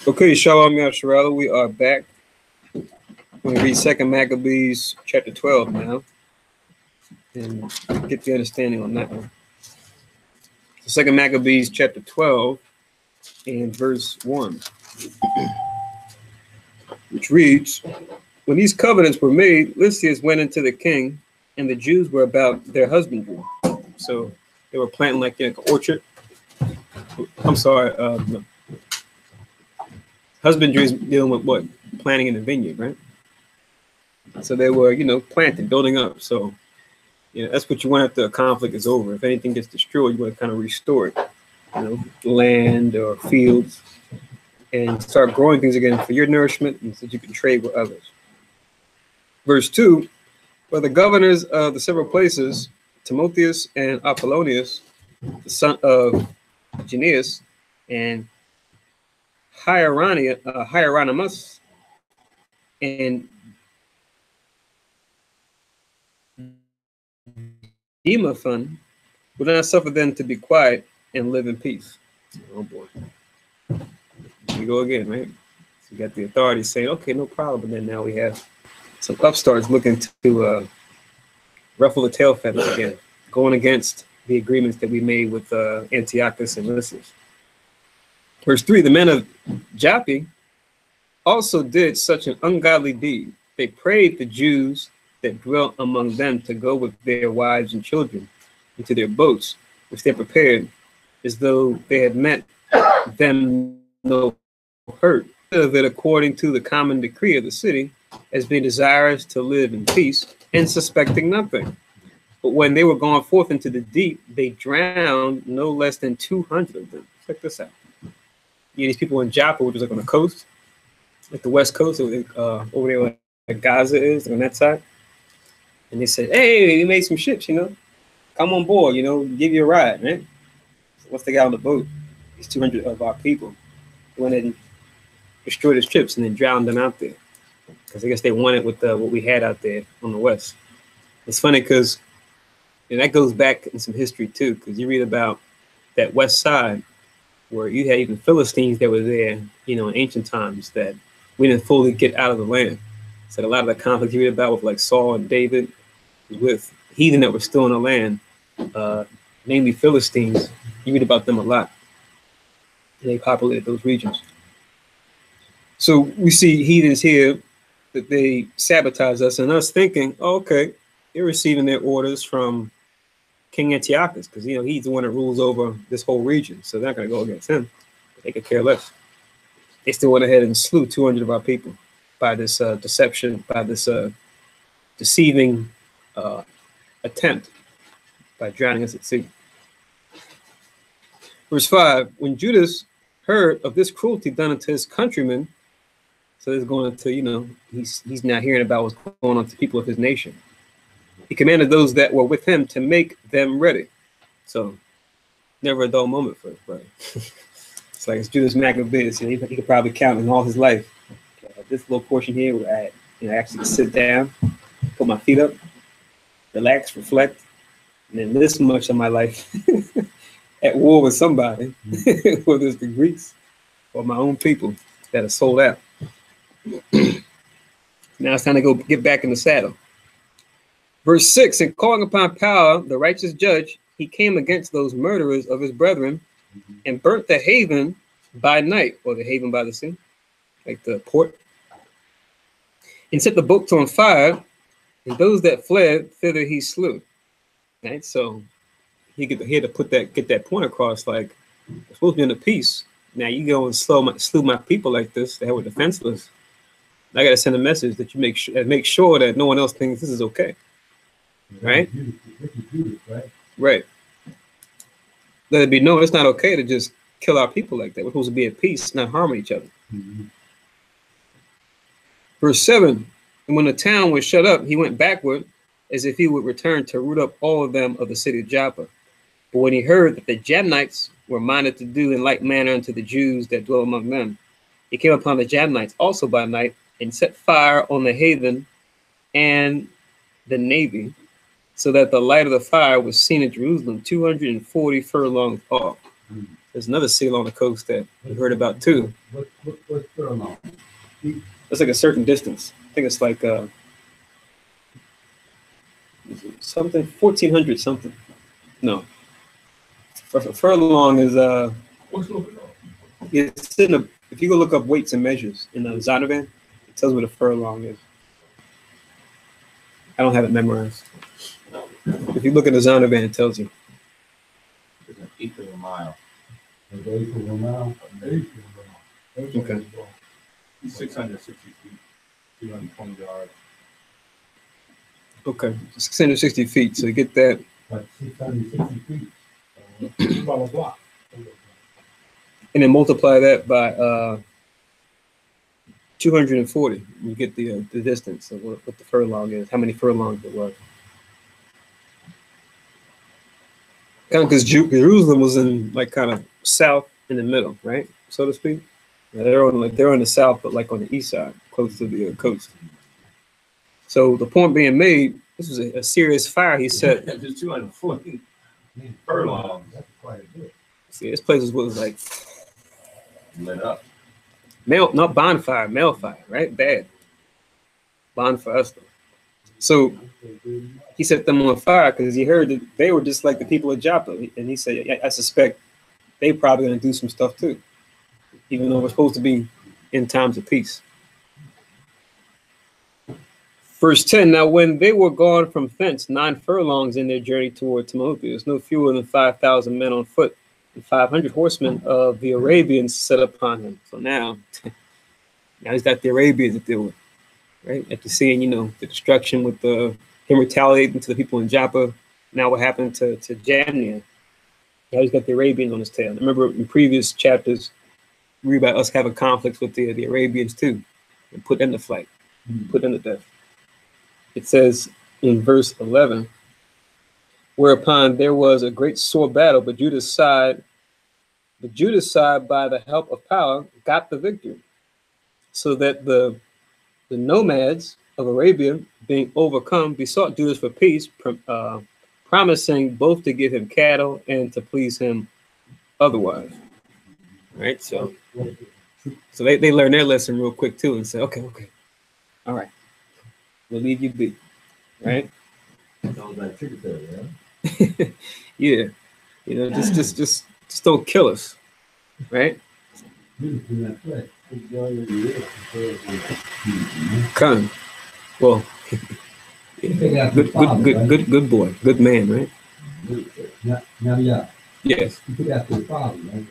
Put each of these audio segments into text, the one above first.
Okay, Shalom Yasharala, we are back. We're going to read 2 Maccabees chapter 12 now and get the understanding on that one. So 2 Maccabees chapter 12 and verse 1, which reads, when these covenants were made, Lysias went into the king, and the Jews were about their husbandry. So they were planting like an orchard. I'm sorry, no. Husbandry is dealing with what? Planting in the vineyard, right? So they were, planting, building up. So, that's what you want after a conflict is over. If anything gets destroyed, you want to kind of restore it, land or fields, and start growing things again for your nourishment and so that you can trade with others. Verse 2, for the governors of the several places, Timotheus and Apollonius, the son of Genneus, and Hieronymus, and Demophon, would not suffer them to be quiet and live in peace. Oh boy. Here we go again, right? So you got the authorities saying, okay, no problem. But then now we have some upstarts looking to ruffle the tail feathers again, going against the agreements that we made with Antiochus and Lysias. Verse 3, the men of Joppa also did such an ungodly deed. They prayed the Jews that dwelt among them to go with their wives and children into their boats, which they prepared, as though they had meant them no hurt. Of it according to the common decree of the city, as being desirous to live in peace and suspecting nothing. But when they were gone forth into the deep, they drowned no less than 200 of them. Check this out. These people in Joppa, which was like on the coast, like the west coast, over there where Gaza is, on that side. And they said, hey, we made some ships, come on board, give you a ride, right? So once they got on the boat, these 200 of our people went in and destroyed the ships and then drowned them out there. Because I guess they wanted with what we had out there on the west. It's funny because that goes back in some history too, because you read about that west side where you had even Philistines that were there, in ancient times that we didn't fully get out of the land. So a lot of the conflicts you read about with like Saul and David, with heathen that were still in the land, namely Philistines, you read about them a lot. And they populated those regions. So we see heathens here that they sabotage us, and us thinking, oh, okay, they're receiving their orders from King Antiochus, because he's the one that rules over this whole region. So they're not going to go against him. They could care less. They still went ahead and slew 200 of our people by this deception, by this deceiving attempt by drowning us at sea. Verse 5, when Judas heard of this cruelty done unto his countrymen, so it's going into, he's now hearing about what's going on to people of his nation. He commanded those that were with him to make them ready. So never a dull moment for us, brother. It's like it's Judas Maccabees. He could probably count in all his life. This little portion here where I actually sit down, put my feet up, relax, reflect, and then this much of my life at war with somebody, whether it's the Greeks or my own people that are sold out. Now it's time to go get back in the saddle. Verse 6, and calling upon power, the righteous judge, he came against those murderers of his brethren and burnt the haven by night, or the haven by the sea, like the port, and set the boats on fire, and those that fled thither he slew. Right? So he had to get that point across, like, we're supposed to be in a peace. Now you go and slew my people like this, they were defenseless. I got to send a message that you make sure that no one else thinks this is okay. Right? Right. Let it be known it's not okay to just kill our people like that. We're supposed to be at peace, not harming each other. Verse 7, and when the town was shut up, he went backward as if he would return to root up all of them of the city of Joppa. But when he heard that the Jabnites were minded to do in like manner unto the Jews that dwell among them, he came upon the Jabnites also by night and set fire on the haven and the navy, so that the light of the fire was seen in Jerusalem 240 furlongs off. There's another city along the coast that we heard about too. What's furlong? It's like a certain distance. I think it's like something 1400 something. No, furlong is it's in a. If you go look up weights and measures in the Zonovan, it tells what a furlong is. I don't have it memorized. If you look at the Zonovan, it tells you. It's an eighth of a mile. An eighth of a mile? Okay. 660 feet, 220 yards. Okay, 660 feet. So you get that. Like 660 feet. About a block. And then multiply that by 240. You get the distance of what the furlong is, how many furlongs it was. Kind of because Jerusalem was in like kind of south in the middle, right, so to speak. Yeah, they're on the south, but like on the east side, close to the coast. So the point being made, this was a serious fire. He said, Just 240 furlongs. That's quite a bit. see, this place was like Lit up. not bonfire, male fire, right? Bad. Bonfire stuff. So he set them on fire because he heard that they were just like the people of Joppa. And he said, I suspect they probably going to do some stuff too, even though we're supposed to be in times of peace. Verse 10, now when they were gone from thence 9 furlongs in their journey toward Timotheus, no fewer than 5,000 men on foot, and 500 horsemen of the Arabians set upon him. So now he's got the Arabians to deal with, right? After seeing, the destruction with him retaliating to the people in Joppa, now what happened to Jamnia. Now he's got the Arabians on his tail. Remember in previous chapters, we read about us having conflicts with the Arabians too, and put them to flight, put them to death. It says in verse 11, whereupon there was a great sore battle, but Judah's side, by the help of power, got the victory, so that the nomads of Arabia, being overcome, besought Judas for peace, promising both to give him cattle and to please him otherwise. Right? So they learned their lesson real quick too and said, okay, all right, we'll leave you be. Right? Sounds like tributary, Yeah. yeah? Just don't kill us. Right? Come. Well, good boy, good man, right? Now, yeah. Yes. You put that to the father, right?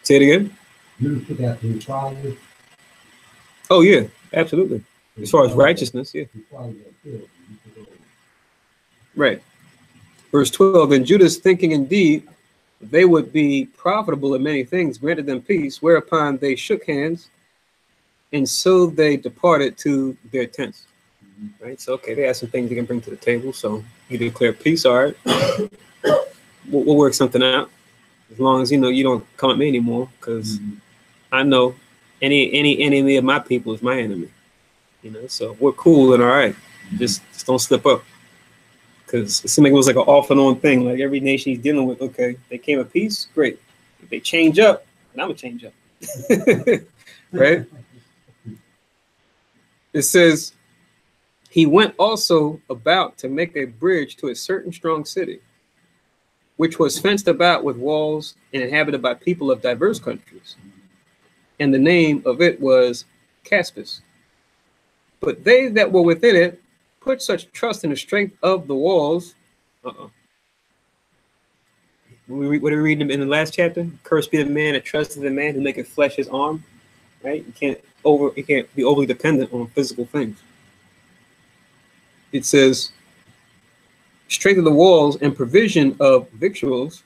Say it again. You put that to his father. Oh yeah, absolutely. As far as righteousness, yeah. Right. Verse 12, and Judas, thinking indeed they would be profitable in many things, granted them peace, whereupon they shook hands, and so they departed to their tents. Right? So, okay, they have some things they can bring to the table. So you declare peace, all right. We'll work something out. As long as, you don't come at me anymore, because I know any enemy of my people is my enemy. So we're cool and all right. Just don't slip up. Because it seemed like it was like an off and on thing. Like every nation he's dealing with, okay, they came at peace, great. If they change up, then I'm going to change up. Right? It says, he went also about to make a bridge to a certain strong city, which was fenced about with walls and inhabited by people of diverse countries. And the name of it was Caspis. But they that were within it put such trust in the strength of the walls. What are we reading in the last chapter? Cursed be the man that trusts in the man who maketh flesh his arm. Right? You can't be overly dependent on physical things. It says, strength of the walls and provision of victuals,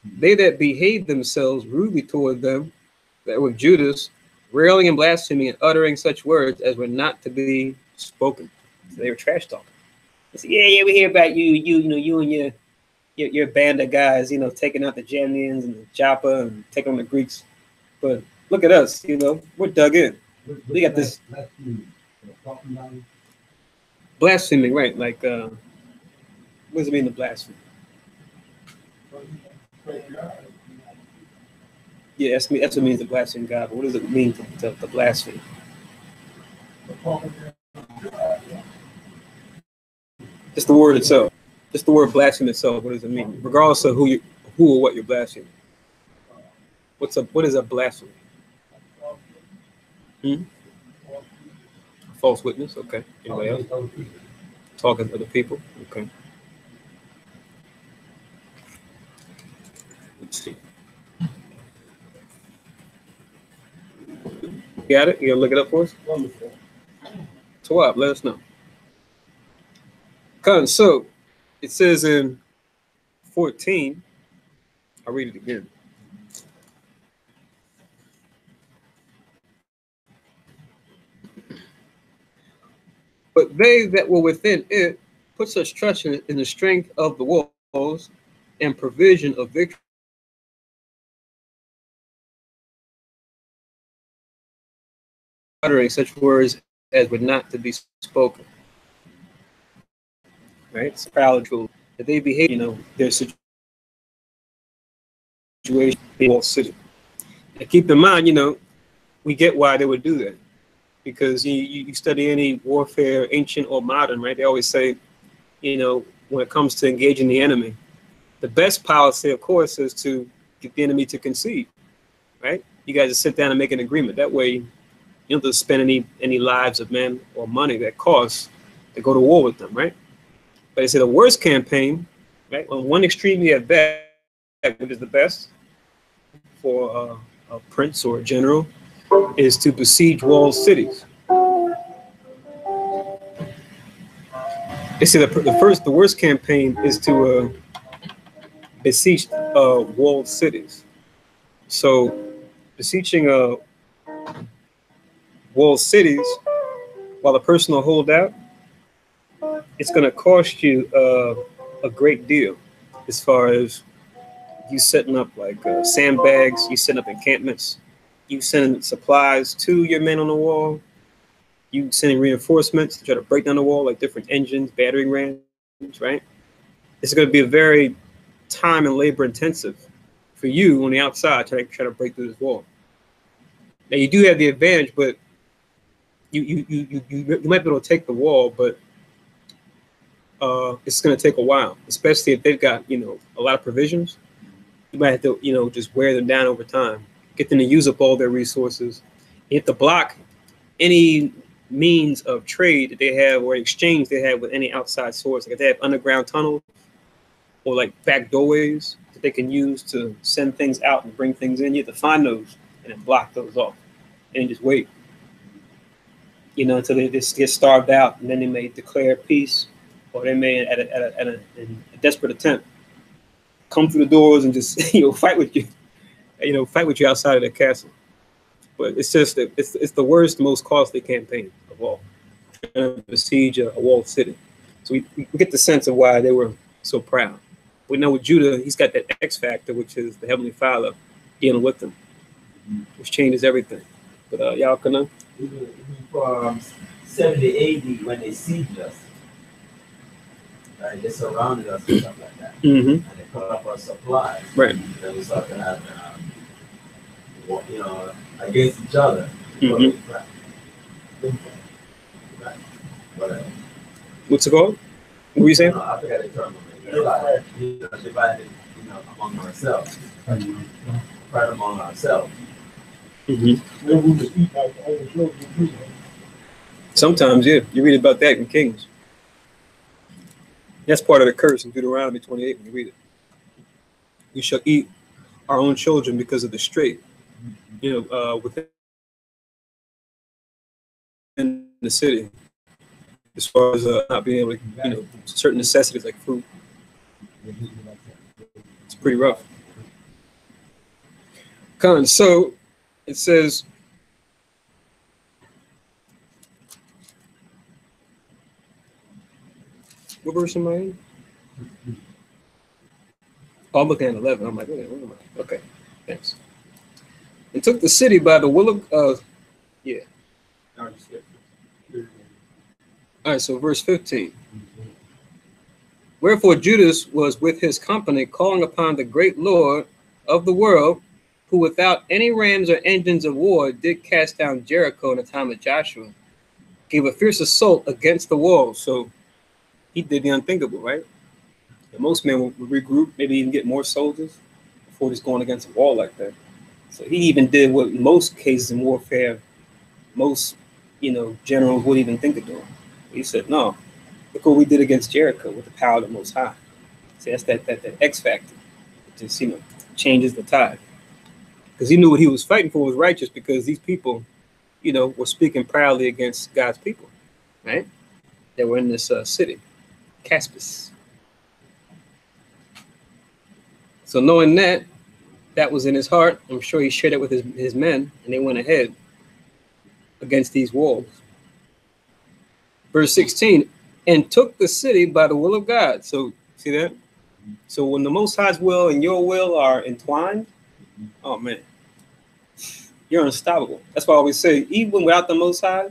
they that behaved themselves rudely toward them, that were Judas, railing and blaspheming and uttering such words as were not to be spoken. So they were trash talking. They said, yeah, we hear about you and your band of guys, taking out the Jamnians and the Joppa and taking on the Greeks. But look at us, we're dug in. We got this. Blaspheming, right? Like, what does it mean to blaspheme? Yeah, that's me. That's what it means to blaspheme God. But what does it mean to blaspheme? Just the word itself. Just the word blaspheme itself. What does it mean? Regardless of who or what you're blaspheming. What is a blasphemy? Hmm? False witness. Okay. Anybody else? Talking to other people. Okay. Let's see. Got it? You gonna look it up for us? Wonderful. So what? Let us know. So it says in 14. I'll read it again. But they that were within it put such trust in the strength of the walls and provision of victory, uttering such words as were not to be spoken. Right? It's powerful that they behave, their situation in walled city. And keep in mind, we get why they would do that. Because you study any warfare, ancient or modern, right? They always say, when it comes to engaging the enemy, the best policy, of course, is to get the enemy to concede, right? You guys just sit down and make an agreement. That way, you don't have to spend any lives of men or money that costs to go to war with them, right? But they say the worst campaign, right? On one extreme, you have bad, which is the best for a prince or a general, is to besiege walled cities. They say the worst campaign is to besiege walled cities. So besieging walled cities, while the person will hold out, it's going to cost you a great deal as far as you setting up like sandbags, you setting up encampments, you sending supplies to your men on the wall, you sending reinforcements to try to break down the wall, like different engines, battering rams, right? It's going to be a very time and labor intensive for you on the outside try to break through this wall. Now you do have the advantage, but you might be able to take the wall, but it's going to take a while, especially if they've got a lot of provisions. You might have to just wear them down over time, get them to use up all their resources. You have to block any means of trade that they have or exchange they have with any outside source. Like if they have underground tunnels or like back doorways that they can use to send things out and bring things in, you have to find those and then block those off and just wait, until they just get starved out, and then they may declare peace, or they may, at a desperate attempt, come through the doors and just fight with you outside of the castle. But it's just it's the worst, most costly campaign of all. Besiege a walled city. So we get the sense of why they were so proud. We know with Judah, he's got that X factor, which is the Heavenly Father dealing with them, which changes everything. But y'all can know. From 70 AD when they sieged us, right? They surrounded us and stuff like that, Mm-hmm. and they cut off our supplies. Right. Then we started having, against each other. Mm-hmm. Right. Whatever. What's it called? What were you saying? I forgot the term. Divided, among ourselves. Right among ourselves. Mm-hmm. Sometimes, yeah, you read about that in Kings. That's part of the curse in Deuteronomy 28 when you read it. We shall eat our own children because of the strait, within the city, as far as not being able to, certain necessities like food. It's pretty rough. So it says, what verse am I in? Oh, I'm looking at 11. I'm like, wait, where am I? Okay, thanks. And took the city by the will of, yeah. All right, so verse 15. Wherefore Judas was with his company, calling upon the great Lord of the world, who without any rams or engines of war did cast down Jericho in the time of Joshua, gave a fierce assault against the wall. So he did the unthinkable, right? And most men would regroup, maybe even get more soldiers before just going against a wall like that. So he even did what most cases in warfare, most generals wouldn't even think of doing. He said, no, look what we did against Jericho with the power of the Most High. See, that's that X factor. It just changes the tide. Because he knew what he was fighting for was righteous, because these people, were speaking proudly against God's people, right? They were in this city, Caspis. So knowing that was in his heart, I'm sure he shared it with his men, and they went ahead against these walls. Verse 16, and took the city by the will of God. So see that? So when the Most High's will and your will are entwined, oh man, you're unstoppable. That's why I always say, even without the Most High,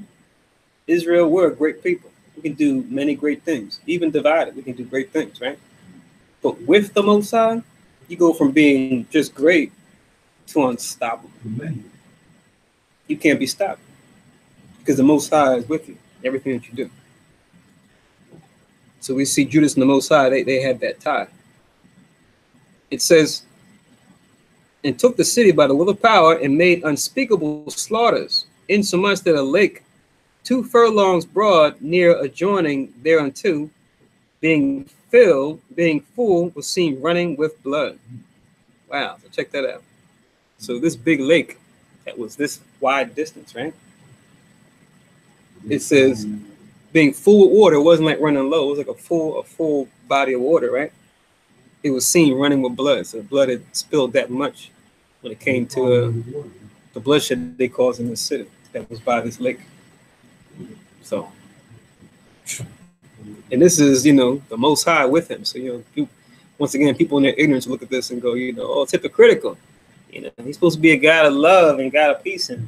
Israel, we're a great people. We can do many great things. Even divided, we can do great things, right? But with the Most High, you go from being just great to unstoppable. You can't be stopped because the Most High is with you, everything that you do. So we see Judas and the Most High, they had that tie. It says, and took the city by the will of power and made unspeakable slaughters, insomuch that a lake 2 furlongs broad near adjoining thereunto, being full, was seen running with blood. Wow, so check that out. So this big lake that was this wide distance, right? It says being full of water, it wasn't like running low, it was like a full body of water, right? It was seen running with blood. So the blood had spilled that much when it came to the bloodshed they caused in the city that was by this lake. So, and this is, the Most High with him. So, once again, people in their ignorance look at this and go, oh, it's hypocritical. He's supposed to be a God of love and God of peace. And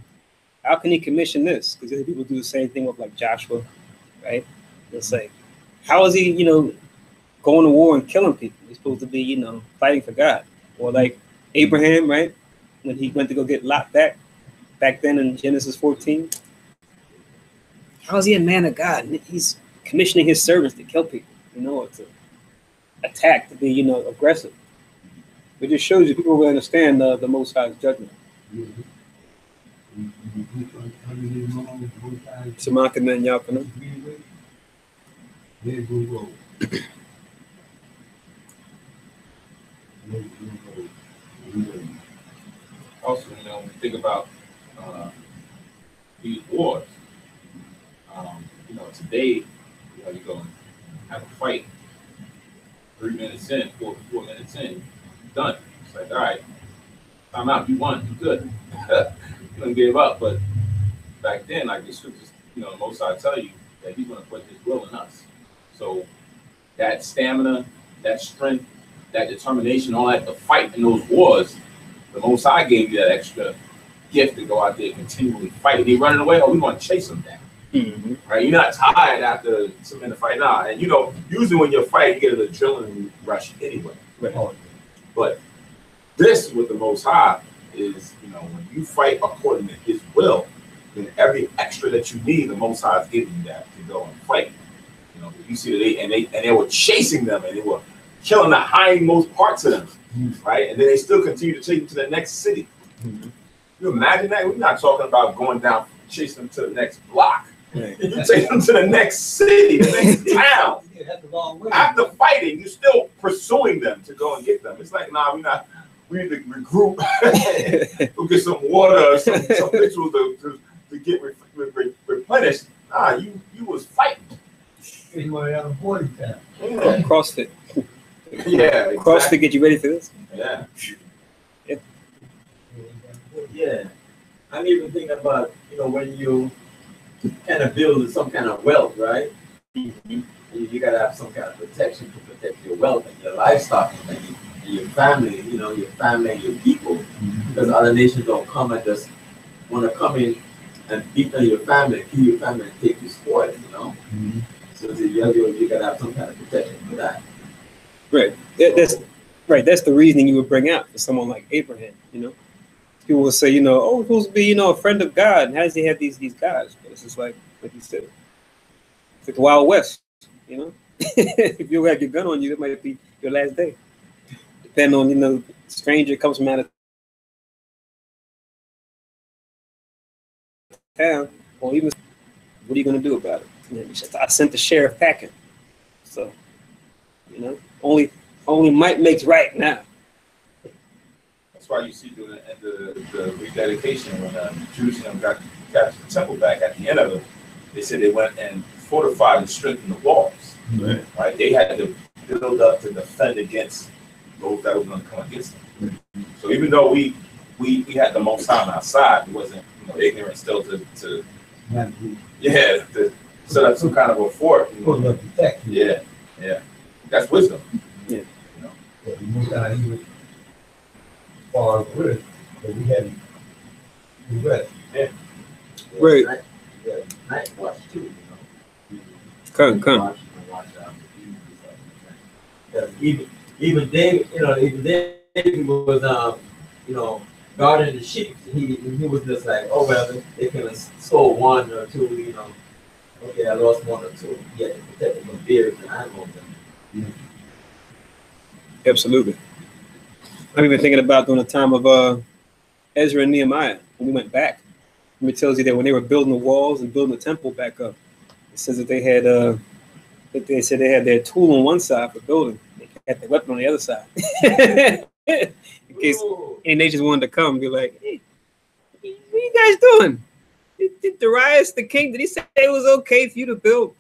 how can he commission this? Because people do the same thing with like Joshua, right? It's like, how is he, going to war and killing people? He's supposed to be, fighting for God. Or like Abraham, right? When he went to go get Lot back then in Genesis 14. How is he a man of God? He's commissioning his servants to kill people, or to attack, to be, aggressive. It just shows you people will understand the Most High's judgment. Samakanan Yakana. Also, when you think about these wars, today, you go and have a fight, 3 minutes in, 4 minutes in, done. It's like, all right, time out, you won, you good. You don't give up. But back then, like the scriptures, the Most High tell you that he's going to put his will in us. So that stamina, that strength, that determination, all that, to fight in those wars, the Most High gave you that extra gift to go out there and continually fight. And he running away, we want to chase him down. Mm-hmm. Right? You're not tired after some in the fight. Nah, and usually when you fight, you get an adrenaline rush anyway. Right. But this with the Most High is, when you fight according to his will, then every extra that you need, the Most High is giving you that to go and fight. You see that they were chasing them, and they were killing the hindmost parts of them, right? And then they still continue to take them to the next city. Mm-hmm. You imagine that? We're not talking about going down, chasing them to the next block. Right. You take them to the next city, the next town. Yeah, that's a long way. After fighting, you're still pursuing them to go and get them. It's like, nah, we need to regroup, go get some water, some rituals to get replenished. Nah, you was fighting. You were out of 40 town. Yeah. CrossFit. Yeah, exactly. CrossFit get you ready for this? Yeah. Yeah. I'm even thinking about, when you kind of build some kind of wealth, right? Mm-hmm. You got to have some kind of protection to protect your wealth and your livestock and your family, your family and your people. Mm-hmm. Because other nations don't come and just want to come in and beat on your family, kill your family, and take your spoil, you know. Mhm. So you gotta have some kind of protection for that. Right. That's right. That's the reasoning you would bring out for someone like Abraham. You know, people will say, you know, oh, he's supposed to be, you know, a friend of God, and how does he have these guys? But it's just like you said, it's like the Wild West. You know, if you have your gun on you, it might be your last day. Depending on, you know, stranger comes from out of town, or even, what are you going to do about it? You know, I sent the sheriff packing. So, you know, only might makes right now. That's why you see during the end of the rededication when Jerusalem got the temple back at the end of it, they said they went and fortified and strengthened the walls. Right. Right? They had to build up to defend against those that were going to come against them. So even though we had the most time outside, it wasn't, you know, ignorant still to set up some kind of a fort. You know? Protect. Yeah. That's wisdom. Yeah. You know? But we moved out here far west, but we had the west. Right. Night watch too, you know. Come. Watch out. Because even David, you know, David was you know, guarding the sheep. He was just like, oh well, they can stole one or two, you know. Okay, I lost one or two. He had to protect them from bears and animals. Absolutely. I'm even thinking about during the time of Ezra and Nehemiah when we went back. It tells you that when they were building the walls and building the temple back up, it says that they had they said they had their tool on one side for building, they had their weapon on the other side. In case any nations wanted to come and be like, hey, what are you guys doing? Did Darius the king, did he say it was okay for you to build?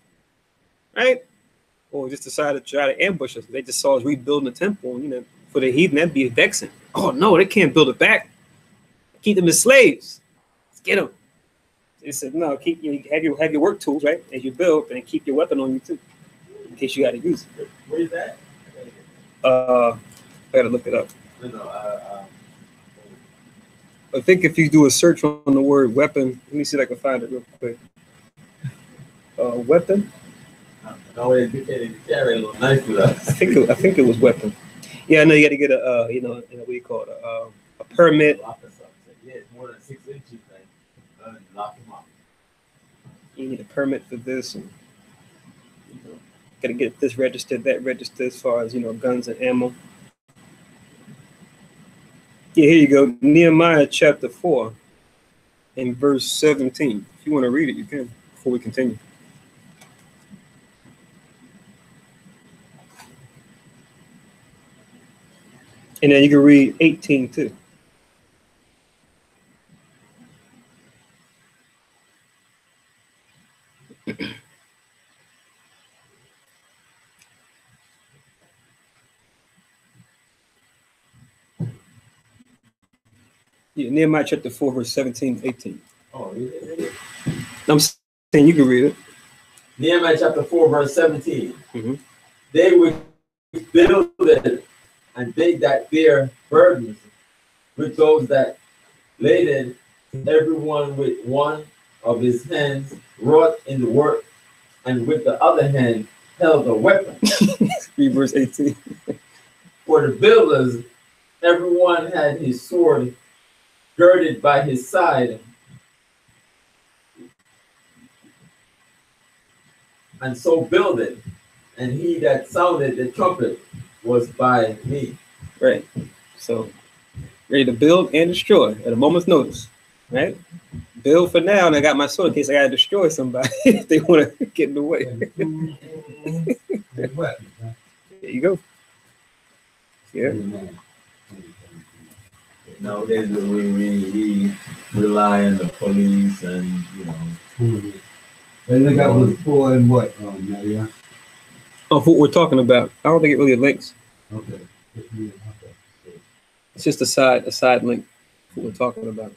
Right? Or just decided to try to ambush us. They just saw us rebuilding the temple, and, you know, for the heathen, that'd be vexing. Oh no, they can't build it back. Keep them as slaves. Let's get them. They said, no, keep have your work tools, right? As you build, and keep your weapon on you too, in case you got to use it. Where's that? I gotta look it up. No, I think if you do a search on the word weapon, let me see if I can find it real quick. Weapon. no, you can't carry a little knife with us. I think it was weapon. Yeah, I know you got to get a you know, what do you call it? A permit. Yeah, it's more than 6 inches. Lock them up. You need a permit for this, and you know, got to get this registered, that registered, as far as, you know, guns and ammo. Yeah, here you go. Nehemiah chapter 4 and verse 17. If you want to read it, you can before we continue. And then you can read 18 too. Yeah, Nehemiah chapter 4, verse 17, 18. Oh, yeah. I'm saying you can read it. Nehemiah chapter 4, verse 17. Mhm. They would build it, and they that bear burdens with those that laden, everyone with one of his hands wrought in the work, and with the other hand held a weapon. Read verse 18. For the builders, everyone had his sword girded by his side, and so builded, and he that sounded the trumpet was by me. Right. So, ready to build and destroy at a moment's notice. Right? Build for now, and I got my sword in case I got to destroy somebody if they want to get in the way. And weapons, huh? There you go. Yeah. Nowadays, we rely on the police, and you know. And they got was 4 and what? Yeah. Of what we're talking about. I don't think it really links. Okay. It's just a side link for what we're talking about.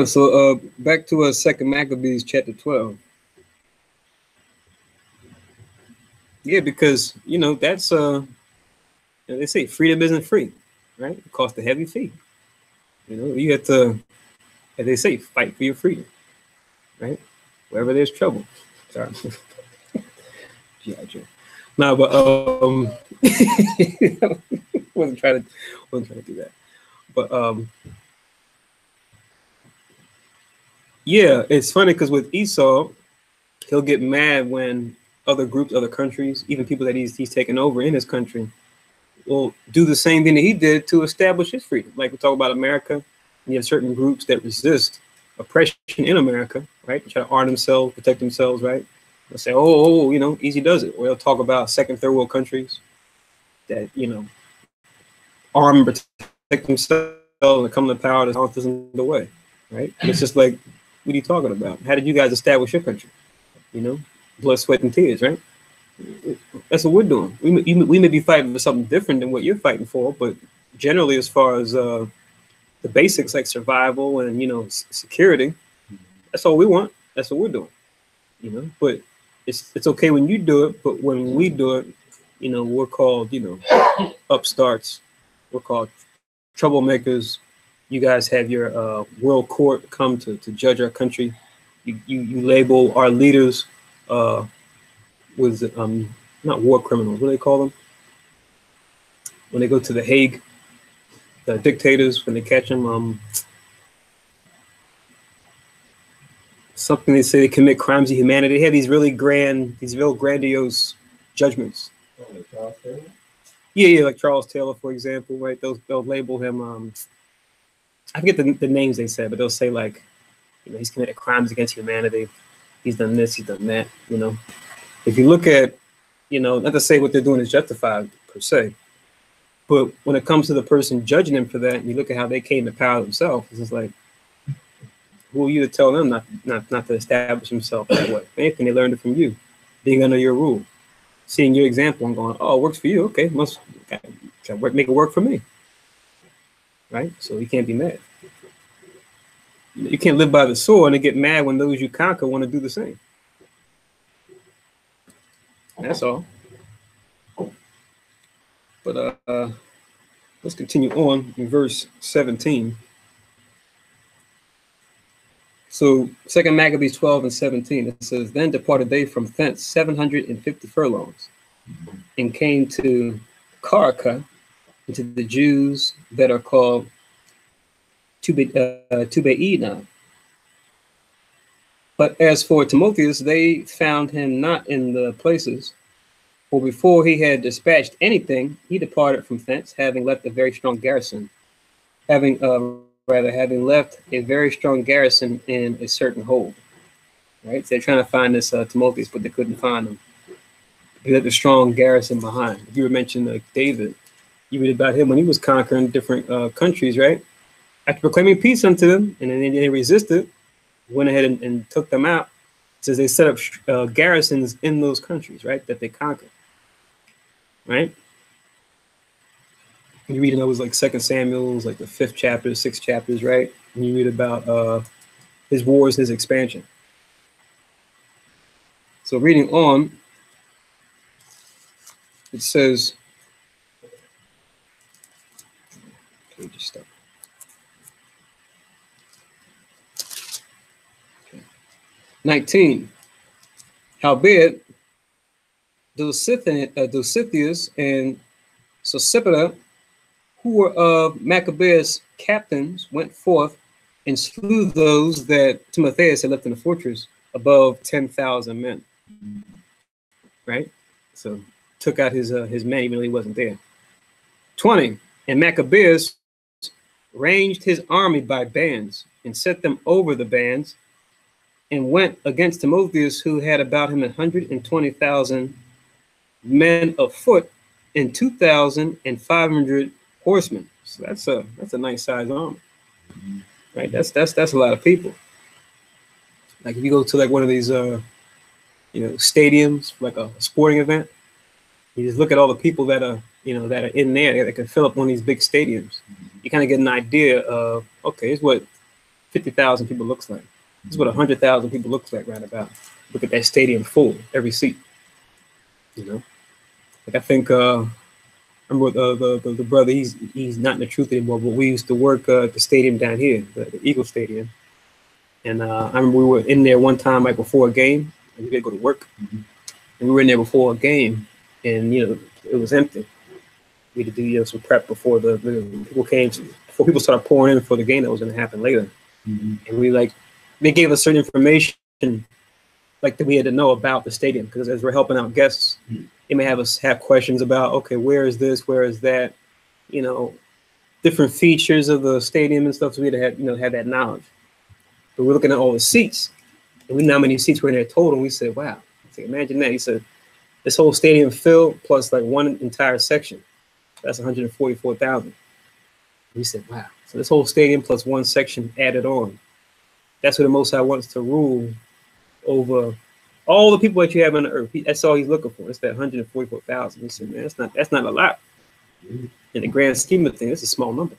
So back to 2 Maccabees chapter 12. Yeah, because, you know, that's they say freedom isn't free, right? It costs a heavy fee. You know, you have to, as they say, fight for your freedom, right? Wherever there's trouble. Sorry. G.I. Joe. No, but wasn't trying to do that. But yeah, it's funny because with Esau, he'll get mad when other groups, other countries, even people that he's taken over in his country, will do the same thing that he did to establish his freedom. Like we talk about America, you have certain groups that resist oppression in America, right? They try to arm themselves, protect themselves, right? They'll say, oh, you know, easy does it. Or they'll talk about second, third world countries that, you know, arm and protect themselves and come to power to conquer them the way, right? And it's just like, what are you talking about? How did you guys establish your country? You know, blood, sweat, and tears, right? That's what we're doing. We may be fighting for something different than what you're fighting for, but generally, as far as the basics like survival and, you know, security, that's all we want. That's what we're doing, you know. But it's okay when you do it, but when we do it, you know, we're called, you know, upstarts. We're called troublemakers. You guys have your world court come to judge our country. You label our leaders with not war criminals. What do they call them when they go to the Hague? The dictators, when they catch them, something they say they commit crimes of humanity. They have these real grandiose judgments. Yeah, like Charles Taylor, for example, right? They'll label him. I forget the names they said, but they'll say like, you know, he's committed crimes against humanity. He's done this, he's done that. You know, if you look at, you know, not to say what they're doing is justified per se, but when it comes to the person judging them for that, and you look at how they came to power themselves, it's just like, who are you to tell them not to establish themselves that way? If anything, they learned it from you, being under your rule, seeing your example and going, oh, it works for you. Okay, must make it work for me. Right? So you can't be mad. You can't live by the sword and get mad when those you conquer want to do the same. That's all. But let's continue on in verse 17. So 2 Maccabees 12 and 17, it says, then departed they from thence 750 furlongs and came to Karaka, and to the Jews that are called Tubeina. But as for Timotheus, they found him not in the places, for before he had dispatched anything, he departed from thence, having left a very strong garrison, having left a very strong garrison in a certain hold. Right? So they're trying to find this Timotheus, but they couldn't find him. He left a strong garrison behind. If you were mentioning David, you read about him when he was conquering different countries, right? After proclaiming peace unto them, and then they resisted, went ahead and took them out. It says they set up garrisons in those countries, right, that they conquered, right? You read in those like 2 Samuel's, like the 5th chapter, 6 chapters, right? And you read about his wars, his expansion. So reading on, it says, okay, just stop. Okay. 19. Howbeit, Dositheus and Sosipater, who were of Maccabees captains, went forth and slew those that Timotheus had left in the fortress, above 10,000 men. Right? So took out his men, even though he wasn't there. 20. And Maccabees ranged his army by bands and set them over the bands and went against Timotheus, who had about him 120,000 men of foot and 2,500 horsemen. So that's a nice size army, right? That's a lot of people. Like if you go to like one of these stadiums, like a sporting event, you just look at all the people that are in there that can fill up one of these big stadiums. You kind of get an idea of, okay, it's what 50,000 people looks like. It's what 100,000 people looks like right about. Look at that stadium full, every seat. You know, like I think remember the brother. He's not in the truth anymore, but we used to work at the stadium down here, the Eagle Stadium. And I remember we were in there one time right before a game, and we had to go to work. And we were in there before a game, and it was empty. We had to do some prep before the people came, before people started pouring in for the game that was going to happen later. And they gave us certain information like that we had to know about the stadium, because as we're helping out guests, they may have questions about, okay, where is this, where is that, different features of the stadium and stuff. So we had to have that knowledge. But we're looking at all the seats, and we know how many seats were in there total. And we said, wow, imagine that. He said, this whole stadium filled plus like one entire section. That's 144,000. We said, wow. So this whole stadium plus one section added on. That's what the Most High wants to rule over all the people that you have on the earth. That's all he's looking for. It's that 144,000. We said, man, that's not a lot. In the grand scheme of things, it's a small number.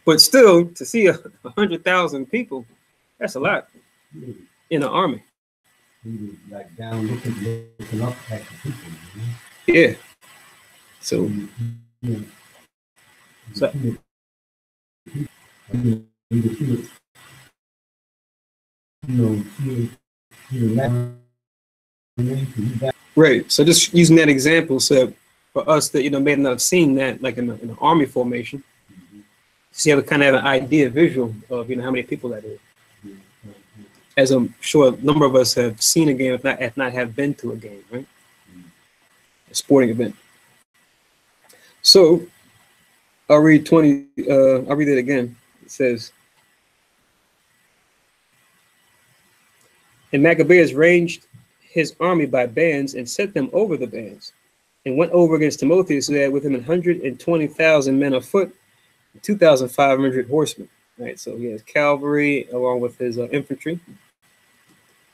But still, to see 100,000 people, that's a lot in the army. Like down looking up at the people. Yeah. So right. So just using that example, so for us that may not have seen that, like in the army formation, so you have kind of have an idea, visual of how many people that is. As I'm sure a number of us have seen a game, if not have been to a game, right? A sporting event. So I'll read I'll read it again. It says, and Maccabees ranged his army by bands and set them over the bands, and went over against Timotheus, who had with him 120,000 men afoot, 2,500 horsemen. Right, so he has cavalry along with his infantry.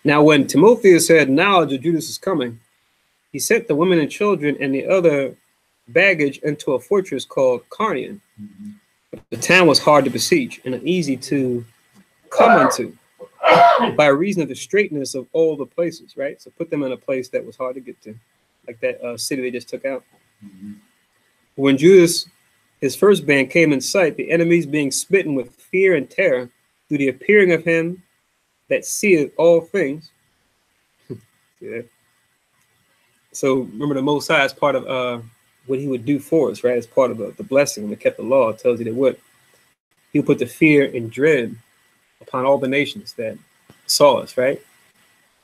Now, when Timotheus had knowledge of Judas' coming, he sent the women and children and the other baggage into a fortress called Carnion. But the town was hard to besiege and uneasy to come into by reason of the straightness of all the places, right? So put them in a place that was hard to get to, like that city they just took out. When Judas, his first band, came in sight, the enemies being smitten with fear and terror through the appearing of him that seeth all things. Yeah. So remember, the Most High is part of what he would do for us, right? As part of the blessing. When we kept the law, it tells you that what he would put the fear and dread upon all the nations that saw us, right?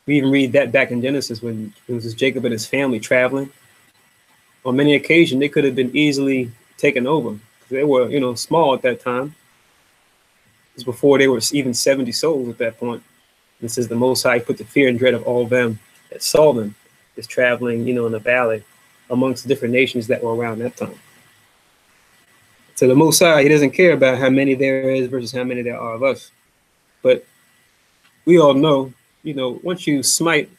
We even read that back in Genesis when it was just Jacob and his family traveling. On many occasions, they could have been easily taken over. They were, small at that time. It was before they were even 70 souls at that point. And it says the Most High put the fear and dread of all them that saw them is traveling, in the valley amongst the different nations that were around that time. So the Most High, he doesn't care about how many there is versus how many there are of us. But we all know, once you smite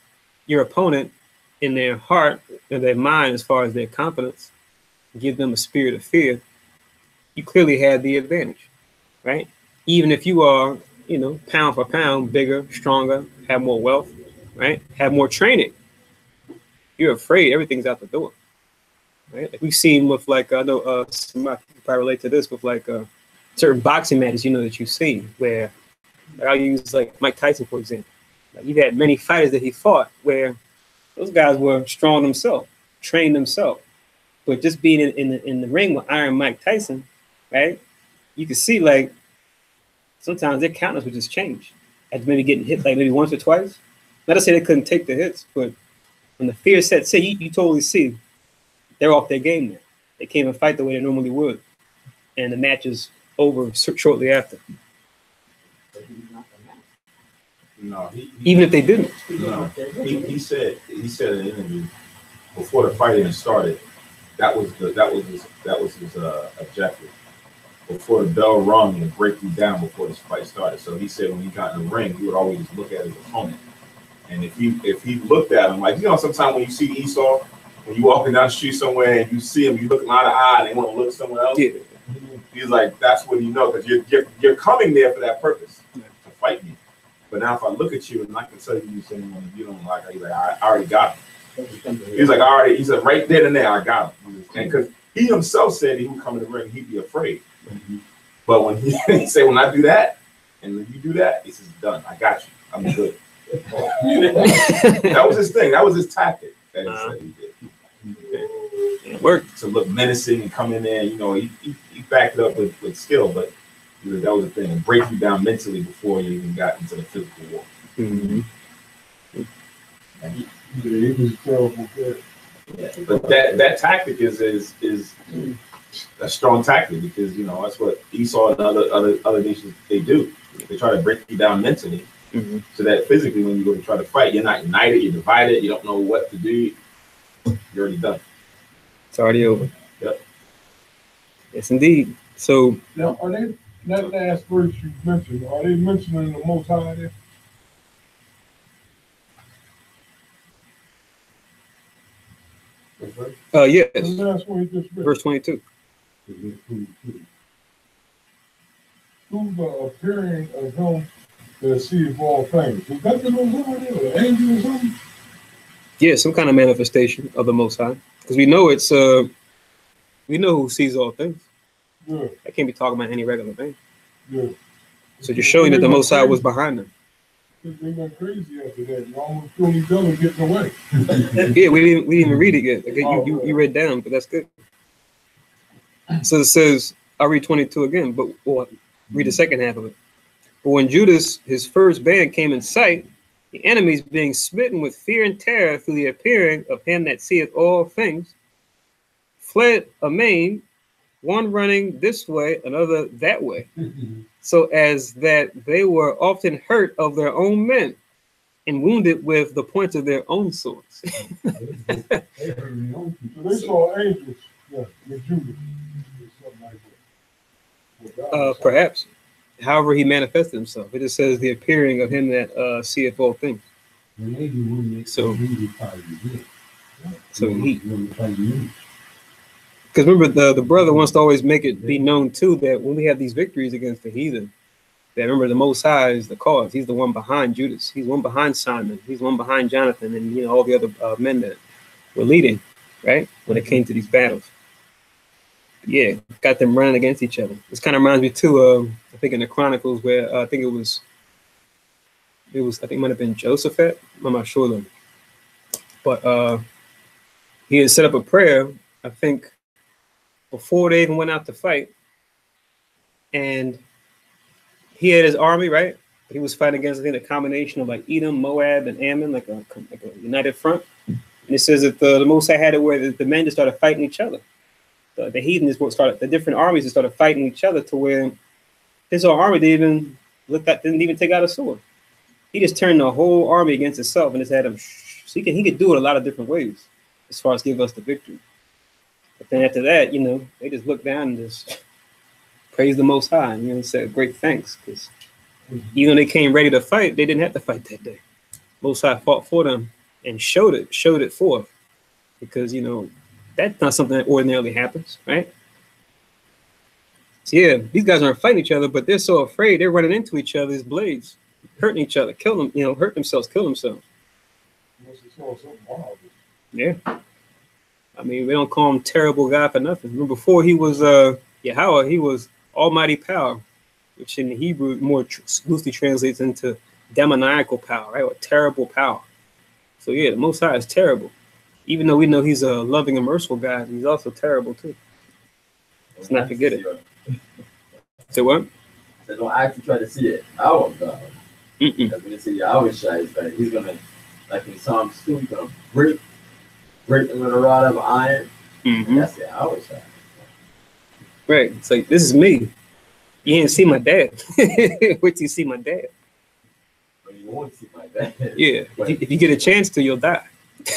your opponent in their heart and their mind, as far as their confidence, give them a spirit of fear, you clearly have the advantage, right? Even if you are, pound for pound, bigger, stronger, have more wealth, right? Have more training. You're afraid everything's out the door, right? Like we've seen with I know somebody can probably relate to this with certain boxing matches, that you've seen where I'll use like Mike Tyson, for example. Like you've had many fighters that he fought where those guys were strong themselves, trained themselves. But just being in the ring with Iron Mike Tyson, right? You can see like sometimes their counters would just change. After maybe getting hit like maybe once or twice. Not to say they couldn't take the hits, but when the fear sets in, you totally see they're off their game now. They can't even fight the way they normally would. And the match is over shortly after. No, even if they didn't. No, he said in an interview before the fight even started, that was his objective. Before the bell rung and break you down before this fight started. So he said when he got in the ring, he would always look at his opponent. And if he looked at him, like sometimes when you see Esau, when you walking down the street somewhere and you see him, you look eye to eye and they want to look somewhere else. Yeah. He's like, that's what because you're coming there for that purpose, to fight me. But now if I look at you and I can tell you someone you don't like, he's like, I already got him. He's like, he said right then and there, I got him. And because he himself said he would come in the ring, he'd be afraid. But when he said, when I do that, and when you do that, he says, done. I got you. I'm good. That was his thing. That was his tactic that he said he did. It worked. To look menacing and come in there, you know, he backed it up with skill, but that was the thing, and break you down mentally before you even got into the physical war. Mm-hmm. It was terrible. Yeah, but that tactic is a strong tactic, because you know that's what Esau and other nations they do. They try to break you down mentally, so that physically when you go to try to fight, you're not united, you're divided, you don't know what to do. You're already done. It's already over. Yep. Yes, indeed. So Now, are they, that last verse you mentioned, are they mentioning the Most High there? yes, The last one you just read. verse 22. Through the appearing of him that seeth all things. Is that the Most High there, or angel or something? Yeah, some kind of manifestation of the Most High, because we know it's we know who sees all things. Yeah, I can't be talking about any regular thing. yeah. So you're showing that the Most High was behind them. They went crazy after that. You almost killed each other getting away. Yeah, we didn't even read it yet. Okay, you read down, but that's good. So it says, I'll read 22 again, but we'll read the second half of it. But when Judas, his first band, came in sight, the enemies being smitten with fear and terror through the appearing of him that seeth all things, fled amain, one running this way, another that way, so as that they were often hurt of their own men and wounded with the points of their own swords. So they saw angels, yeah, with Judas. Something like that. Perhaps. However he manifested himself. It just says the appearing of him that seeth all things. So he, because remember the brother wants to always make it be known too that when we have these victories against the heathen, that remember the Most High is the cause. He's the one behind Judas. He's one behind Simon. He's one behind Jonathan, and you know all the other men that were leading, right? When it came to these battles. Yeah, got them running against each other. This kind of reminds me too of I think in the Chronicles where I think it was I think it might have been Josaphat. I'm not sure though. But he had set up a prayer, I think, before they even went out to fight. And he had his army, right? He was fighting against, I think, a combination of like Edom, Moab, and Ammon, like a united front. And it says that the Most High had it where the men just started fighting each other. The heathen is what started, the different armies just started fighting each other to where his whole army didn't even take out a sword. He just turned the whole army against itself and just had them. So he could do it a lot of different ways as far as give us the victory. But then after that, you know, they just looked down and just praised the Most High and, you know, said great thanks, because even when they came ready to fight, they didn't have to fight that day. Most High fought for them and showed it forth, because, you know, that's not something that ordinarily happens, right? So yeah, these guys aren't fighting each other, but they're so afraid they're running into each other's blades, hurting each other, kill them, you know, hurt themselves, kill themselves. Yeah. I mean, we don't call him terrible God for nothing. Remember, before he was Yahweh, he was almighty power, which in Hebrew more loosely translates into demoniacal power, right? Or terrible power. So yeah, the Most High is terrible. Even though we know he's a loving and merciful God, he's also terrible too. Let's not forget it. Say what? So don't actually try to see it. Our God. Because when you see Yahweh Shai, he's gonna, like in Psalms 2, he's gonna break them with a rod of iron. That's the Yahweh Shai. Right. It's like, this is me. You didn't see my dad. Wait till you see my dad. But you won't see my dad. Yeah. If you get a chance to, you'll die.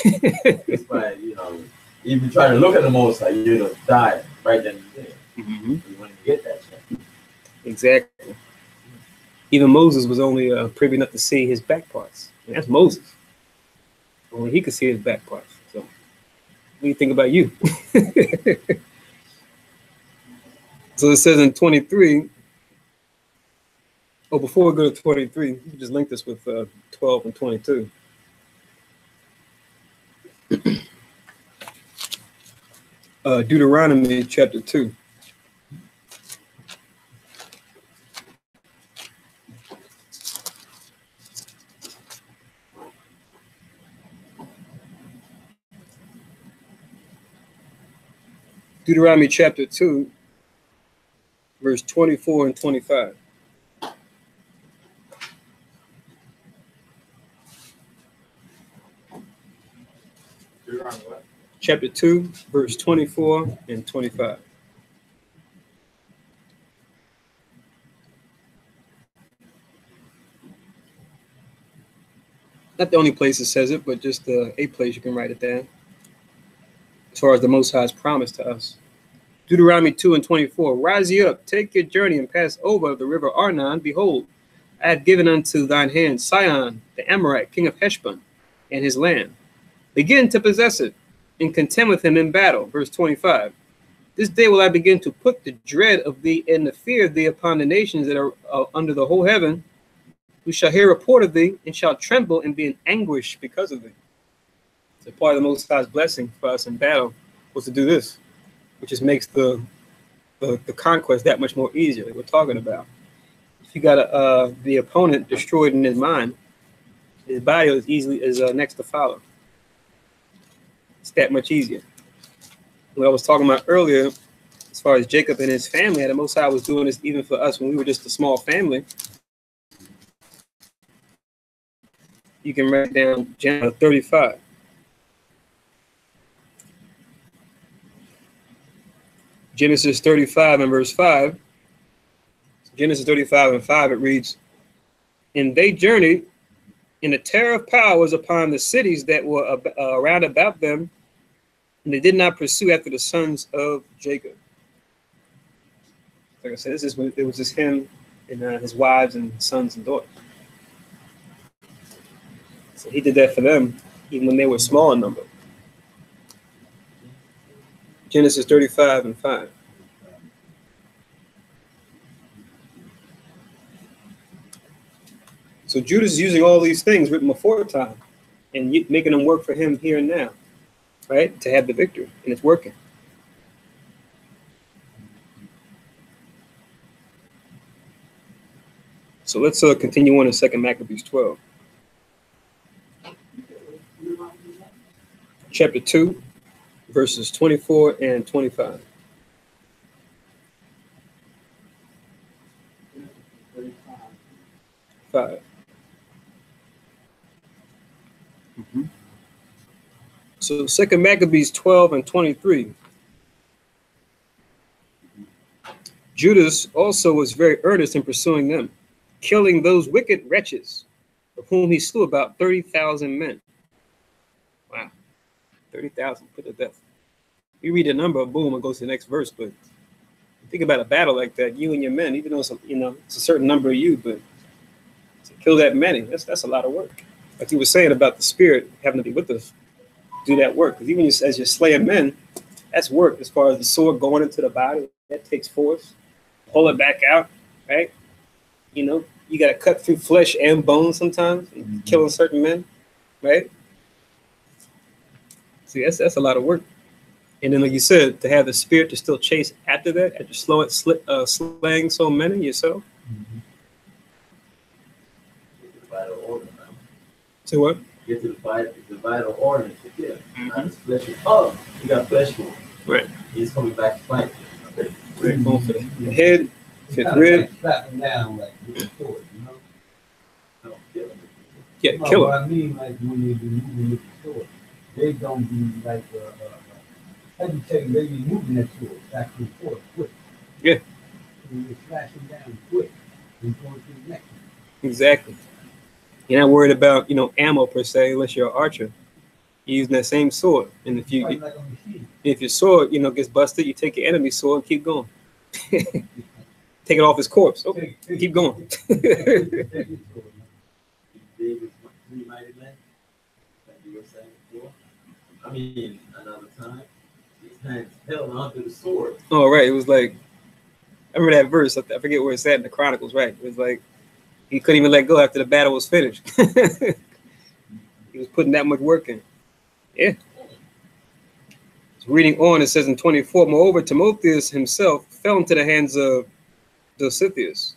That's why, you know, even trying to look at the Most High, you're gonna die right then and there. You want to get that chance. Exactly. Even Moses was only privy enough to see his back parts. And that's Moses. Only he could see his back parts. So, what do you think about you? So it says in 23. Oh, before we go to 23, you can just link this with 12 and 22. Deuteronomy chapter 2. Deuteronomy chapter 2, verse 24 and 25. Deuteronomy what? Chapter 2, verse 24 and 25. Not the only place it says it, but just a place you can write it down. As far as the Most High's promise to us. Deuteronomy 2 and 24. Rise ye up, take your journey, and pass over the river Arnon. Behold, I have given unto thine hand Sihon, the Amorite, king of Heshbon, and his land. Begin to possess it, and contend with him in battle. Verse 25. This day will I begin to put the dread of thee and the fear of thee upon the nations that are under the whole heaven, who shall hear report of thee, and shall tremble and be in anguish because of thee. So part of the Most High's blessing for us in battle was to do this, which just makes the conquest that much more easier that we're talking about. If you got the opponent destroyed in his mind, his body is next to follow. It's that much easier. What I was talking about earlier, as far as Jacob and his family, the Most High was doing this even for us when we were just a small family. You can write down Genesis 35. Genesis 35 and verse 5. Genesis 35 and 5, it reads, and they journeyed, and the terror of power was upon the cities that were round about them, and they did not pursue after the sons of Jacob. Like I said, it was just him and his wives and sons and daughters. So he did that for them, even when they were small in number. Genesis 35 and 5. So Judas is using all these things written before time and making them work for him here and now, right? To have the victory, and it's working. So let's continue on in 2 Maccabees 12. Chapter 2, verses 24 and 25. Five. So 2 Maccabees 12 and 23. Judas also was very earnest in pursuing them, killing those wicked wretches, of whom he slew about 30,000 men. Wow. 30,000 put to death. You read the number, boom, it goes to the next verse. But think about a battle like that, you and your men, even though it's a certain number of you, but to kill that many, that's a lot of work. Like you were saying about the spirit having to be with us, do that work. Because even as you're slaying men, that's work. As far as the sword going into the body, that takes force. Pull it back out, right? You got to cut through flesh and bone sometimes, killing certain men, right? See, that's a lot of work. And then, like you said, to have the spirit to still chase after that, after slaying so many yourself. So what? Get to the vital organs to kill. Flesh. Oh, you got flesh wound. Right. He's coming back to fight. Right. Going for the head, fifth rib. Slap them down like with a sword, No, kill him. Yeah, No, kill what him. I mean, like when they be moving with the sword, they don't be like how do you say they be moving that sword back and forth quick. Yeah. And you slash them down quick and going to the next one. Exactly. You're not worried about, ammo per se, unless you're an archer. You're using that same sword. And if Like a machine. your sword, gets busted, you take your enemy's sword and keep going. Take it off his corpse. Okay, keep going. David's 3 mighty men, like you were saying before. I mean, another time, these hands held onto the sword. Oh, right. It was like, I remember that verse. I forget where it's at in the Chronicles, right? It was like, he couldn't even let go after the battle was finished. He was putting that much work in. Yeah. Reading on, it says in 24, moreover, Timotheus himself fell into the hands of Dositheus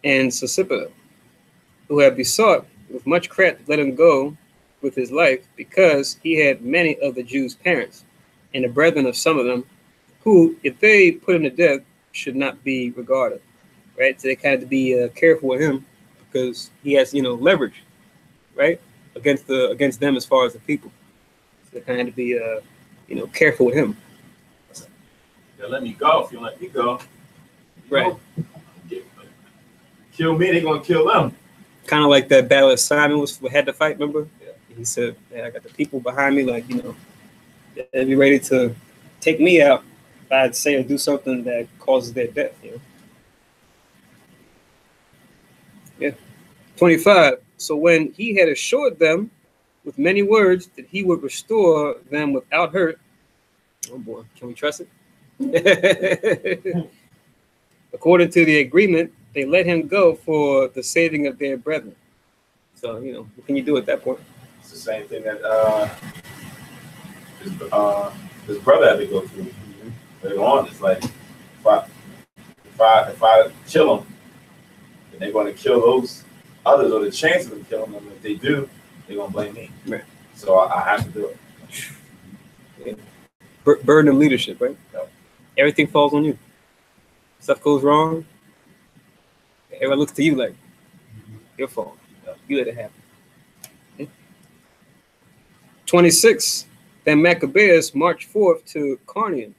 and Sosipater, who had besought with much craft to let him go with his life, because he had many of the Jews' parents, and the brethren of some of them, who, if they put him to death, should not be regarded. Right? So they kind of to be careful with him, because he has, leverage, right, against them as far as the people. So they kind of to be, careful with him. They'll let me go if you let me go. Right. Kill me, they're gonna kill them. Kind of like that battle that Simon had to fight, remember? Yeah. He said, I got the people behind me, like, they'll be ready to take me out if I'd say or do something that causes their death, Yeah. 25. So when he had assured them with many words that he would restore them without hurt, oh boy, can we trust it? According to the agreement, they let him go for the saving of their brethren. So, what can you do at that point? It's the same thing that his brother had to go through. Later on, it's like, if I kill him, then they're going to kill those others, or the chance of them killing them. If they do, they're going to blame me. Right. So I have to do it. Yeah. Burden of leadership, right? Yep. Everything falls on you. Stuff goes wrong, everyone looks to you like, your fault. You let it happen. Okay. 26. Then Maccabees marched forth to Carnium,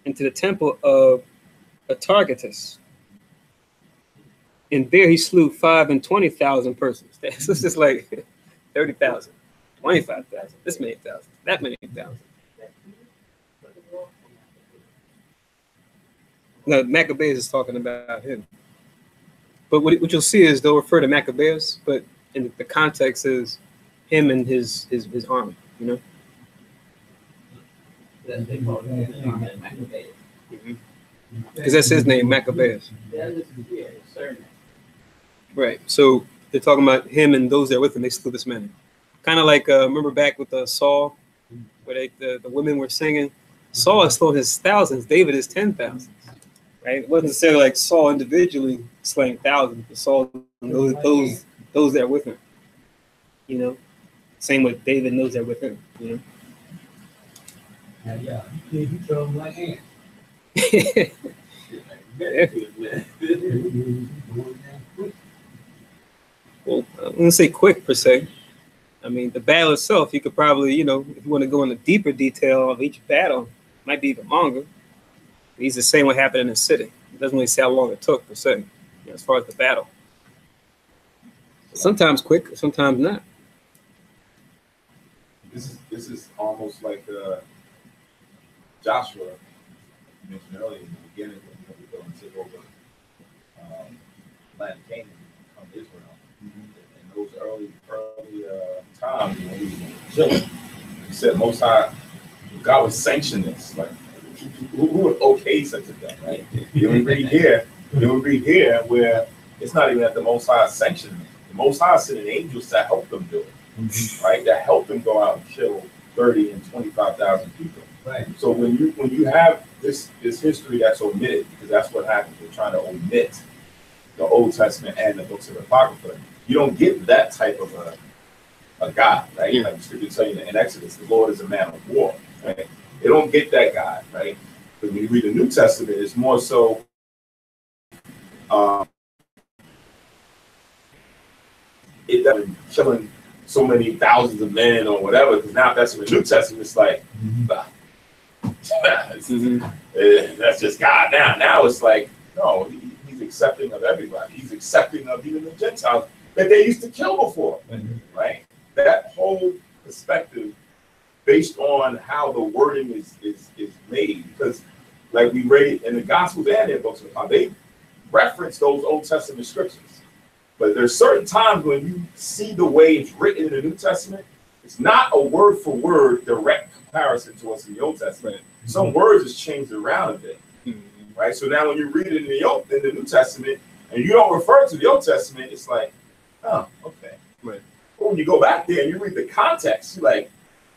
into the temple of Atargatus. And there he slew 25,000 persons. This is like 30,000, 25,000, this many thousand, that many thousand. No, Maccabees is talking about him. But what you'll see is they'll refer to Maccabees, but in the context is him and his army, Because that's his name, Maccabees. Right. So they're talking about him and those that are with him. They slew this man. Kind of like, remember back with Saul, where the women were singing? Saul has slain his thousands, David is 10,000. Right? It wasn't necessarily like Saul individually slaying thousands, but Saul and those that are with him. Same with David and those that are with him. Yeah, he told him like hand. Well, I'm gonna say quick per se. I mean, the battle itself, you could probably, if you want to go into deeper detail of each battle, it might be even longer. He's the same what happened in the city. It doesn't really say how long it took per se, as far as the battle. Sometimes quick, sometimes not. This is almost like Joshua you mentioned earlier in the beginning when we go and take over land of Canaan from Israel. In those early times when we were children, he said Most High, God would sanction this. Like, who would okay such a thing, right? Then we read here where it's not even that the Most High sanctioned it. The Most High sent angels to help them do it, right? That helped them go out and kill 30 and 25,000 people. Right. So when you have this history that's omitted, because that's what happens, we're trying to omit the Old Testament and the books of the Apocrypha. You don't get that type of a God, right? Yeah. Like the scripture tell you in Exodus, the Lord is a man of war, right? They don't get that God, right? But when you read the New Testament, it's more so it doesn't killing so many thousands of men or whatever, because now that's in the New Testament, it's like that's just God now. Now it's like, no, he's accepting of everybody. He's accepting of even the Gentiles that they used to kill before, right? That whole perspective based on how the wording is made, because like we read in the Gospels and in books of the Bible, they reference those Old Testament scriptures. But there's certain times when you see the way it's written in the New Testament, it's not a word for word direct comparison to what's in the Old Testament. Right. Some words is changed around a bit, right? So now when you read it in the New Testament and you don't refer to the Old Testament, it's like, oh, okay. Right. But when you go back there and you read the context, you're like,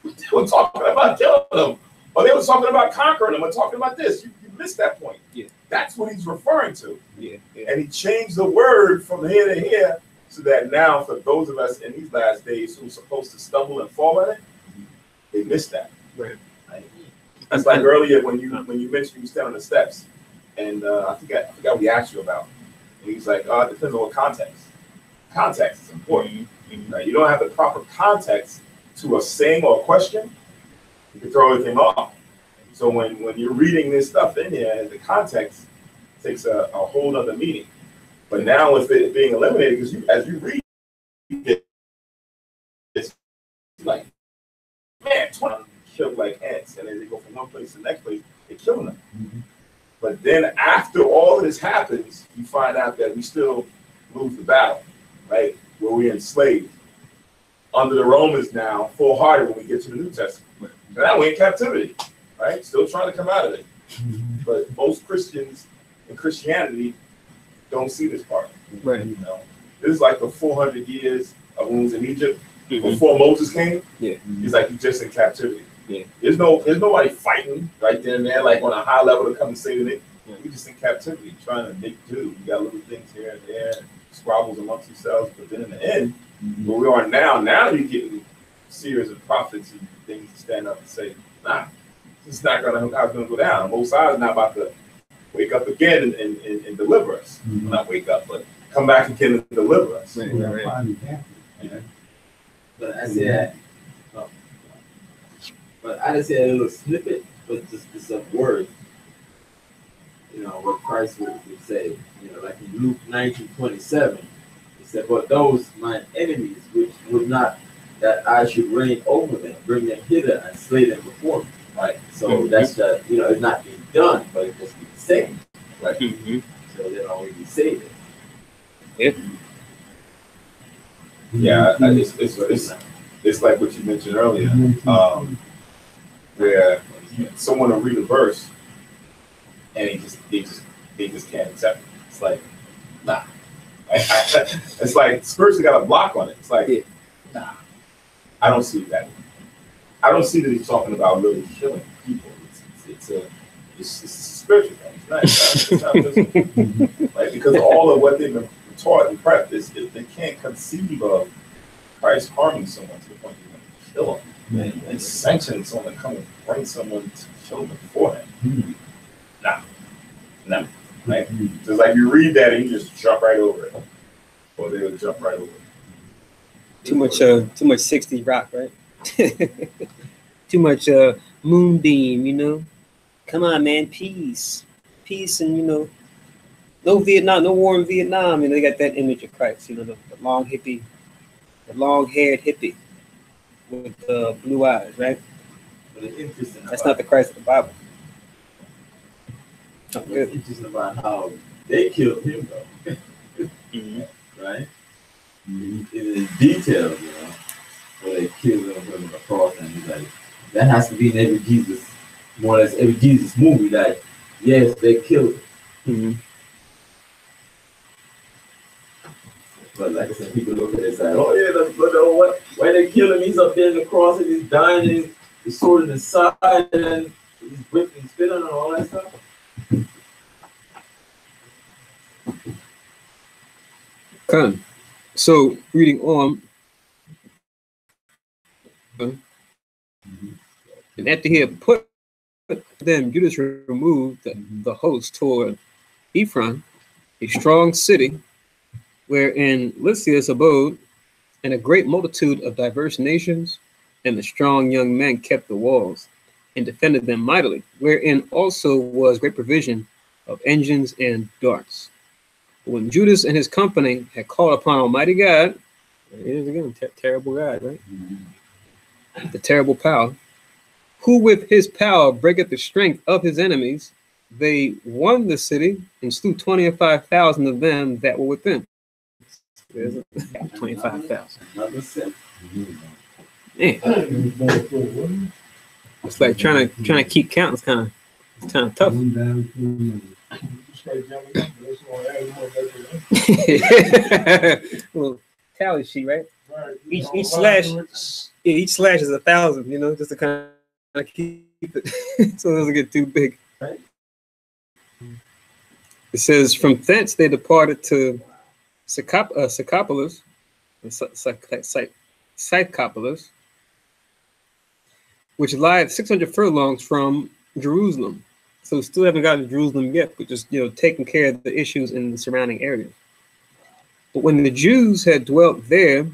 They were talking about killing them, or they were talking about conquering them, or talking about this. You missed that point. Yeah. That's what he's referring to. Yeah. And he changed the word from here to here, so that now for those of us in these last days who are supposed to stumble and fall at it, they missed that. Right. That's like earlier when you mentioned you were standing on the steps, and I forgot what we asked you about. And he's like, it depends on what context. Context is important. Right? You don't have the proper context to a saying or a question, you can throw everything off. So when you're reading this stuff in here, the context takes a whole other meaning. But now with it being eliminated, because as you read it, it's like, man, 20 killed like ants, and then they go from one place to the next place, they're killing them. Mm-hmm. But then after all of this happens, you find out that we still lose the battle, right? Where we're enslaved under the Romans now, full-hearted when we get to the New Testament. So now we're in captivity, right? Still trying to come out of it. Mm-hmm. But most Christians in Christianity don't see this part. Right. You know, this is like the 400 years of when we was in Egypt before Moses came. Yeah. It's like you're just in captivity. Yeah. There's nobody fighting right there and there, like on a high level to come and save it. Yeah. We're just in captivity, trying to make do. You got little things here and there, squabbles amongst yourselves, but then in the end, where we are now you're getting seers and prophets and things to stand up and say, nah, it's not gonna go down. Most sides are not about to wake up again and deliver us. Mm-hmm. Not wake up, but come back again and deliver us. Right. Yeah. But I said, I just said a little snippet, but just some words. You know what Christ would say. You know, like in Luke 19:27, he said, "But those my enemies, which would not that I should reign over them, bring them hither and slay them before me." Right. So that's the it's not being done, but it just being said. Right. Mm-hmm. So they'll always be saved. Yeah. Yeah, it's like what you mentioned earlier, where someone will read a verse and they just can't accept it. It's like, nah. It's like spiritually got a block on it. It's like, nah, I don't see that. I don't see that he's talking about really killing people. It's a spiritual thing. It's not physical. Right? Because all of what they've been taught and prepped is they can't conceive of Christ harming someone to the point that they're going to kill him and sanctioning someone to come and bring someone to kill them before him. Nah. Right? Just like you read that and you just jump right over it. Or they'll jump right over it. Too much 60s rock, right? Too much moonbeam, you know. Come on, man, peace, and no Vietnam, no war in Vietnam. They got that image of Christ, the long hippie, the long-haired hippie with blue eyes, right? But it's interesting. That's not the Christ of the Bible. Oh, it's interesting about how they killed him, though. Right? In detail, where they killed him on the cross, and he's like, that has to be in every Jesus. More or less every Jesus movie, like, yes, they killed him. Mm-hmm. But like I said, people look at it and say, oh yeah, but why they kill him? He's up there in the cross and he's dying and he's sword in his side and he's whipped and spit on and all that stuff. Come. So reading on. And after he had put them, Judas removed the host toward Ephraim, a strong city, wherein Lysias abode, and a great multitude of diverse nations, and the strong young men kept the walls, and defended them mightily, wherein also was great provision of engines and darts. But when Judas and his company had called upon Almighty God, it is again terrible God, right? Mm-hmm. The terrible power, who with his power breaketh the strength of his enemies, they won the city and slew 25,000 of them that were within. There's 25,000. Man. It's like trying to keep count. It's kind of tough. Little tally sheet, right? Right. Each Don't each lie slash, to it. yeah, each slash is 1,000. You know, just to kind of keep it so it doesn't get too big. Right. It says, from thence they departed to Sycopolis, Sycopolis, which lieth 600 furlongs from Jerusalem. So still haven't gotten to Jerusalem yet, but just taking care of the issues in the surrounding areas. But when the Jews had dwelt there,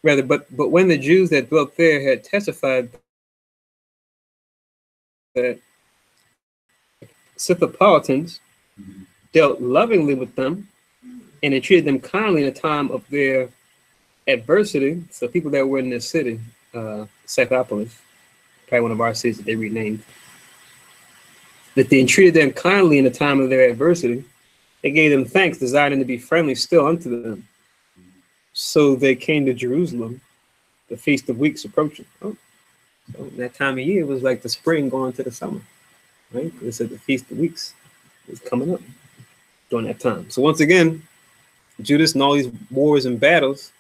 but when the Jews that dwelt there had testified that Scythopolitans dealt lovingly with them and entreated them kindly in the time of their adversity. So people that were in this city, Scythopolis, probably one of our cities that they renamed, that they entreated them kindly in the time of their adversity. They gave them thanks, desiring to be friendly still unto them. So they came to Jerusalem, the Feast of Weeks approaching. Oh, so that time of year was like the spring going to the summer, right? It said the Feast of Weeks was coming up during that time. So once again, Judas and all these wars and battles,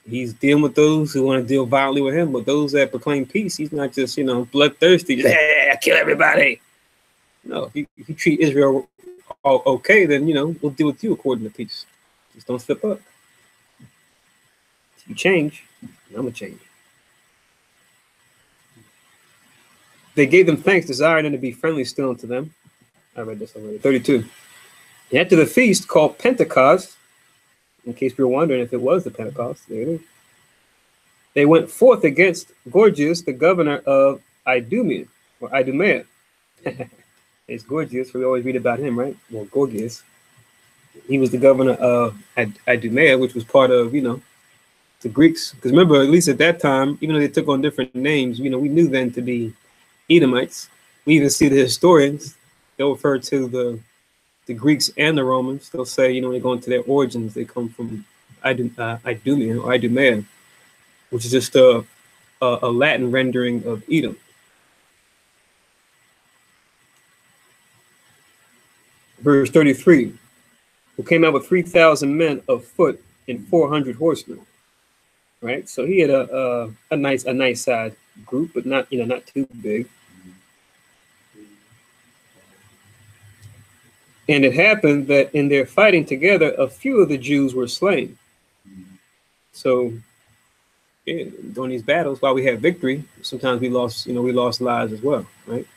he's dealing with those who want to deal violently with him, but those that proclaim peace, he's not just, bloodthirsty, just, kill everybody. No, if you treat Israel okay, then, we'll deal with you according to peace. Just don't slip up. If you change, I'm going to change. They gave them thanks, desiring them to be friendly still unto them. I read this already. 32. And after the feast called Pentecost, in case we were wondering if it was the Pentecost, there it is. They went forth against Gorgias, the governor of Idumea, or Idumea. It's Gorgias, we always read about him, right? Well, Gorgias. He was the governor of Idumea, which was part of, the Greeks. Because remember, at least at that time, even though they took on different names, we knew them to be Edomites. We even see the historians, they'll refer to the Greeks and the Romans. They'll say, when they go into their origins, they come from Idumea or Idumea, which is just a Latin rendering of Edom. Verse 33, who came out with 3,000 men of foot and 400 horsemen. Right, so he had a nice sized group, but not not too big. And it happened that in their fighting together, a few of the Jews were slain. So during these battles, while we had victory, sometimes we lost lives as well, right?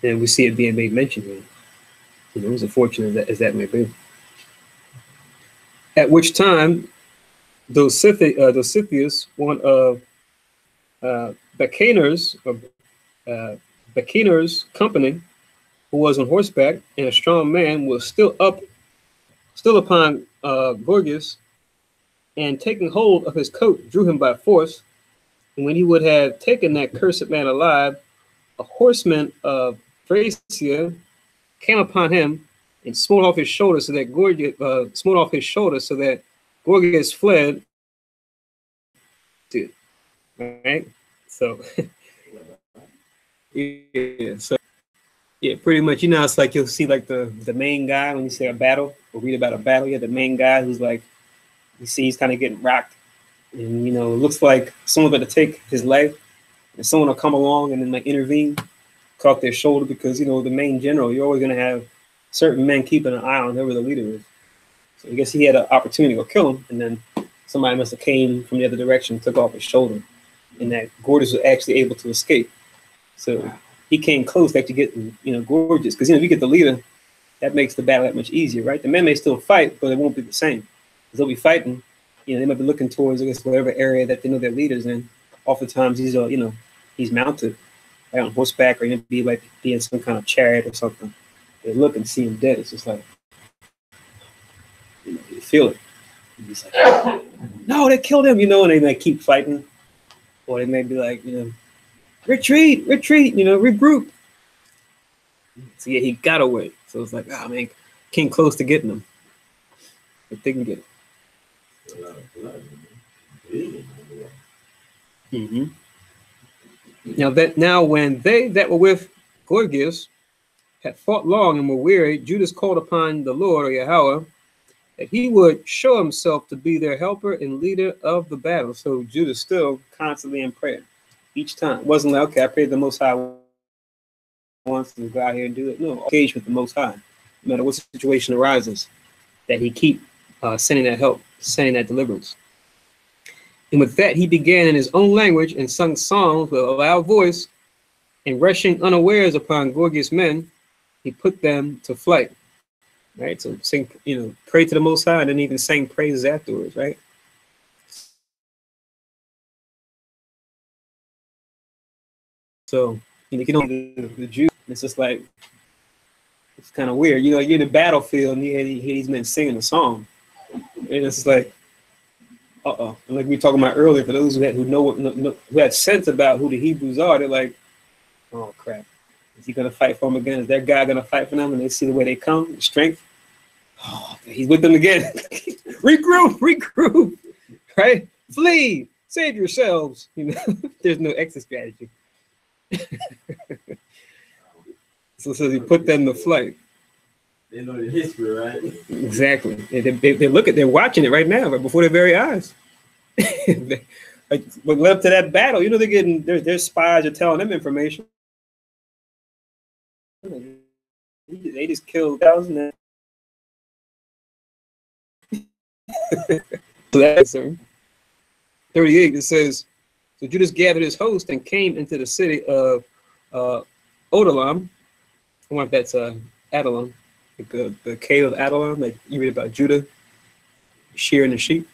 And we see it being made mention here. As unfortunate as that may be. At which time, Dositheus, one of Becanner's company, who was on horseback and a strong man, was still upon Gorgias, and taking hold of his coat, drew him by force. And when he would have taken that cursed man alive, a horseman of Thracia came upon him and smote off his shoulder, so that Gorgias fled. Dude, right? So, yeah, pretty much. It's like you'll see like the main guy when you see a battle or read about a battle. You have the main guy who's like, you see he's kind of getting rocked, and it looks like someone's about to take his leg, and someone will come along and then like intervene, cut off their shoulder, because the main general, you're always going to have certain men keeping an eye on whoever the leader is. So I guess he had an opportunity to kill him, and then somebody must have came from the other direction, took off his shoulder, and that Gorgias was actually able to escape. So he came close to actually getting, Gorgias, because if you get the leader, that makes the battle that much easier, right? The men may still fight, but it won't be the same. They'll be fighting, they might be looking towards, I guess, whatever area that they know their leaders in. Oftentimes he's he's mounted on horseback, or maybe like be in some kind of chariot or something. They look and see him dead. It's just like, you feel it. He's like, no, they killed him, and they like keep fighting. Or they may be like, retreat, regroup. So yeah, he got away. So it's like, oh man, came close to getting him. But they can get it. Mm-hmm. Now when they that were with Gorgias had fought long and were weary, Judas called upon the Lord, or Yahweh, that he would show himself to be their helper and leader of the battle. So Judah's still constantly in prayer each time. It wasn't like, okay, I prayed the Most High once to go out here and do it. No, engage with the Most High, no matter what situation arises, that he keep sending that help, sending that deliverance. And with that, he began in his own language and sung songs with a loud voice, and rushing unawares upon gorgeous men, he put them to flight. Right? So sing, pray to the Most High, and then even sing praises afterwards, right? So, you know, the Jews, it's just like, it's kind of weird. You're in the battlefield and you hear these men singing a song. And it's like, and like we were talking about earlier, for those who had sense about who the Hebrews are, they're like, oh crap, is he gonna fight for them again? Is that guy gonna fight for them? And they see the way they come, the strength. Oh, he's with them again. regroup, right? Flee, save yourselves. There's no exit strategy. So he put them to flight. They know the history, right? Exactly. They're watching it right now, right before their very eyes. Like, what led up to that battle, they're getting their spies are telling them information. They just killed thousands. So that's 38. It says, so Judas gathered his host and came into the city of Odalam. I wonder if that's Adullam, like the cave of Adullam, like you read about Judah shearing the sheep.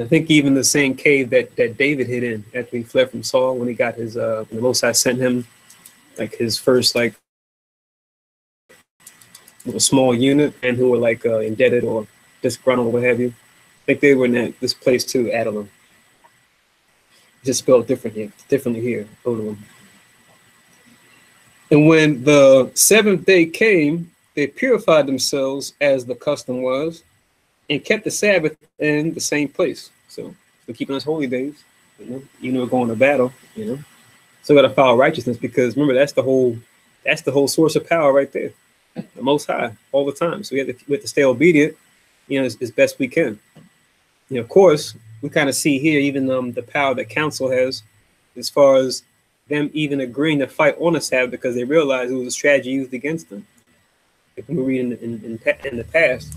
I think even the same cave that David hid in after he fled from Saul, when he got his when the Most High sent him like his first like a small unit and who were like indebted or disgruntled or what have you. I think they were in this place too, Adullam. It's just spelled differently here, Odalam. And when the seventh day came, they purified themselves as the custom was, and kept the Sabbath in the same place. So we're keeping us holy days, we're going to battle, So got to follow righteousness, because remember that's the whole source of power right there, the Most High all the time. So we have to stay obedient, as best we can. Of course, we kind of see here even the power that council has, as far as them even agreeing to fight on the Sabbath, because they realized it was a strategy used against them. If we read in the past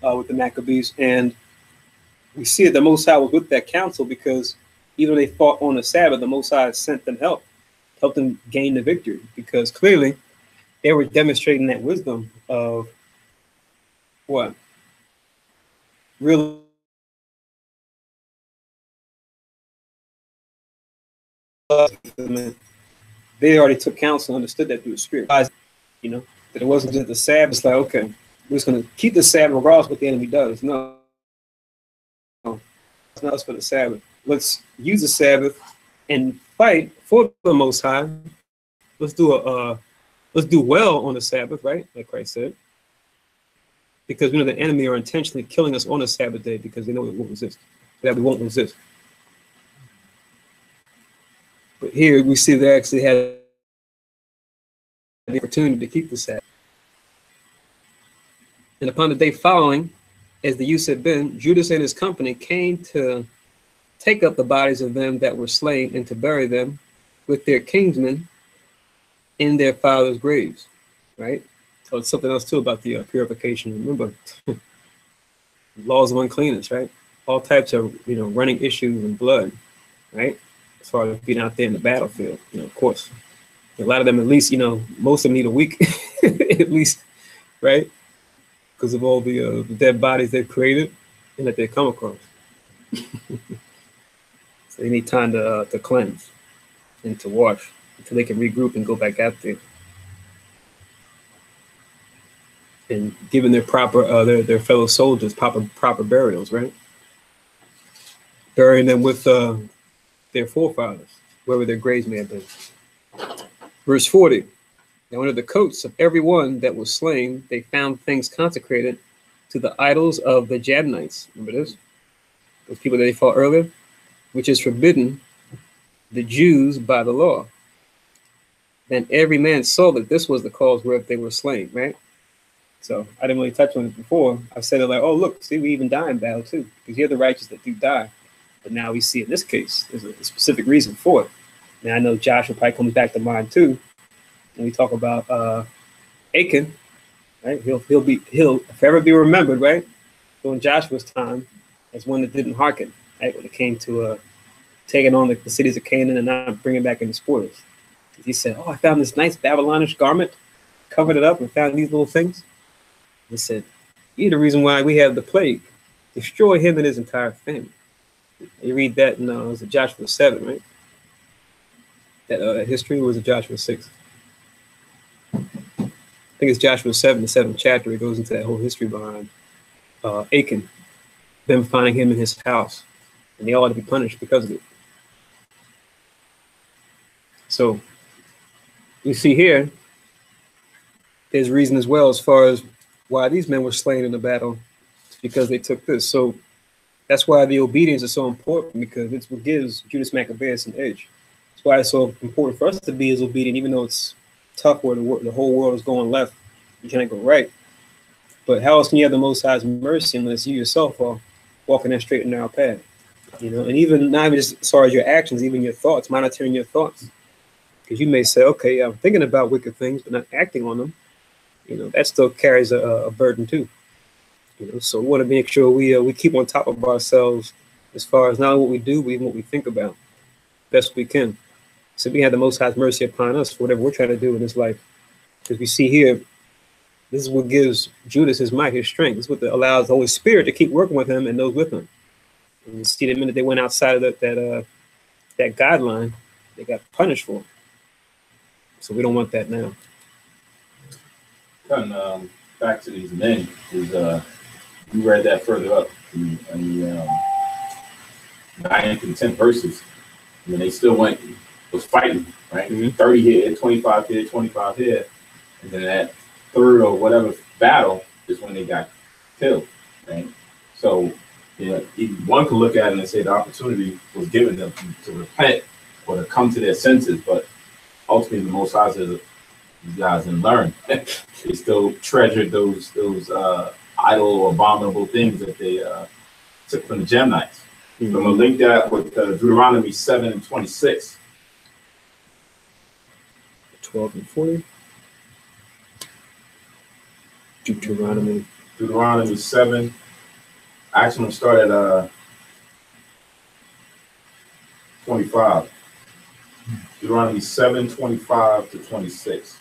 with the Maccabees, and we see that the Most High was with that council, because even though they fought on the Sabbath, the Most High sent them helped them gain the victory, because clearly they were demonstrating that wisdom of what really they already took counsel and understood that through the Spirit. That it wasn't just the Sabbath. It's like, okay, we're just going to keep the Sabbath regardless of what the enemy does. No, it's not us for the Sabbath. Let's use the Sabbath and fight for the Most High. Let's do well on the Sabbath, right? Like Christ said. Because we know the enemy are intentionally killing us on the Sabbath day, because they know we won't resist. That we won't resist. But here we see they actually had the opportunity to keep the Sabbath. And upon the day following, as the use had been, Judas and his company came to take up the bodies of them that were slain, and to bury them with their kinsmen in their fathers' graves. Right? So it's something else too about the purification. Remember, laws of uncleanness, right? All types of running issues and blood, right? As far as being out there in the battlefield, of course, a lot of them, at least, most of them need a week, at least, right? Because of all the dead bodies they've created and that they come across. So they need time to cleanse and to wash until they can regroup and go back out there. And giving their proper their fellow soldiers proper burials, right? Burying them with their forefathers, wherever their graves may have been. Verse 40. Now under the coats of every one that was slain, they found things consecrated to the idols of the Jabnites. Remember this? Those people that they fought earlier, which is forbidden the Jews by the law. Then every man saw that this was the cause whereof they were slain, right? So I didn't really touch on it before. I said it like, oh, look, see, we even die in battle too, because you're the righteous that do die. But now we see in this case, there's a specific reason for it. Now I know Joshua probably comes back to mind too when we talk about Achan, right? He'll forever be remembered, right? During Joshua's time as one that didn't hearken, right? When it came to taking on the cities of Canaan and not bringing back any spoils. He said, oh, I found this nice Babylonish garment, covered it up and found these little things. He said, you're the reason why we have the plague. Destroy him and his entire family. You read that in was it Joshua 7, right? That history, or was it Joshua 6? I think it's Joshua 7, the 7th chapter. It goes into that whole history behind Achan, them finding him in his house, and they all had to be punished because of it. So we see here, there's reason as well as far as why these men were slain in the battle, because they took this. So that's why the obedience is so important, because it's what gives Judas Maccabeus an edge. That's why it's so important for us to be as obedient, even though it's tough where the whole world is going left, you can't go right. But how else can you have the Most High's mercy unless you yourself are walking that straight and narrow path? You know, and even not even just as far as your actions, even your thoughts, monitoring your thoughts. Because you may say, okay, I'm thinking about wicked things, but not acting on them. You know, that still carries a burden too. You know, so we want to make sure we keep on top of ourselves as far as not only what we do, but even what we think about, best we can. So we have the Most High's mercy upon us for whatever we're trying to do in this life. Because we see here, this is what gives Judas his might, his strength. This is what allows the Holy Spirit to keep working with him and those with him. And you see the minute they went outside of that guideline, they got punished for it. So we don't want that now. And back to these men, is you read that further up in the 9th and 10th verses. I mean, they still was fighting, right? 30 here, 25 here, 25 here. And then that third or whatever battle is when they got killed, right? So, you know, one could look at it and say the opportunity was given them to repent or to come to their senses, but ultimately the Most High says, these guys didn't learn. They still treasured those idle or abominable things that they took from the Gemnites. So I'm going to link that with Deuteronomy 7 and 26. 12 and 40. Deuteronomy 7. Actually, I'm going to start at 25. Deuteronomy 7, 25 to 26.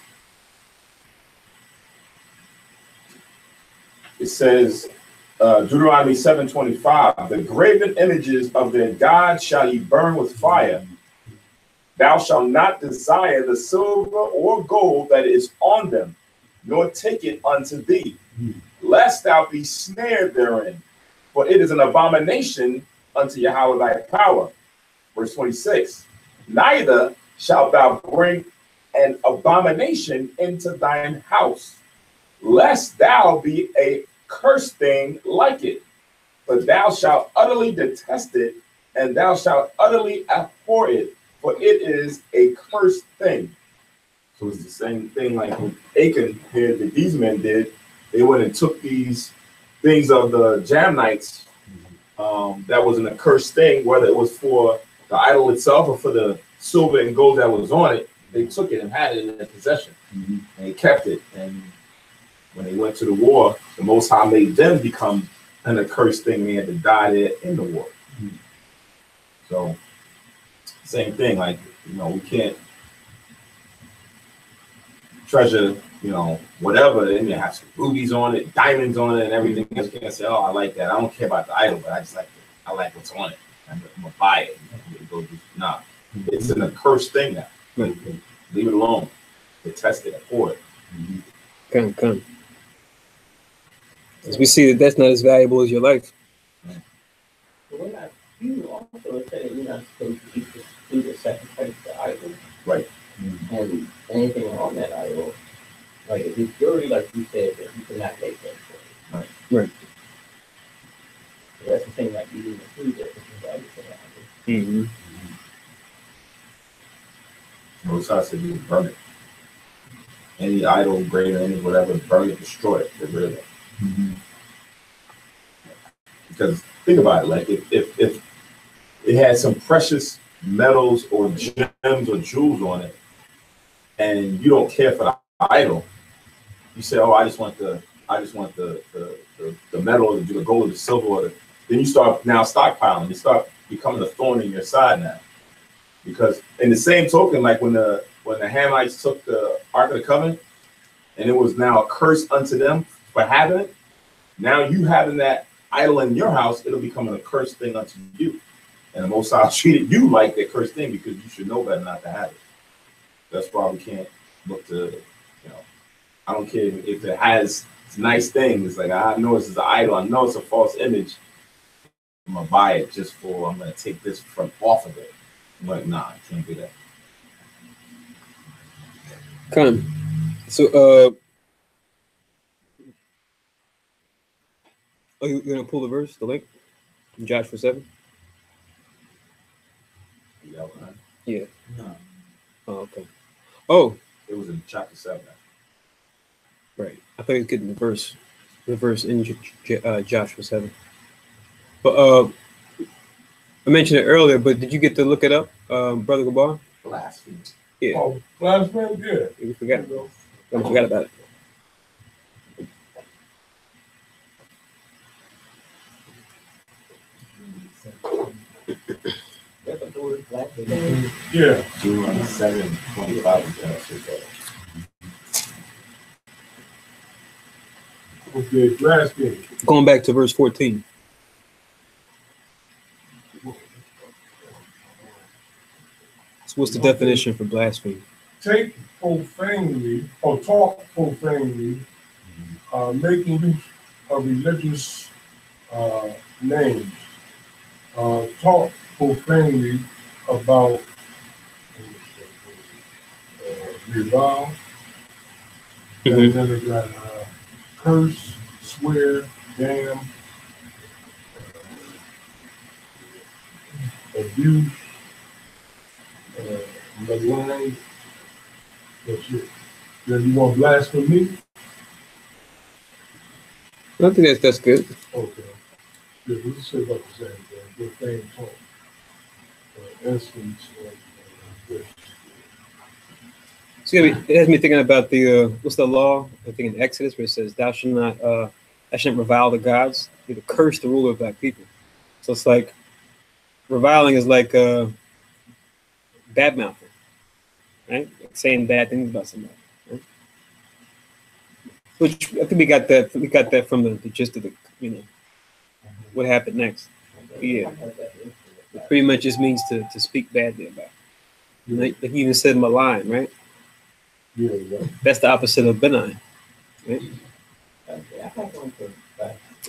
It says, Deuteronomy 7:25, the graven images of their gods shall ye burn with fire. Thou shalt not desire the silver or gold that is on them, nor take it unto thee, lest thou be snared therein, for it is an abomination unto Yahweh thy power. Verse 26, neither shalt thou bring an abomination into thine house, lest thou be a cursed thing like it, but thou shalt utterly detest it, and thou shalt utterly abhor it, for it is a cursed thing. So it's the same thing like what Achan here that these men did. They went and took these things of the Jamnites that was an accursed thing, whether it was for the idol itself or for the silver and gold that was on it. They took it and had it in their possession, and they kept it. And when they went to the war, the Most High made them become an accursed thing. They had to die there in the war. So, same thing. Like, you know, we can't treasure, you know, whatever. They may have some rubies on it, diamonds on it, and everything. You can't say, "Oh, I like that." I don't care about the idol, but I just like it. I like what's on it. I'm gonna buy it. Nah, it's an accursed thing now. Leave it alone. Detest it, abhor it. Come. As we see that that's not as valuable as your life. Well, you also say you're not supposed to do the sacrifice to idol. Right. And anything on that idol, like if it's dirty, like you said, that you cannot take that for it. Right. So that's the thing, like eating the food that is valuable to the idol. Most High said you burn it. Any idol, graven image, whatever, burn it, destroy it, get rid of it. Because think about it, like if it had some precious metals or gems or jewels on it, and you don't care for the idol, you say, "Oh, I just want the metal, or the gold, or the silver." Then you start now stockpiling. You start becoming a thorn in your side now, because in the same token, like when the Hamites took the Ark of the Covenant, and it was now a curse unto them for having it. Now you having that idol in your house, it'll become a cursed thing unto you. And the Most High treated you like that cursed thing because you should know better not to have it. That's why we can't look to, I don't care if it has nice things. Like, I know this is an idol. I know it's a false image. I'm going to buy it I'm going to take this from off of it. I'm like, nah, I can't do that. Come. So, are you going to pull the verse, the link? Joshua 7? Yeah. No. Oh, okay. Oh. It was in chapter 7. Right. I thought you were getting the verse in Joshua 7. But I mentioned it earlier, but did you get to look it up, Brother Gabar? Blasphemy. Yeah. Oh, blasphemy, yeah. You forgot. I forgot about it. Yeah. Deuteronomy 7:25. Okay, blasphemy. Going back to verse 14. So what's the definition for blasphemy? Take profanely or talk profanely, making use of religious names. Talk profanely about revile, and then they got curse, swear, damn, abuse, malign. That's it. Then you want blasphemy? I think that's good. Okay. Yeah, we say about the same thing. Good thing talk. Essence of So it has me thinking about the what's the law? I think in Exodus where it says, "Thou shalt not revile the gods, either curse the ruler of thy people." So it's like reviling is like bad mouthing, right? Like saying bad things about somebody. Right? Which I think we got that from the gist of the what happened next. Yeah, it pretty much just means to speak badly about. Like he even said malign, right? yeah. That's the opposite of benign, right?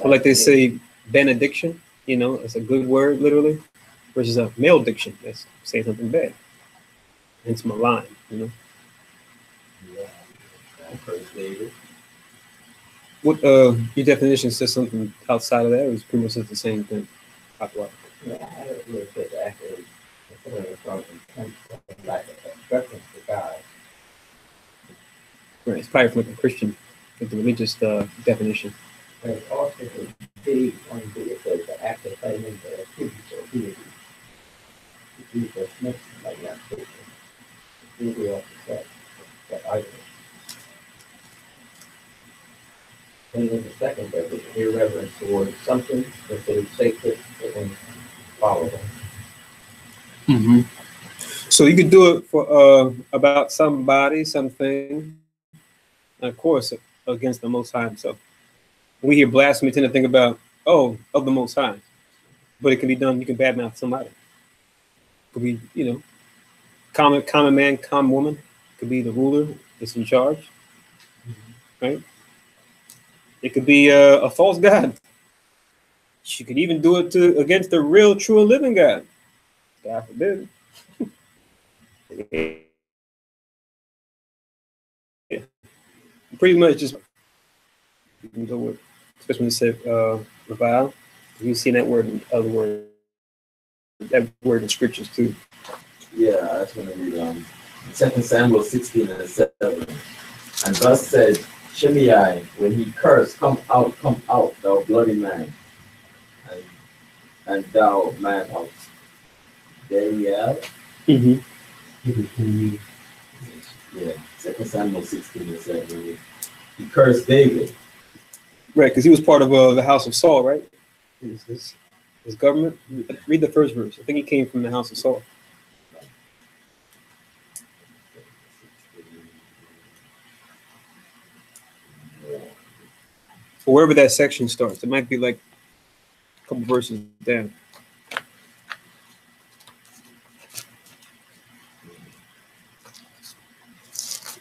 Or like they say, benediction, it's a good word, literally, versus a malediction, that's saying something bad. It's malign, What your definition says something outside of that, or is pretty much the same thing? Yeah, I don't really fit actually. Like a reference to God. Right, it's probably from like a Christian, like the religious definition. And it's also a big one thing that says the act of claiming the attributes or deity. The Jesus makes like that person. The deity of the sex, that idol. And then the second is irreverence towards something that is sacred and followable. Mm-hmm. So you could do it for about somebody, something, and of course, against the Most High Himself. When we hear blasphemy, we tend to think about, of the Most High, but it can be done. You can badmouth somebody. It could be, common man, common woman. It could be the ruler that's in charge, right? It could be a false god. She could even do it against the real, true, and living God. God forbid. Yeah. Pretty much just, especially when it said revile. You've seen that word in other words, that word in scriptures too. Yeah, that's when I read 2 Samuel 16:7. And thus said Shimei when he cursed, come out, thou bloody man, and thou man of Daniel. Mm-hmm. Yeah, 2 Samuel 16 and 7. He cursed David. Right, because he was part of the house of Saul, right? His government. Read the first verse. I think he came from the house of Saul. Or wherever that section starts, it might be like a couple verses down.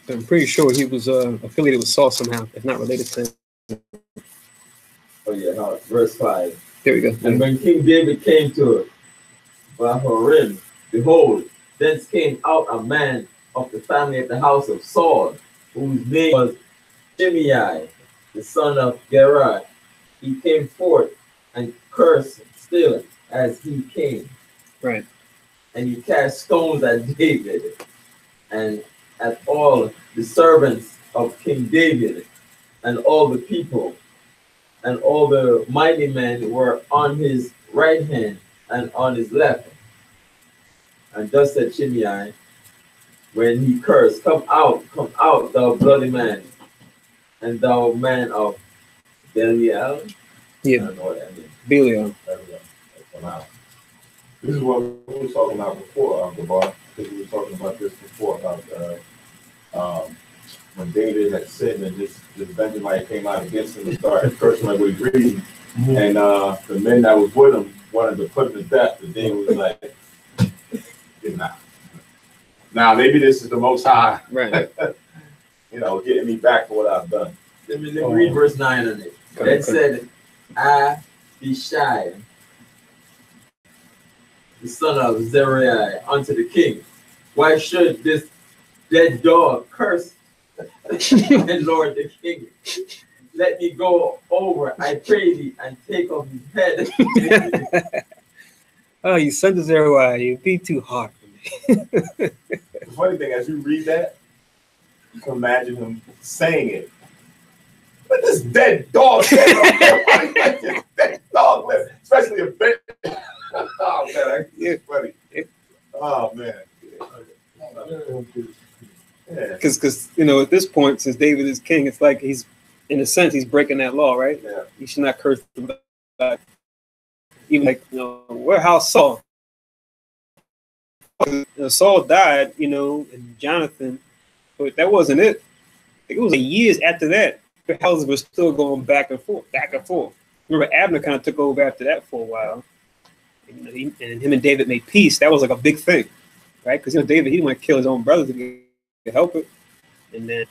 I'm pretty sure he was affiliated with Saul somehow, if not related to him. Oh yeah, no, verse 5. There we go. And when King David came to Bahurim, behold, thence came out a man of the family of the house of Saul, whose name was Shimei, the son of Gera. He came forth and cursed still as he came. Right. And he cast stones at David and at all the servants of King David and all the people and all the mighty men were on his right hand and on his left. And thus said Shimei when he cursed, come out, thou bloody man, and thou man of Belial. Yeah. I don't know what that means. Belial. Wow. This is what we were talking about before, Gabar, because we were talking about this before, about when David had sinned and this Benjamite came out against him and started cursing like what he's reading. Mm-hmm. And the men that was with him wanted to put him to death. And David was like, get him out. Now, maybe this is the Most High, right? Getting me back for what I've done. Let me read verse 9 on it. That said, Abishai, the son of Zeruiah, unto the king, why should this dead dog curse and Lord the king? Let me go over, I pray thee, and take off his head. Oh, you son of Zeruiah, you be too hard for me. The funny thing, as you read that, you can imagine him saying it. But this dead dog, like this dead dog, especially a bit. Oh man, that's funny. Oh man. Because at this point, since David is king, it's like he's, in a sense, he's breaking that law, right? Yeah. You should not curse them back. Even like, where house Saul. Saul died, and Jonathan, but that wasn't it. It was years after that. The houses were still going back and forth. Remember, Abner kind of took over after that for a while. And, him and David made peace. That was like a big thing, right? Because David, he didn't want to kill his own brothers to help it. And then,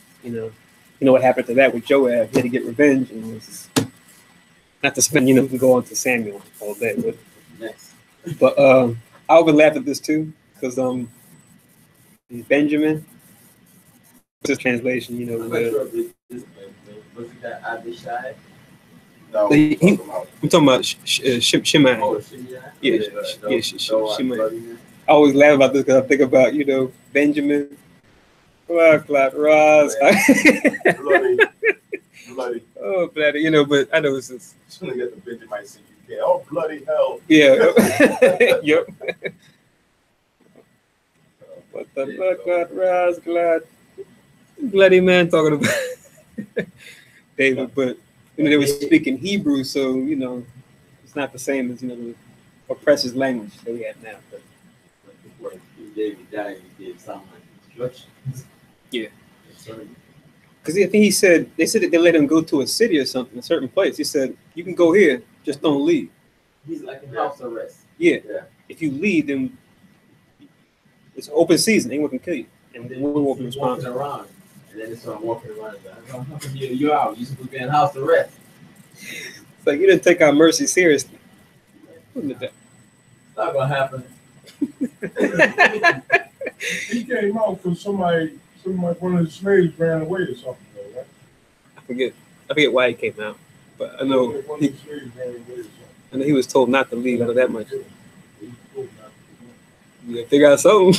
what happened to that with Joab? He had to get revenge, and it was just, not to spend, we can go on to Samuel all day. But I often laugh at this too, because Benjamin, this translation, Was it that Abishai? No, I'm talking about Shimei. Oh, Shimei? Yeah, Shimei. I always laugh about this because I think about, Benjamin, Clark, Ross. bloody. Oh, bloody, but I know it's just. Shouldn't get the Benjamites in UK. Oh, bloody hell. Yeah. Yep. What the fuck, Ross, bloody man talking about David, but they were speaking Hebrew, so it's not the same as the oppressive language that we have now. But before David died, he gave someone instructions. Yeah, because I think they said that they let him go to a city or something, a certain place. He said, "You can go here, just don't leave." He's like in house arrest. Yeah. If you leave, then it's open season. Anyone can kill you, and then we won't be responsible. Around. And then it's walking around. How come you're out? You're supposed to be in house arrest. It's like you didn't take our mercy seriously. It's not gonna happen. He came out because somebody, one of the slaves ran away or something, right? I forget why he came out, but I know One of the slaves ran away or something. I know he was told not to leave. I know that much. You gotta figure out something.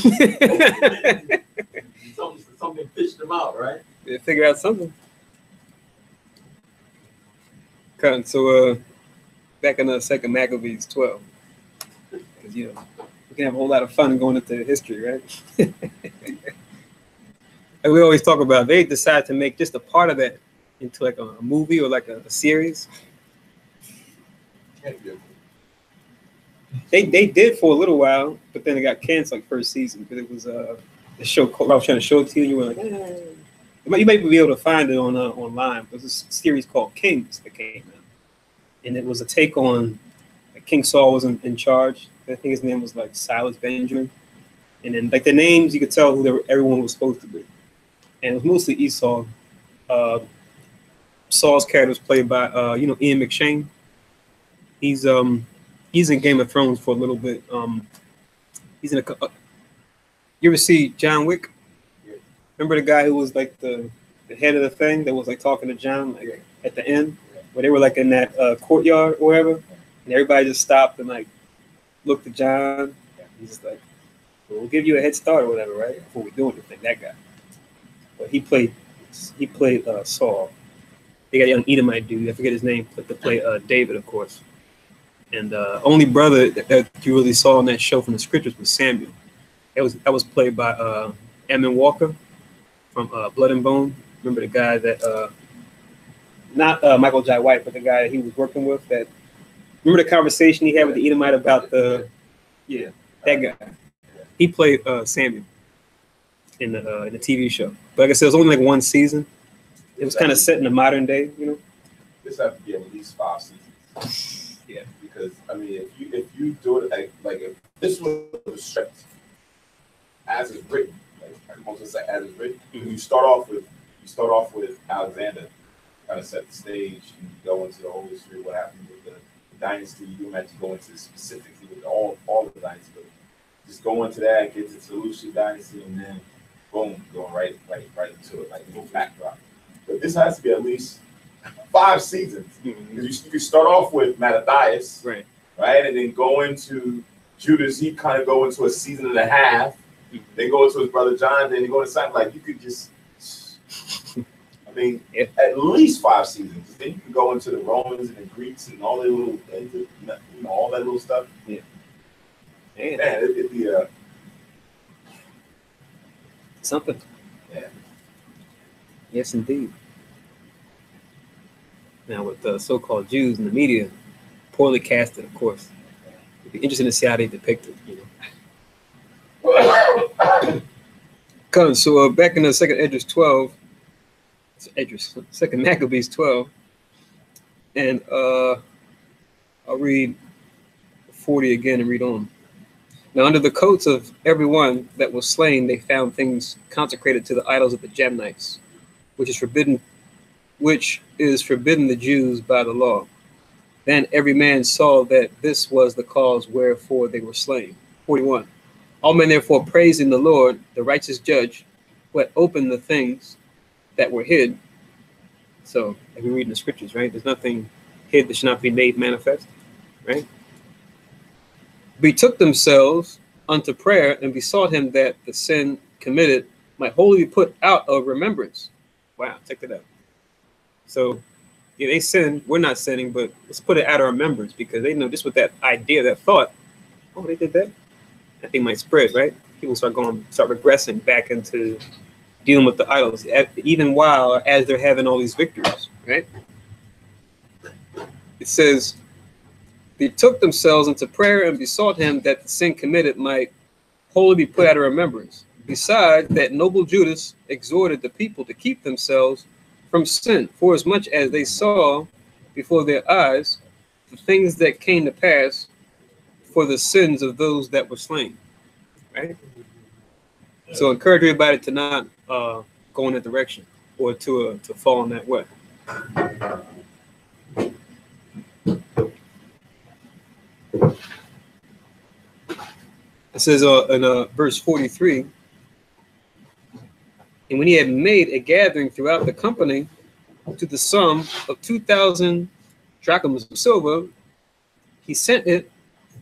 Something fished him out, right? They figure out something. Cotton. So back in the second Maccabees 12. Because you know, we can have a whole lot of fun going into history, right? And we always talk about they decide to make just a part of that into like a movie or like a series. They did for a little while, but then it got canceled like first season because it was a show called, I was trying to show it to you, and you were like, you might be able to find it on online. There's this series called Kings that came out, and it was a take on like, King Saul was in charge. I think his name was like Silas Benjamin, and then like the names you could tell who everyone was supposed to be, and it was mostly Esau. Saul's character was played by Ian McShane. He's in Game of Thrones for a little bit. He's in you ever see John Wick? Yeah. Remember the guy who was like the head of the thing that was like talking to John like at the end, where they were like in that courtyard or whatever, and everybody just stopped and like looked at John. He's just like, well, we'll give you a head start or whatever, right? Before we do anything. That guy. But he played Saul. They got a young Edomite dude. I forget his name, but to play David, of course. And only brother that you really saw in that show from the scriptures was Samuel. That was played by Emmon Walker from Blood and Bone. Remember the guy that not Michael Jai White, but the guy that he was working with. That remember the conversation he had with the Edomite about that guy. He played Samuel in the TV show. But like I said, it was only like one season. It was kind of set in the modern day, you know. This has to be at least 5 seasons. Yeah. Because I mean, if you do it like if this was a script as it's written, like most of say as it's written, you start off with Alexander, kind of set the stage, and you go into the whole history of what happened with the dynasty. You don't have to go into specifically with all the dynasty, but just go into that, get to the Seleucid dynasty, and then boom, going right into it, like a little backdrop. But this has to be at least 5 seasons. Because you start off with Mattathias, right, and then go into Judas. He kind of go into a season and a half. Then go into his brother John. Then you go to Simon. Like you could just, I mean, at least 5 seasons. Then you can go into the Romans and the Greeks and all that little, all that little stuff. Yeah. Man, it'd be something. Yeah. Yes, indeed. Now, with the so-called Jews in the media, poorly casted, of course. It'd be interesting to see how they depict it, you know. So back in the second Maccabees 12, and I'll read 40 again and read on. Now, under the coats of everyone that was slain, they found things consecrated to the idols of the Jamnites, which is forbidden the Jews by the law. Then every man saw that this was the cause wherefore they were slain. 41. All men therefore praising the Lord, the righteous judge, who had opened the things that were hid. So, if we read in the scriptures, right? There's nothing hid that should not be made manifest, right? Betook themselves unto prayer and besought him that the sin committed might wholly be put out of remembrance. Wow, check that out. So, yeah, they sinned. We're not sinning, but let's put it out of remembrance because they know just with that idea, that thought, oh, they did that. That thing might spread, right? People start regressing back into dealing with the idols, even as they're having all these victories, right? It says, they took themselves into prayer and besought him that the sin committed might wholly be put out of remembrance. Besides, that noble Judas exhorted the people to keep themselves from sin, for as much as they saw before their eyes the things that came to pass for the sins of those that were slain. Right? So encourage everybody to not go in that direction or to fall in that way. It says in verse 43, and when he had made a gathering throughout the company to the sum of 2,000 drachms of silver, he sent it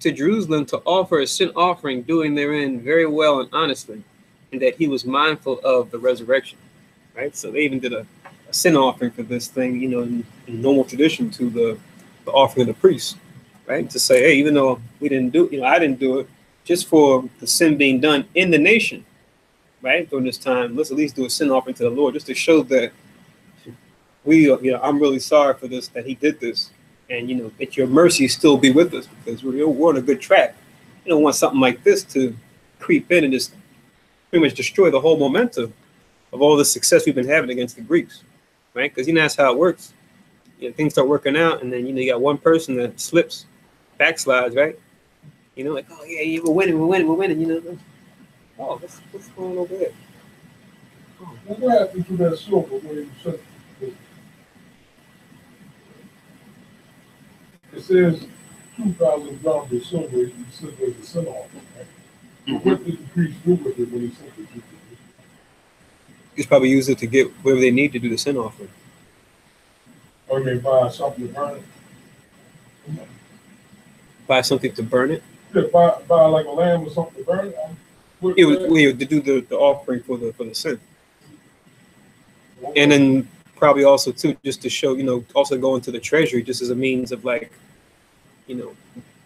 to Jerusalem to offer a sin offering, doing therein very well and honestly, and that he was mindful of the resurrection. right? So they even did a sin offering for this thing, you know, in normal tradition to the offering of the priest, right? To say, hey, even though we didn't do, you know, I didn't do it, just for the sin being done in the nation, right? During this time, let's at least do a sin offering to the Lord, just to show that we, you know, I'm really sorry for this, that he did this. And, you know, that your mercy still be with us, because we're on a good track. You don't want something like this to creep in and just pretty much destroy the whole momentum of all the success we've been having against the Greeks, right? Because, you know, that's how it works. You know, things start working out, and then, you know, you got one person that slips, backslides, right? You know, like, oh, yeah, we're winning, you know. Oh, what's going on over there? Oh, what happened to that silver when you said it says 2,000 drams of silver you said was the sin offering, right? Mm-hmm. What did the priest do with it when he sent it to you? Just probably use it to get whatever they need to do the sin offering. Or they buy something to burn it? Buy something to burn it. Yeah, buy like a lamb or something to burn it? It was to do the offering for the sin, and then probably also too just to show, you know, also go into the treasury just as a means of, like, you know,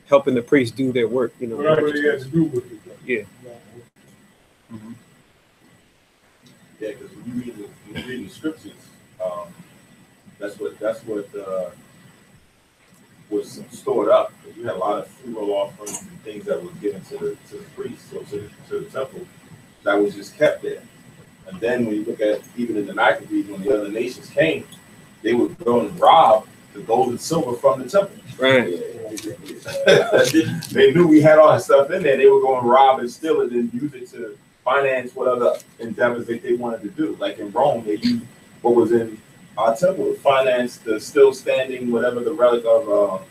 helping the priests do their work, you know. Whatever they had to do with it. Yeah. Mm-hmm. Yeah, because when you read the scriptures, that's what was stored up. You had a lot of funeral offerings and things that were given to the priests or to the temple that was just kept there. And then when you look at even in the Maccabees, when the other nations came, they would go and rob the gold and silver from the temple. Right. They knew we had all that stuff in there. They would go and rob and steal it and use it to finance what other endeavors that they wanted to do. Like in Rome, they used what was in our temple to finance the still standing, whatever the relic of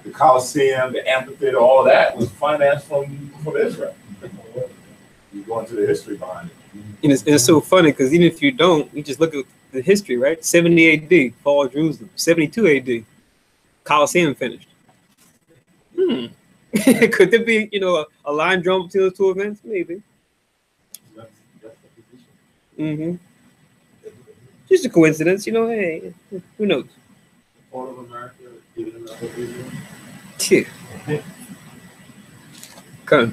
the Colosseum, the amphitheater, all that was financed from Israel. You go into the history behind it. And it's so funny because even if you don't, you just look at the history, right? 70 AD, fall of Jerusalem. 72 AD, Colosseum finished. Could there be, you know, a line drawn between those two events? Maybe. Mm-hmm. Just a coincidence, you know. Hey, who knows? All of America, giving them Israel. Yeah. Okay.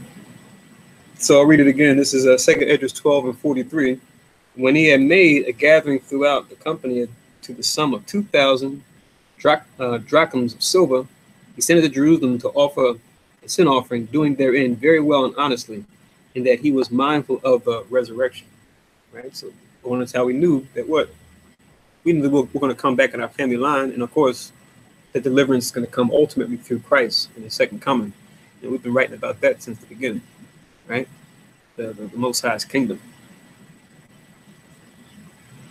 So I'll read it again. This is 2 Esdras 12 and 43. When he had made a gathering throughout the company to the sum of 2,000 drachms of silver, he sent it to Jerusalem to offer a sin offering, doing therein very well and honestly, in that he was mindful of the resurrection. Right? So that's how we knew that we knew that we're going to come back in our family line, and of course, the deliverance is going to come ultimately through Christ in his second coming. And we've been writing about that since the beginning, right? The Most High's kingdom.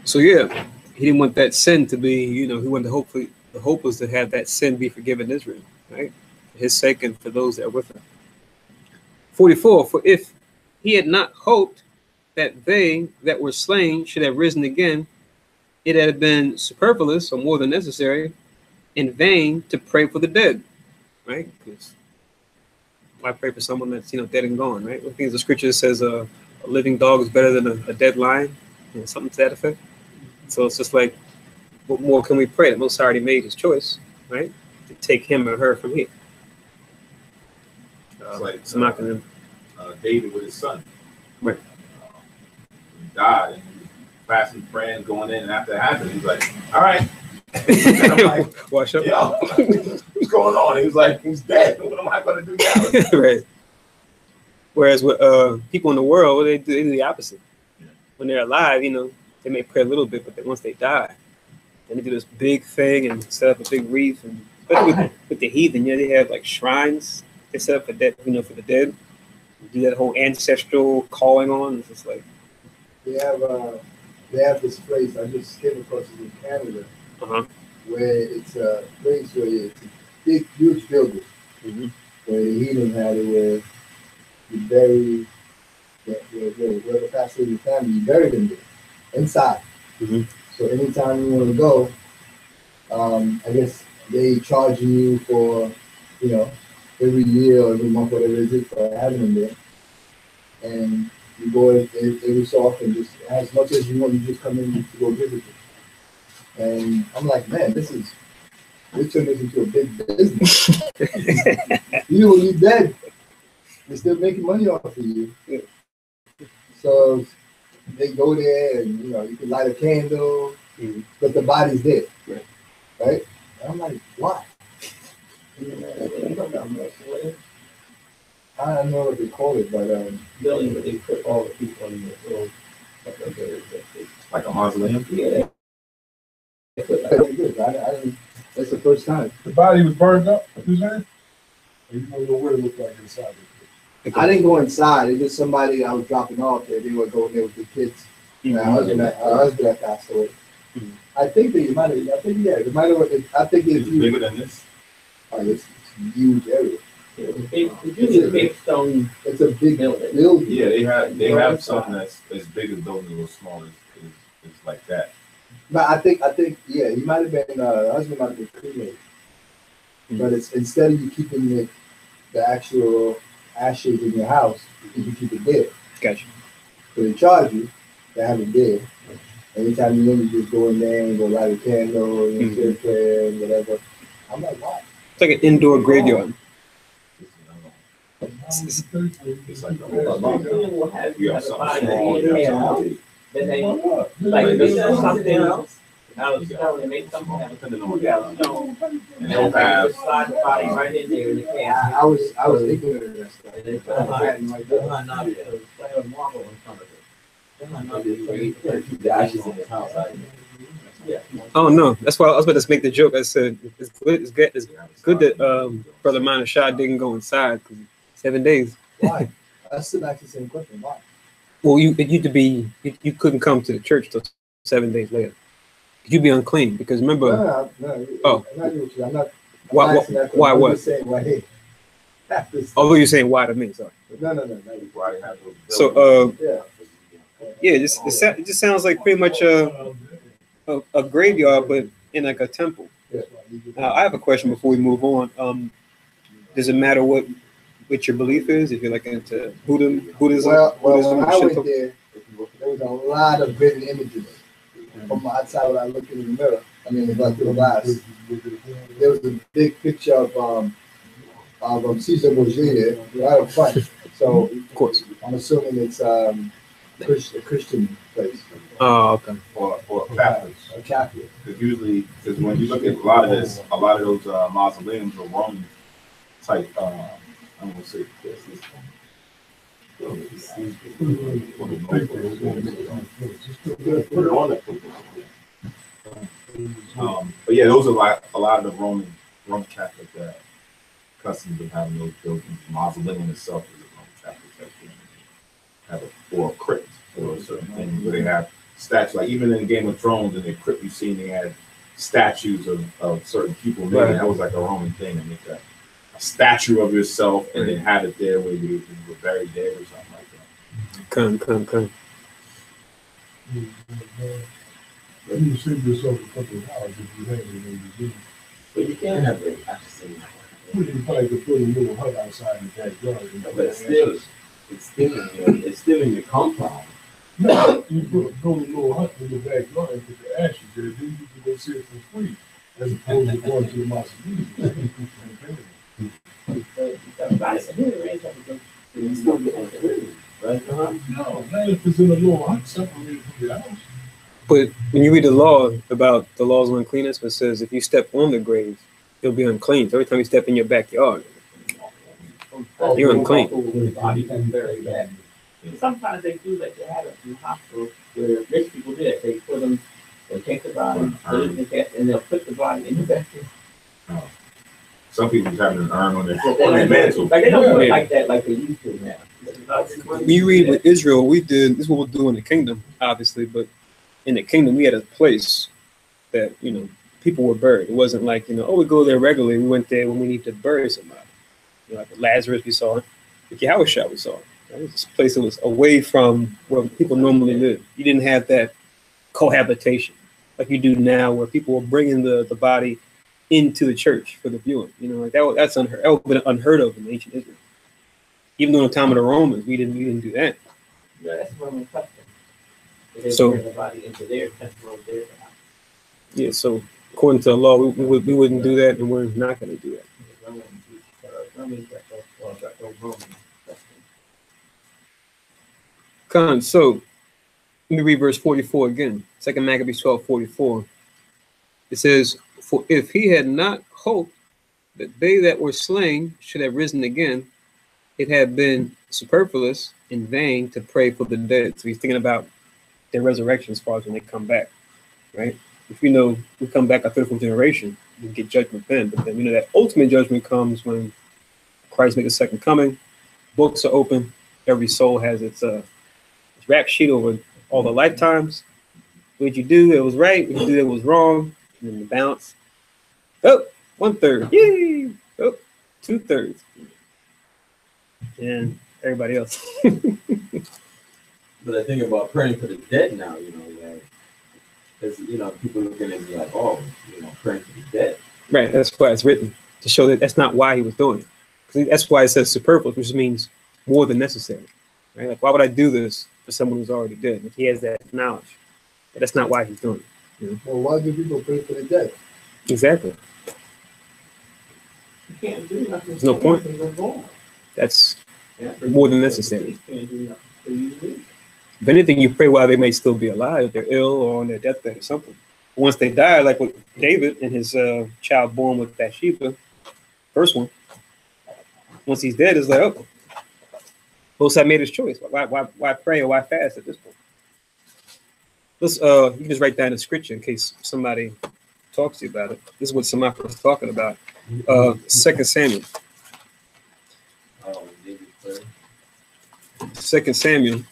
So yeah, he didn't want that sin to be, you know, he wanted to the hope was to have that sin be forgiven Israel, right? For his sake and for those that are with him. 44, for if he had not hoped that they that were slain should have risen again, it had been superfluous or more than necessary in vain to pray for the dead, right? Because why pray for someone that's, you know, dead and gone, right? I think the scripture says a living dog is better than a dead lion, you know, something to that effect. So it's just like, what more can we pray? The Most High already made his choice, right? To take him or her from here. It's like David with his son. Right. He died and he was fasting, praying, going in, and after it happened, he's like, all right. Like, wash up. Yo, what's going on? He was like, he's dead. What am I going to do now? Right. Whereas with people in the world, they do the opposite. Yeah. When they're alive, you know, they may pray a little bit, but then once they die, then they do this big thing and set up a big wreath. And especially with the heathen, you know, they have like shrines they set up for dead, you know, for the dead. Do that whole ancestral calling on. It's just like they have this place. I just came across it in Canada, where it's a place where it's a big, huge building, where the heathen had it, where you bury where the pastor of your family, you bury them there, inside. So anytime you want to go, I guess they charging you for, you know, every year or every month, whatever it is, for having them there. And You go in every so often, just as much as you want, you just come in to go visit them. And I'm like, man, this turned this into a big business. You when you're dead, they're still making money off of you. So they go there and you can light a candle, but the body's dead. Right? And I'm like, why? I don't know what they call it, but building where they put all the people in the world. Like a mausoleum? Yeah. I didn't, that's the first time. The body was burned up, you saying? You don't know what it looked like inside. I didn't go inside. It's just somebody I was dropping off there. They were going there with the kids. My husband had passed away. I think that you might have. I think it might have. I think it's bigger than this. Oh, it's a huge area. It's a big stone. It's a big building. Yeah, they have something that's as big as building or small as it's like that. But I think yeah, he might have been husband might have been cremated. But it's instead of you keeping the actual ashes in your house, you keep it there. Gotcha. So they charge you to have it there. Anytime you in, you just go in there and go light a candle, say a prayer and whatever. I'm like, why? It's like an indoor graveyard. It's like the Mausoleum will have you have a body small, in there. something. Then they like this is something else. I was telling them make something else. And they'll have slide the body right in there in the casket. I was ignorant of that stuff. And then put a hot marble in front of it. The ashes in the house. Oh no, that's why I was about to make the joke. I said it's good that Brother Minor Shah didn't go inside because 7 days. Why? I still ask the same question. Why? Well, you couldn't come to the church till 7 days later. You'd be unclean because remember. No. I'm not. Why what? Although you're saying why to me, sorry. No. So yeah, it just sounds like pretty much a graveyard, but in like a temple. I have a question before we move on. Does it matter what your belief is? If you're like into Buddhism, Well, Buddhism, when I went Shinto? there was a lot of written images from the outside when I looked in the mirror. I mean, like through the glass. There was a big picture of Caesar Borgia right up front. So, of course, I'm assuming it's a Christian place. Oh, okay. Or Catholics. A Catholic. Because when you look at a lot of those mausoleums are Roman type. I'm gonna say this. Put it on it. But yeah, those are a lot of the Roman Catholic customs of having those buildings. Mausoleum itself is a Roman Catholic have or a crypt or a certain thing where they have statues. Like even in Game of Thrones in the crypt you seen they had statues of certain people. Right. That was like a Roman thing to make a statue of yourself and then have it there where you were buried there or something like that. Come. You save yourself a couple of hours if you have it in the But you can't have it. You probably could put a little hut outside in the backyard. But it's still in your compound. No, you build a little hut in the backyard and put the ashes there, then you can go see it for free, as opposed to going to the mausoleum. No, not if it's in a little hut separated from the house. But when you read the law about the laws of uncleanness, it says if you step on the grave, you'll be unclean. So every time you step in your backyard, you're unclean. Sometimes they do like they have it in hospitals where rich people do it. They put them, they take the body, put it in the casket, and they'll put the body in the backyard. Some people just having an urn on their mantle. Like they don't do it like that, like they used to now. When you read with Israel, we did this is what we'll do in the kingdom, obviously, but in the kingdom we had a place that people were buried. It wasn't like we go there regularly. We went there when we need to bury somebody. Like Lazarus, we saw it. Like Yahushua, we saw it. It was this place that was away from where people normally live. You didn't have that cohabitation like you do now, where people were bringing the body into the church for the viewing. Like that's unheard. That would have been unheard of in ancient Israel. Even though in the time of the Romans, we didn't do that. Yeah, that's Roman custom. They So- bring the body into their temple, their house. Yeah, so according to the law, we wouldn't do that, and we're not going to do that. Roman custom. Con, so let me read verse 44 again. 2 Maccabees 12:44. It says, "For if he had not hoped that they that were slain should have risen again, it had been superfluous in vain to pray for the dead." So he's thinking about their resurrection as far as when they come back, right? If we know we come back a third, fourth generation, we get judgment then. But then we know that ultimate judgment comes when Christ makes a second coming. Books are open. Every soul has its rap sheet over all the lifetimes. What you do, it was right. What you do, it was wrong. And then the bounce. Oh, 1/3. Yay! Oh, 2/3. And everybody else. But I think about praying for the dead now, like, because, people looking at me like, oh, praying for the dead. Right, that's why it's written, to show that that's not why he was doing it. 'Cause that's why it says superfluous, which means more than necessary. Right? Like, why would I do this for someone who's already dead? Like, he has that knowledge. But that's not why he's doing it. Well, why do people pray for the dead? Exactly. You can't do nothing. There's no point. That's more than necessary. If anything, you pray while they may still be alive, if they're ill or on their deathbed or something. Once they die, like with David and his child born with Bathsheba, first one, once he's dead, it's like, oh, most have made his choice. Why pray or why fast at this point? Let's you can just write down the scripture in case somebody talks to you about it. This is what Samantha was talking about. 2 Samuel. 2 Samuel.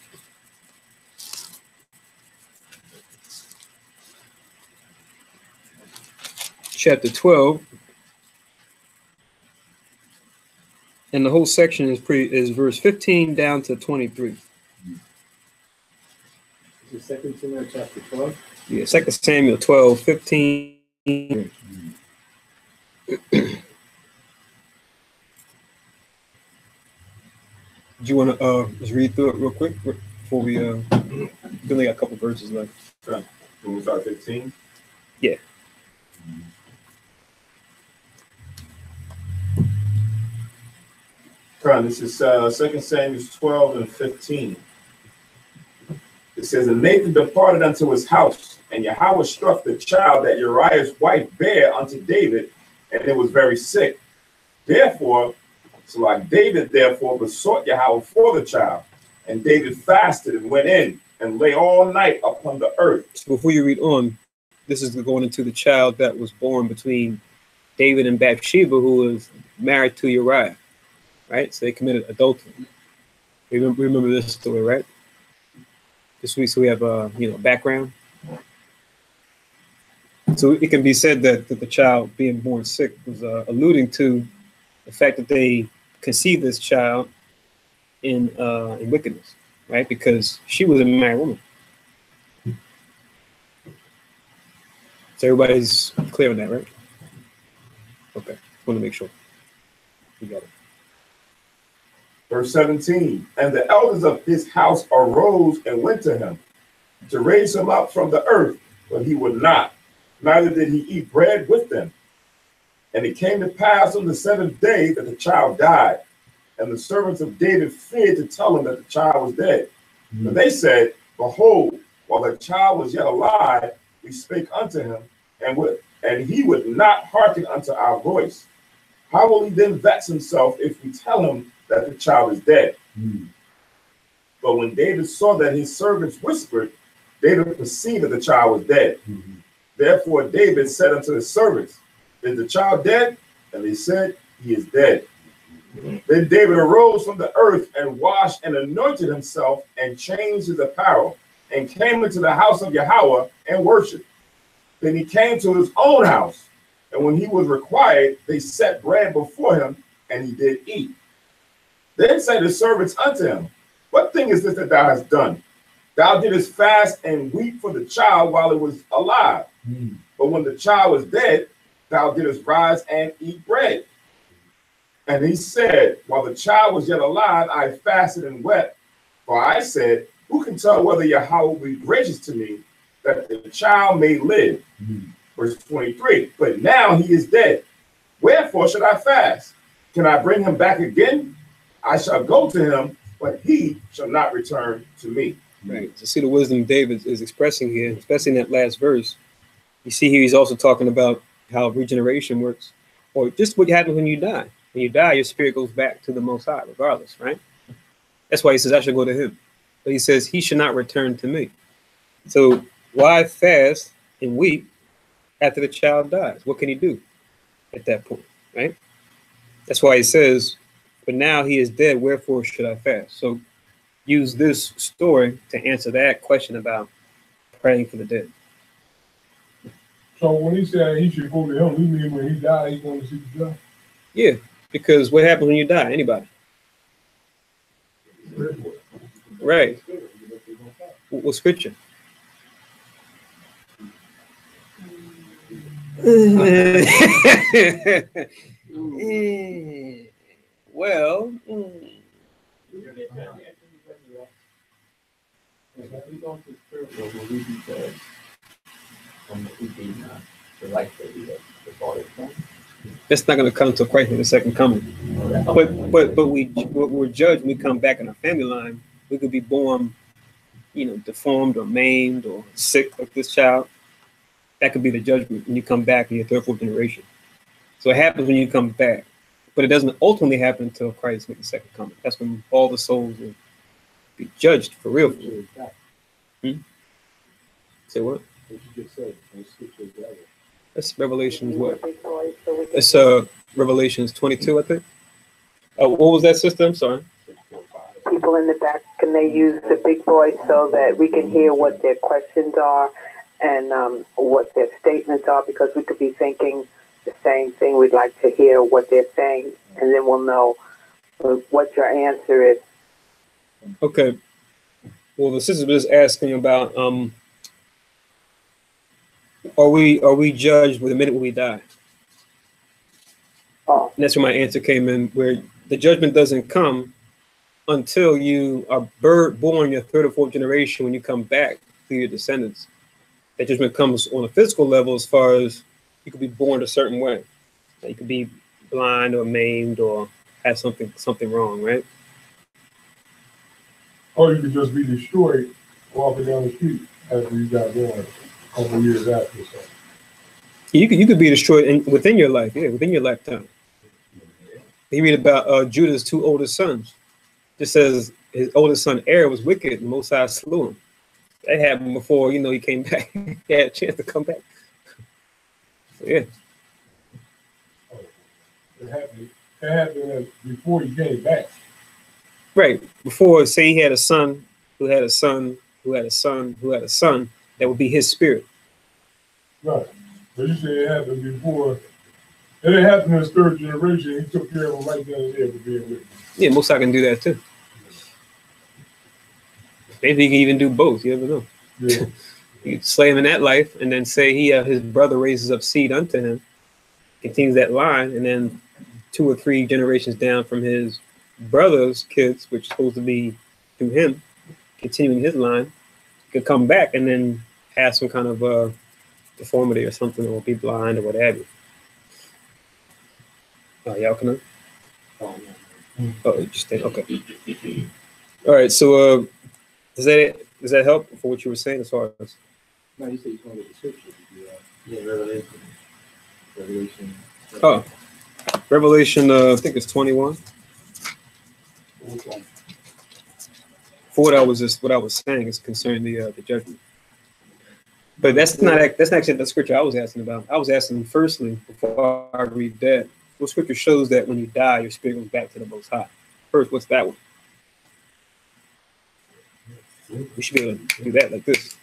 Chapter 12. And the whole section is verse 15 down to 23. Is it 2 Samuel chapter 12? Yeah, 2 Samuel 12, 15. Do you want to just read through it real quick before we only got a couple verses left? Sure. Can we start 15? Yeah. This is 2 Samuel 12 and 15. It says, "And Nathan departed unto his house, and Yahweh struck the child that Uriah's wife bare unto David, and it was very sick. Therefore, David therefore besought Yahweh for the child, and David fasted and went in and lay all night upon the earth." So before you read on, this is going into the child that was born between David and Bathsheba, who was married to Uriah, right? So they committed adultery. Remember this story, right? So we have background. So it can be said that the child being born sick was alluding to the fact that they conceived this child in wickedness, right? Because she was a married woman. So everybody's clear on that, right? Okay, want to make sure. You got it. Verse 17, "And the elders of his house arose and went to him to raise him up from the earth, but he would not, neither did he eat bread with them. And it came to pass on the 7th day that the child died, and the servants of David feared to tell him that the child was dead. And they said, Behold, while the child was yet alive, we spake unto him, and he would not hearken unto our voice. How will he then vex himself if we tell him that the child is dead?" But when David saw that his servants whispered, David perceived that the child was dead. Therefore David said unto his servants, "Is the child dead?" And they said, "He is dead." Then David arose from the earth and washed and anointed himself and changed his apparel and came into the house of Yahweh and worshiped. Then he came to his own house, and when he was required, they set bread before him, and he did eat. Then said his servants unto him, "What thing is this that thou hast done? Thou didst fast and weep for the child while it was alive. But when the child was dead, thou didst rise and eat bread." And he said, "While the child was yet alive, I fasted and wept. For I said, who can tell whether Yahweh will be gracious to me that the child may live? Verse 23. But now he is dead. Wherefore should I fast? Can I bring him back again? I shall go to him, but he shall not return to me. Right. To see the wisdom David is expressing here, especially in that last verse. You see here he's also talking about how regeneration works, or just what happens when you die. When you die, your spirit goes back to the Most High, regardless, right? That's why he says, I shall go to him. But he says, he should not return to me. So why fast and weep after the child dies? What can he do at that point, right? That's why he says, but now he is dead, wherefore should I fast? So use this story to answer that question about praying for the dead. So when he said he should go to him, he mean when he died, he's going to see the judge? Yeah, because what happens when you die? Anybody? Right. What scripture? Well, that's not going to come to Christ in the second coming. But we're judged when we come back in our family line. We could be born, deformed or maimed or sick like this child. That could be the judgment when you come back in your third, fourth generation. So it happens when you come back, but it doesn't ultimately happen until Christ makes the second coming. That's when all the souls will be judged for real. Say what? That's Revelations what? It's Revelations 22, I think. What was that, sister? I'm sorry. People in the back, can they use the big voice so that we can hear what their questions are and what their statements are? Because we could be thinking the same thing. We'd like to hear what they're saying, and then we'll know what your answer is. Okay. Well, the sister was asking about are we judged with the minute when we die? Oh. And that's where my answer came in, where the judgment doesn't come until you are born your third or fourth generation. When you come back to your descendants, that judgment comes on a physical level, as far as you could be born a certain way. You could be blind or maimed or have something wrong, right? Or you could just be destroyed walking down the street after you got born a couple years after. So. You could be destroyed within your life, within your lifetime. You read about Judah's two oldest sons. Just says his oldest son Er was wicked, and Most High slew him. That happened before he came back. He had a chance to come back. So, yeah. It happened before he came back. Right. Before, say he had a son who had a son who had a son who had a son, that would be his spirit. Right. But you say it happened before. It didn't happen in his third generation. He took care of him right then and there for being with him. Yeah, Most High can do that too. Maybe he can even do both. You never know. Yeah. You slay him in that life, and then say his brother raises up seed unto him, continues that line, and then 2 or 3 generations down from his brother's kids, which is supposed to be through him, continuing his line, could come back and then have some kind of deformity or something, or be blind or what have you. Y'all can? Oh, interesting. Okay. All right. So, does that help for what you were saying as far as? No, you said you want to get the scripture. Yeah, Revelation. Oh, Revelation. I think it's 21. For what I was saying is concerning the judgment. But that's not actually the scripture I was asking about. I was asking firstly, before I read that, what scripture shows that when you die, your spirit goes back to the Most High? First, what's that one? We should be able to do that like this.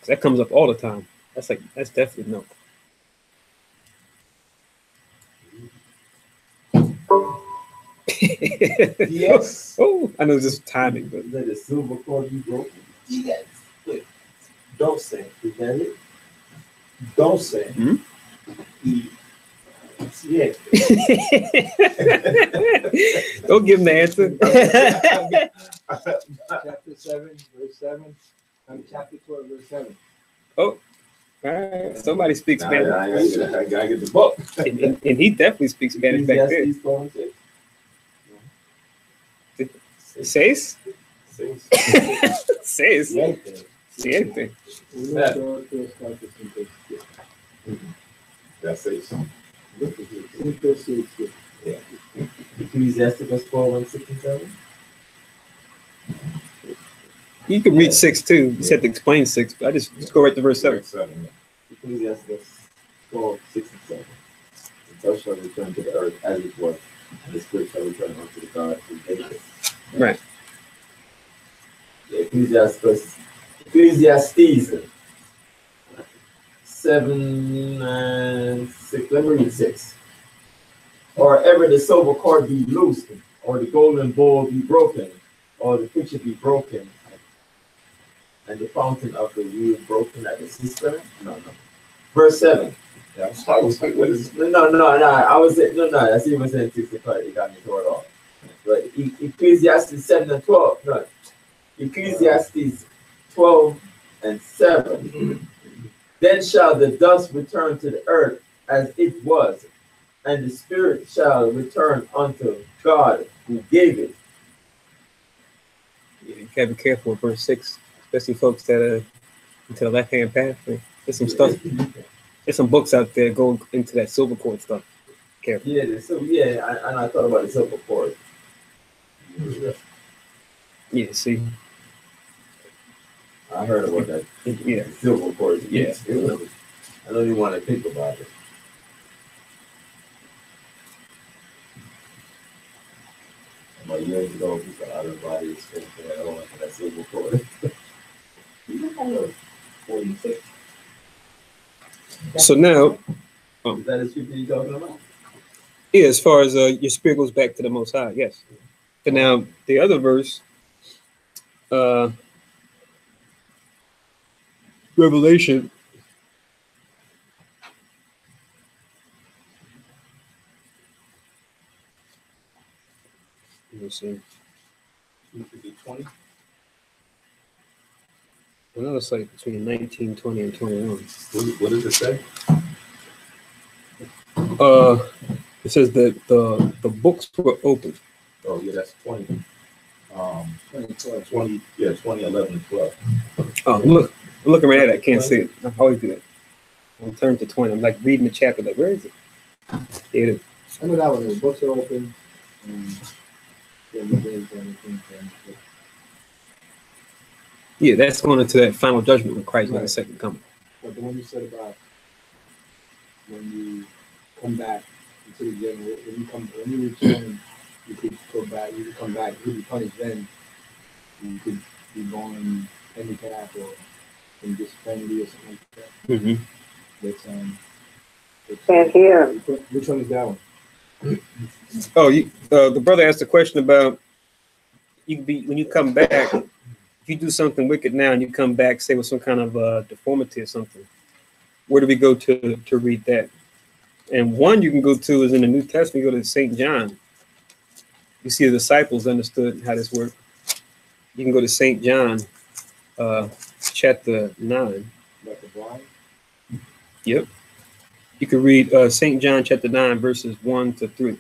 That comes up all the time. That's definitely no. Yes. Oh, I know it's just timing, but Let the silver cord be broken. Yes. Wait. Don't say. Is that it? Don't say. Hmm? He Yeah. Don't give him the answer. Chapter 7, verse 7. Chapter 12, verse 7. Oh, all right. Somebody speaks Nah, Spanish. I gotta get the book. And he definitely speaks Spanish back there. Ecclesiastes 4:6. Seis? See? Seis. Siete. Siete. That's it. Ecclesiastes 4:1, 6, and 7. You can read 6 too. You said to explain 6, but I just go right to verse 7. Ecclesiastes 4:6, and 7. The dust shall return to the earth as it was, and the spirit shall return unto the God who made it. Right. Yeah, Ecclesiastes 7 and 6. Let me read 6. Or ever the silver cord be loosed, or the golden bowl be broken, or the pitcher be broken, and the fountain of the wheel broken at the cistern. No. Verse 7. Yeah, I was like, what is No. I was saying, no. I see what I'm saying. It got me thrown off. But Ecclesiastes 7 and 12. No. Ecclesiastes 12 and 7. Then shall the dust return to the earth as it was, and the spirit shall return unto God who gave it. Yeah, you gotta be careful with verse 6, especially folks that are into the left-hand path. There's some stuff. There's some books out there going into that silver cord stuff. Careful. Yeah, and I thought about the silver cord. Yeah, see. I heard about that. Yeah. Silver cord. Yeah. I don't even want to think about it. About years ago, we got out of body experience that I don't want that silver cord. 46. So now, Is that the scripture you're talking about? yeah, as far as your spirit goes back to the Most High, yes. But now the other verse, Revelation. Let me see. 20? Well, it's like between 19, 20, and 21. What does it say? It says that the books were open. Oh, yeah, that's 20. 20, yeah, 20, 11, and 12. Oh, look, I'm looking right at it. I can't see it. I always do that. I'll turn to 20. I'm like reading the chapter, like, where is it? Here it is. I know that one. The books are open. Yeah, that's going into that final judgment when Christ made a second coming. But the one you said about when you come back into the general, when you return, you could go back. You could come back. You could be punished then. You could be going any path or in just friendly or something like that. Mm-hmm. Can't hear. Which one is that one? Oh, the brother asked a question about you could be when you come back. If you do something wicked now and you come back, say with some kind of deformity or something, where do we go to read that? And one you can go to is in the New Testament. You go to St. John. You see the disciples understood how this worked. You can go to St. John, chapter 9. Like the blind? Yep. You can read St. John chapter 9, verses 1 to 3.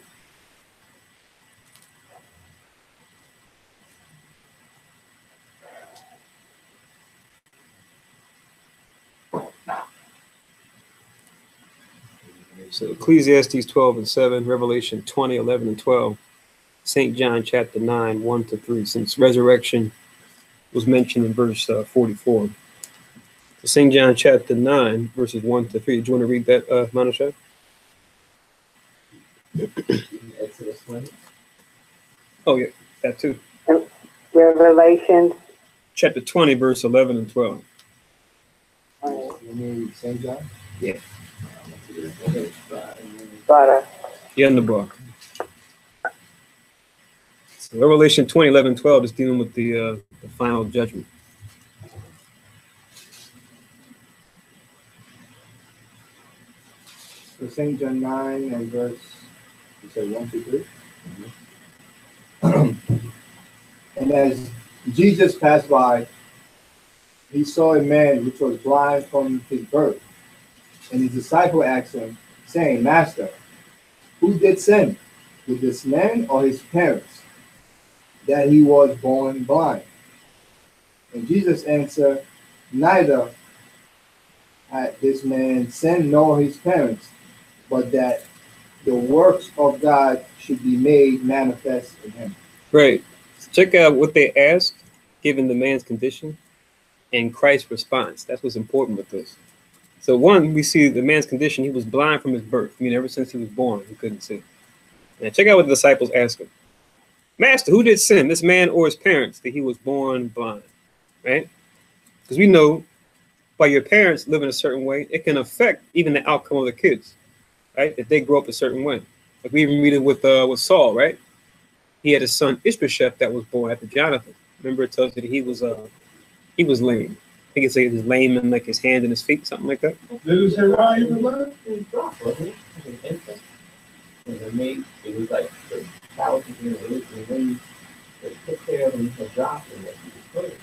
So Ecclesiastes 12 and 7, Revelation 20, 11 and 12, St. John chapter 9, 1 to 3, since resurrection was mentioned in verse 44. So St. John chapter 9, verses 1 to 3. Do you want to read that, Manashah? Exodus 20. Oh, yeah, that too. Revelation. Chapter 20, verse 11 and 12. You mean St. John? Yeah. Butter. Yeah, in the book. So Revelation 20, 11, and 12 is dealing with the final judgment. So St. John 9 and verse, you said 1, 2, 3? And as Jesus passed by, he saw a man which was blind from his birth. And his disciple asked him, saying, Master, who did sin, did this man or his parents, that he was born blind? And Jesus answered, neither had this man sinned nor his parents, but that the works of God should be made manifest in him. Right. Check out what they asked, given the man's condition, and Christ's response. That's what's important with this. So one, we see the man's condition, he was blind from his birth. I mean, ever since he was born, he couldn't see. Now check out what the disciples asked him. Master, who did sin, this man or his parents, that he was born blind? Right? Because we know by your parents live in a certain way, it can affect even the outcome of the kids, right? If they grow up a certain way. Like we even read it with Saul, right? He had a son Ishbosheth that was born after Jonathan. Remember, it tells you that he was lame. I think it's like he was lame in like his hands and his feet, something like that. Did it say right even learn? It was dropped, wasn't it? It was an infant. It was like the thousands of years, and when they took care of him, he was dropped, and he was put.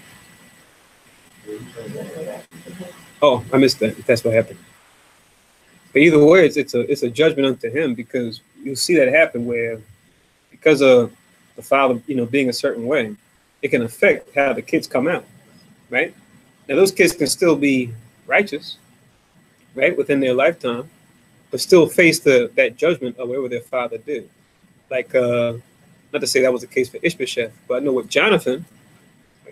Oh, I missed that. That's what happened. But either way, it's a judgment unto him, because you'll see that happen where, because of the father, being a certain way, it can affect how the kids come out, right? Now those kids can still be righteous, right, within their lifetime, but still face that judgment of whatever their father did. Like, not to say that was the case for Ishbosheth, but I know with Jonathan,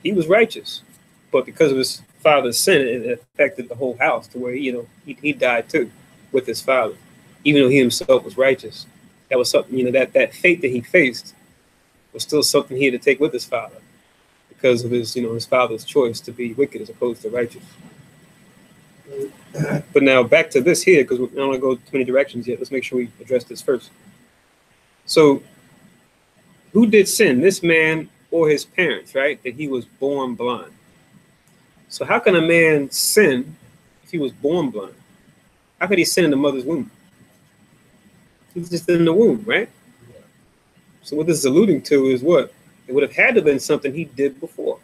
he was righteous, but because of his father's sin, it affected the whole house to where he died too with his father, even though he himself was righteous. That was something, that fate that he faced was still something he had to take with his father because of his father's choice to be wicked as opposed to righteous. But now back to this here, because we don't want to go too many directions yet. Let's make sure we address this first. So, who did sin, this man or his parents, right? That he was born blind. So how can a man sin if he was born blind? How could he sin in the mother's womb? He's just in the womb, right? So what this is alluding to is what? It would have had to have been something he did before.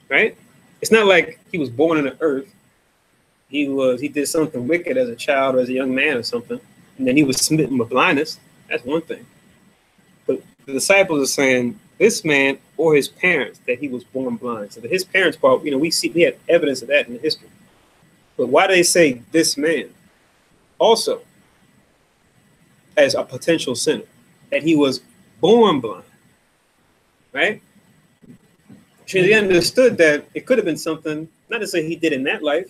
Right? It's not like he was born in the earth. He did something wicked as a child or as a young man or something, and then he was smitten with blindness. That's one thing. But the disciples are saying this man or his parents, that he was born blind. So that his parents part, we have evidence of that in the history. But why do they say this man also as a potential sinner, that he was born blind, right? So they understood that it could have been something, not to say he did in that life,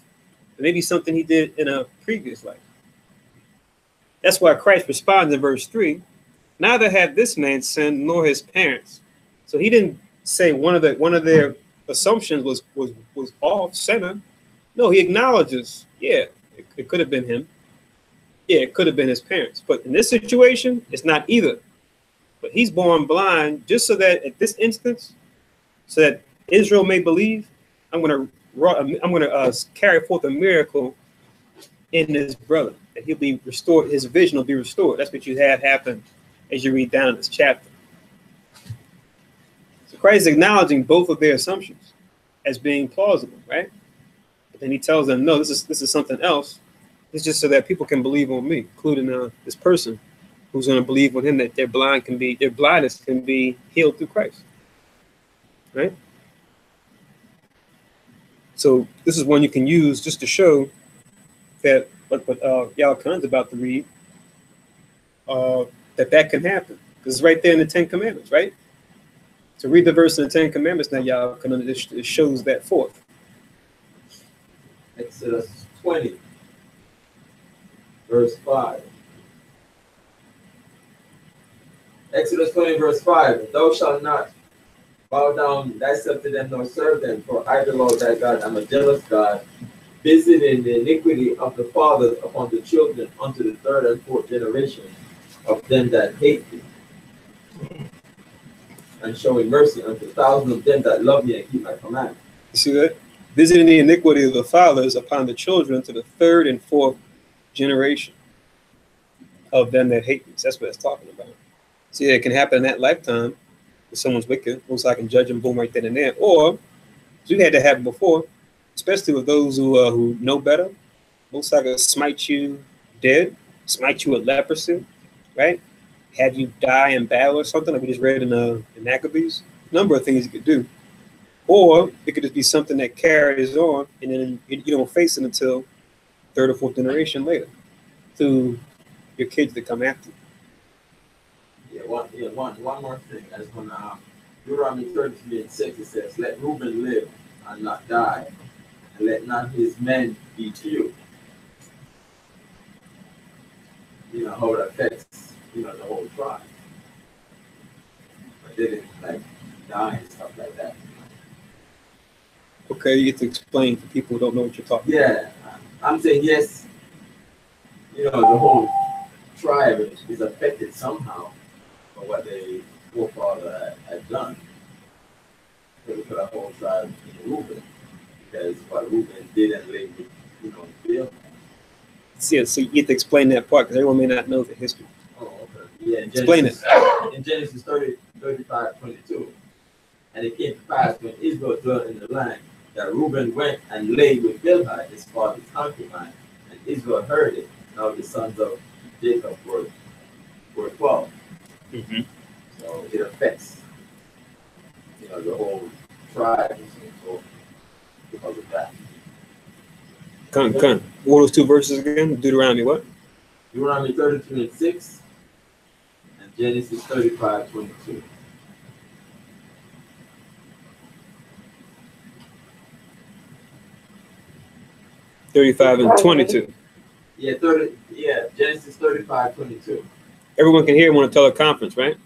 but maybe something he did in a previous life. That's why Christ responds in verse 3, neither had this man sinned nor his parents. So he didn't say one of their assumptions was off center. No, he acknowledges, yeah, it could have been him. Yeah, it could have been his parents. But in this situation, it's not either. But he's born blind just so that at this instance, so that Israel may believe, I'm going to carry forth a miracle in his brother, that he'll be restored, his vision will be restored. That's what you have happen as you read down this chapter. So Christ is acknowledging both of their assumptions as being plausible, right? But then he tells them, no, this is something else. It's just so that people can believe on me, including this person who's going to believe on him, that their blindness can be healed through Christ, right? So this is one you can use just to show that what y'all Khan's about to read, that can happen. Because it's right there in the Ten Commandments, right? So read the verse in the Ten Commandments now, y'all Khan, it shows that forth. Exodus 20, verse 5. Exodus 20, verse 5. Thou shalt not bow down thyself to them nor serve them, for I, the Lord thy God, am a jealous God, visiting the iniquity of the fathers upon the children unto the third and fourth generation of them that hate thee, and showing mercy unto thousands of them that love me and keep my commandments. You see that? visiting the iniquity of the fathers upon the children to the third and fourth generation of them that hate me. So that's what it's talking about. So yeah, it can happen in that lifetime if someone's wicked. Most I can judge them, boom, right then and there. Or you had to happen before, especially with those who know better. Most I can smite you dead, smite you with leprosy, right? Have you die in battle or something like we just read in Maccabees. A number of things you could do. Or it could just be something that carries on and then you don't face it until third or fourth generation later through your kids that come after you. One more thing. I just want to Deuteronomy 33:6, it says, "Let Reuben live and not die, and let not his men be few." You know how it affects, the whole tribe. But they didn't like die and stuff like that. Okay, you get to explain to people who don't know what you're talking about. Yeah, I'm saying yes. The whole tribe is affected somehow by what their forefather had done. So we put our whole tribe in Reuben because what Reuben did and laid with, Bill. Yeah, so you get to explain that part because everyone may not know the history. Oh, okay. Yeah, Explain it. In Genesis 35:22. And it came to pass when Israel dwelt in the land that Reuben went and lay with Bilhah, his father's concubine, and Israel heard it. Now the sons of Jacob were 12. Mm-hmm. So it affects, the whole tribe and so forth because of that. Come. What are those two verses again? Deuteronomy what? Deuteronomy 33:6 and Genesis 35:22. 35 and 22. Yeah, Genesis 35:22. Everyone can hear when a teleconference, right?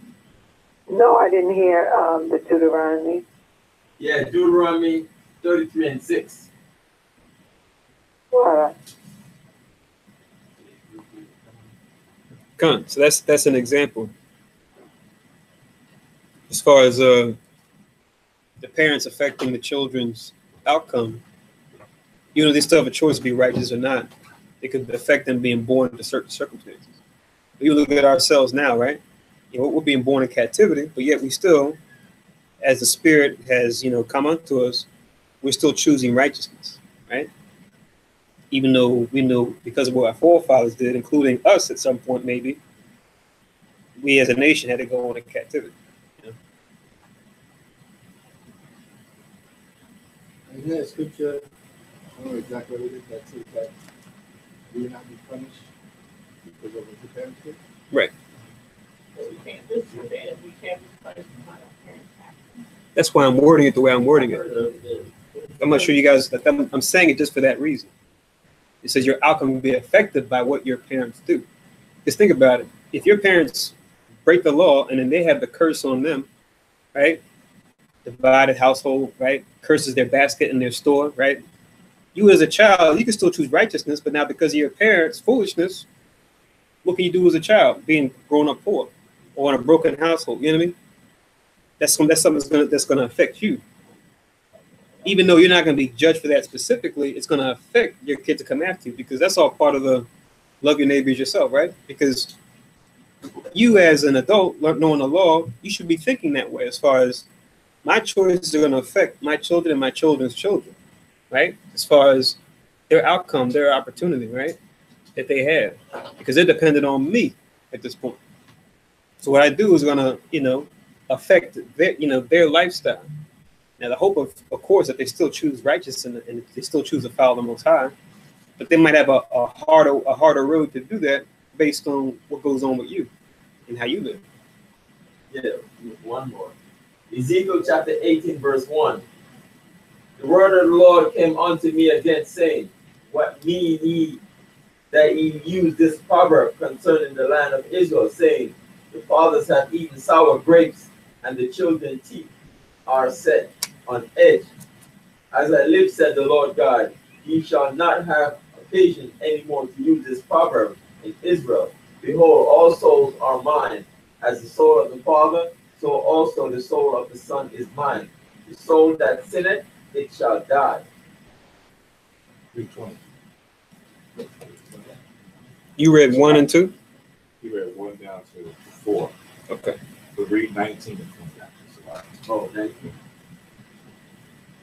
No, I didn't hear the Deuteronomy. Yeah, Deuteronomy 33:6. Come. So that's an example. As far as the parents affecting the children's outcome, they still have a choice to be righteous or not. It could affect them being born into certain circumstances. But you look at ourselves now, right? We're being born in captivity, but yet we still, as the Spirit has, come unto us, we're still choosing righteousness, right? Even though we know because of what our forefathers did, including us at some point, maybe, we as a nation had to go into captivity. Isn't there a scripture, I don't know exactly what it is, that says that we will not be punished because of what your parents did? Right. That's why I'm wording it the way I'm wording it. I'm not sure you guys, I'm saying it just for that reason. It says your outcome will be affected by what your parents do. Just think about it. If your parents break the law and then they have the curse on them, right? Divided household, right? Curses their basket and their store, right? You as a child, you can still choose righteousness, but now because of your parents' foolishness, what can you do as a child being grown up poor or in a broken household? You know what I mean? That's something that's gonna affect you. Even though you're not gonna be judged for that specifically, it's gonna affect your kids to come after you because that's all part of the love your neighbors yourself, right? Because you as an adult, knowing the law, you should be thinking that way as far as my choices are going to affect my children and my children's children, right? As far as their outcome, their opportunity, right? That they have, because they're dependent on me at this point. So what I do is going to, affect their lifestyle. Now the hope of course, that they still choose righteousness and they still choose to follow the Most High, but they might have a harder road to do that based on what goes on with you and how you live. Yeah, one more. Ezekiel chapter 18, verse 1. The word of the Lord came unto me again, saying, What mean ye that ye use this proverb concerning the land of Israel, saying, The fathers have eaten sour grapes, and the children's teeth are set on edge. As I live, said the Lord God, ye shall not have occasion any more to use this proverb in Israel. Behold, all souls are mine. As the soul of the Father, so also the soul of the Son is mine. The soul that sinneth, it shall die. 3:20. You read 1 and 2? He read 1 down to 4. Okay. But read 19 and 20 down. Oh, 19.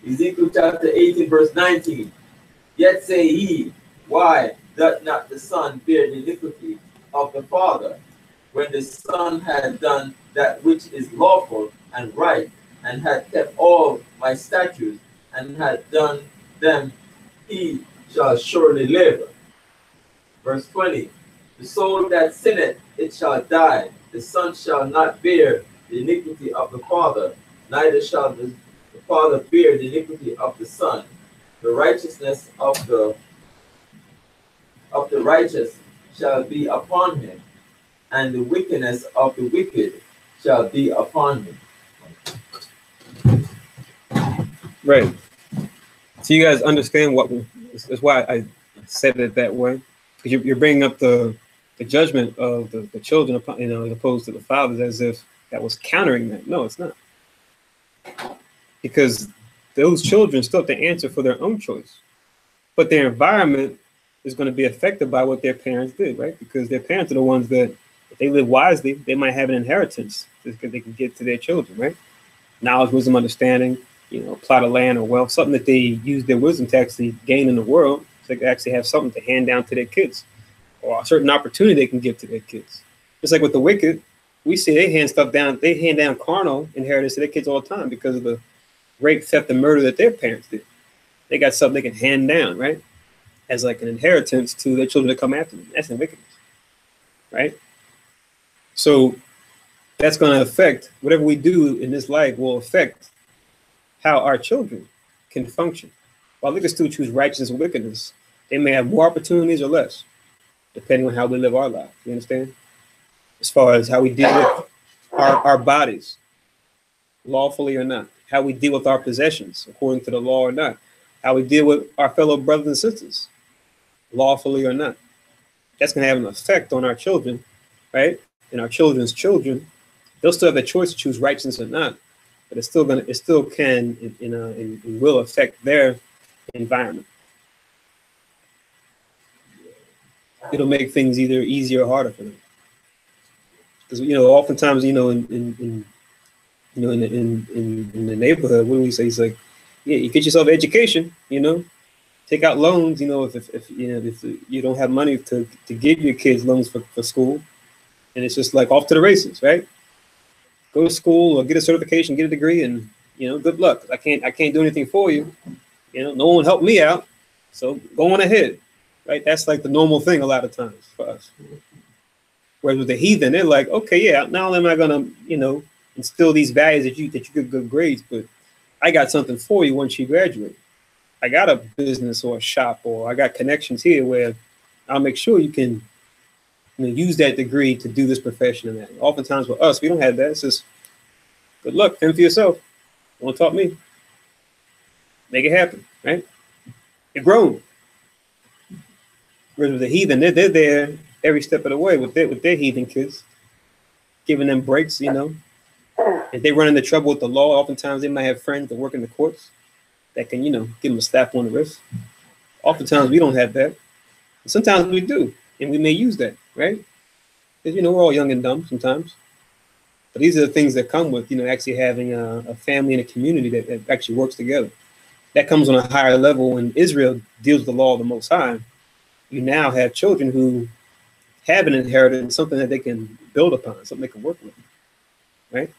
Ezekiel chapter 18, verse 19. Yet say he, why doth not the son bear the iniquity of the father, when the son had done that which is lawful and right, and had kept all my statutes, and had done them, he shall surely live. Verse 20. The soul that sinneth, it shall die. The son shall not bear the iniquity of the father, neither shall the father bear the iniquity of the son. The righteousness of the righteous shall be upon him, and the wickedness of the wicked shall be upon him. Right. So you guys understand what? That's why I said it that way. Because you're bringing up the judgment of the children, as opposed to the fathers, as if that was countering that. No, it's not. Because those children still have to answer for their own choice, but their environment is going to be affected by what their parents did, right? Because their parents are the ones that, if they live wisely, they might have an inheritance that they can give to their children, right? Knowledge, wisdom, understanding, plot of land or wealth, something that they use their wisdom to actually gain in the world, so they can actually have something to hand down to their kids, or a certain opportunity they can give to their kids. Just like with the wicked, we see they hand down carnal inheritance to their kids all the time because of the rape, theft, and murder that their parents did. They got something they can hand down, right? As like an inheritance to their children to come after them. That's in wickedness, right? So that's going to affect whatever we do in this life will affect how our children can function. While they can still choose righteousness and wickedness, they may have more opportunities or less, depending on how we live our lives. You understand? As far as how we deal with our bodies, lawfully or not, how we deal with our possessions according to the law or not, how we deal with our fellow brothers and sisters, lawfully or not. That's going to have an effect on our children, right? And our children's children. They'll still have the choice to choose righteousness or not, but it still can and will affect their environment. It'll make things either easier or harder for them. Because oftentimes in the neighborhood, what do we say? It's like, yeah, you get yourself education, take out loans, if you don't have money to give your kids loans for school, and it's just like off to the races, right? Go to school or get a certification, get a degree, and good luck. I can't do anything for you. No one helped me out, so go on ahead, right? That's like the normal thing a lot of times for us. Whereas with the heathen, they're like, okay, yeah, not only am I gonna, instill these values that you get good grades, but I got something for you once you graduate. I got a business or a shop, or I got connections here where I'll make sure you can use that degree to do this profession and that. Oftentimes with us, we don't have that. It's just good luck, fend for yourself. Don't talk me. Make it happen, right? You're grown. Whereas with the heathen, they're there every step of the way with their heathen kids, giving them breaks, If they run into trouble with the law, oftentimes they might have friends that work in the courts that can, give them a slap on the wrist. Oftentimes we don't have that. And sometimes we do, and we may use that, right? Because, we're all young and dumb sometimes. But these are the things that come with, actually having a family and a community that actually works together. That comes on a higher level. When Israel deals with the law of the Most High, you now have children who have an inheritance, something that they can build upon, something they can work with, right?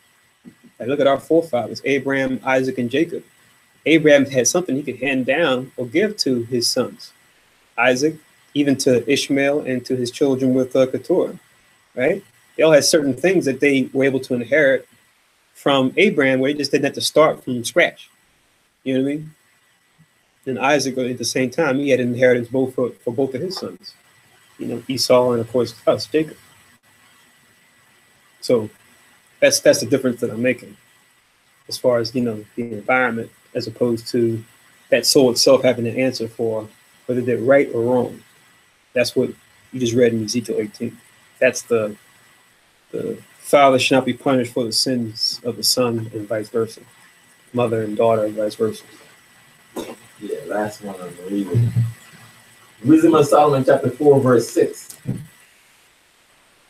Like look at our forefathers, Abraham, Isaac, and Jacob. Abraham had something he could hand down or give to his sons. Isaac, even to Ishmael and to his children with Keturah, right? They all had certain things that they were able to inherit from Abraham, where they just didn't have to start from scratch. You know what I mean? And Isaac, at the same time, he had inheritance both for both of his sons. Esau and, of course, us, Jacob. So that's the difference that I'm making as far as, the environment, as opposed to that soul itself having an answer for whether they're right or wrong. That's what you just read in Ezekiel 18. That's the father shall not be punished for the sins of the son and vice versa. Mother and daughter and vice versa. Yeah, last one on the reading. Wisdom of Solomon, chapter 4, verse 6.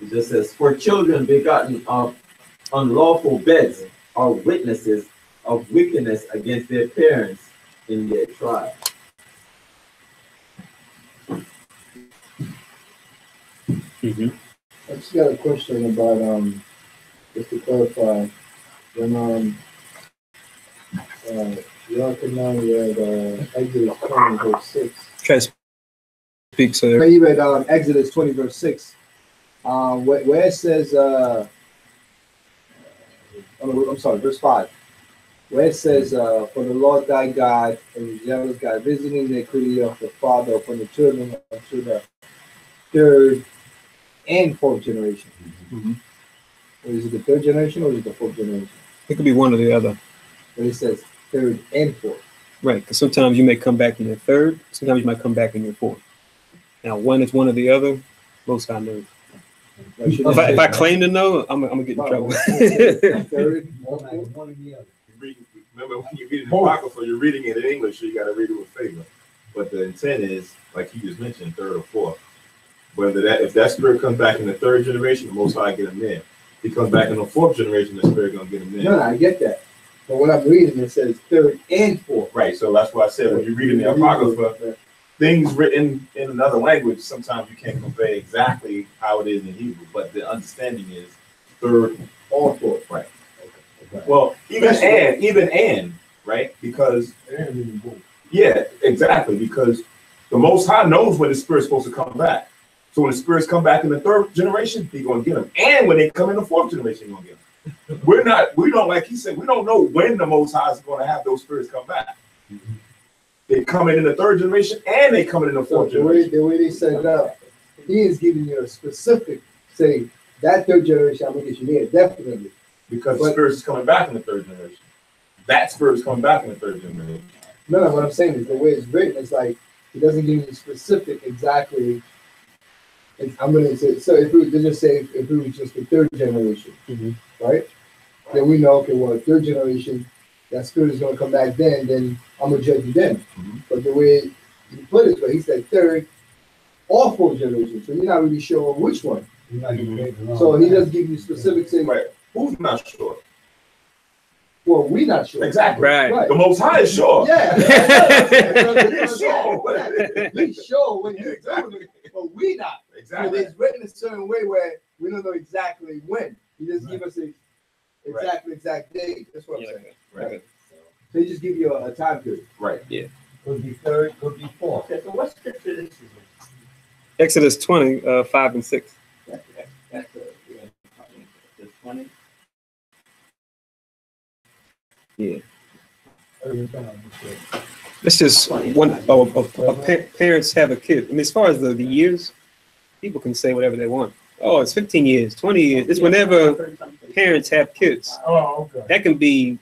It just says, for children begotten of unlawful beds are witnesses of wickedness against their parents in their trial. I just got a question about just to clarify, when y'all can now read Exodus 20 verse 6. Try to speak so. When you read Exodus 20 verse 6, where it says I'm sorry, verse 5, where it says, for the Lord thy God and the jealous God, visiting the iniquity of the father upon the children unto the third and fourth generation. Or is it the third generation or is it the fourth generation? It could be one or the other. But it says third and fourth. Right, because sometimes you may come back in your third, sometimes you might come back in your fourth. Now, one is one or the other, most I know. Like, If I claim to know, I'm gonna get in trouble. Third, One or the other. Remember, when you read the Apocrypha, you're reading it in English, so you got to read it with favor. But the intent is, like you just mentioned, third or fourth. Whether if that spirit comes back in the third generation, the Most High get him there. If he comes back in the fourth generation, the spirit gonna get him there. No, I get that. But when I'm reading, it says third and fourth. Right. So that's why I said when you read in the Apocrypha, things written in another language, sometimes you can't convey exactly how it is in Hebrew, but the understanding is third or fourth. Right. Okay. Well, even and, right? Because yeah, exactly. Because the Most High knows when the spirit's supposed to come back. So when the spirits come back in the third generation, he's gonna get them. And when they come in the fourth generation, he's gonna get them. We don't, like he said, we don't know when the Most High is gonna have those spirits come back. They coming in the third generation and they coming in the fourth generation. The way they set it up, he is giving you a specific, say, that third generation, I'm gonna get you there, definitely. Because the spirit is coming back in the third generation. That spirit is coming back in the third generation. No, what I'm saying is the way it's written, it's like, he doesn't give you specific exactly. I'm gonna say, so if we just say if it was just the third generation, right? Then we know, okay, well, third generation, that spirit is gonna come back then I'm gonna judge you then. But the way he put it, he said third or fourth generation, so you're not really sure which one. So he doesn't give you specific saying, right? Who's not sure? Well, we're not sure. Exactly. Right. The Most High is sure. Yeah. He's sure. He's sure when he's doing it, but we not. Exactly. So it's written a certain way where we don't know exactly when. He just give us a exact date. That's what I'm saying. Right. So he just give you a time period. Right. Yeah. Could be third, could be fourth. Okay, so what scripture this is? Exodus 20, 5 and 6. That's the 20. Yeah. It's just parents have a kid. I mean, as far as the years, people can say whatever they want. Oh, it's 15 years, 20 years. It's whenever parents have kids. Oh, okay. That can be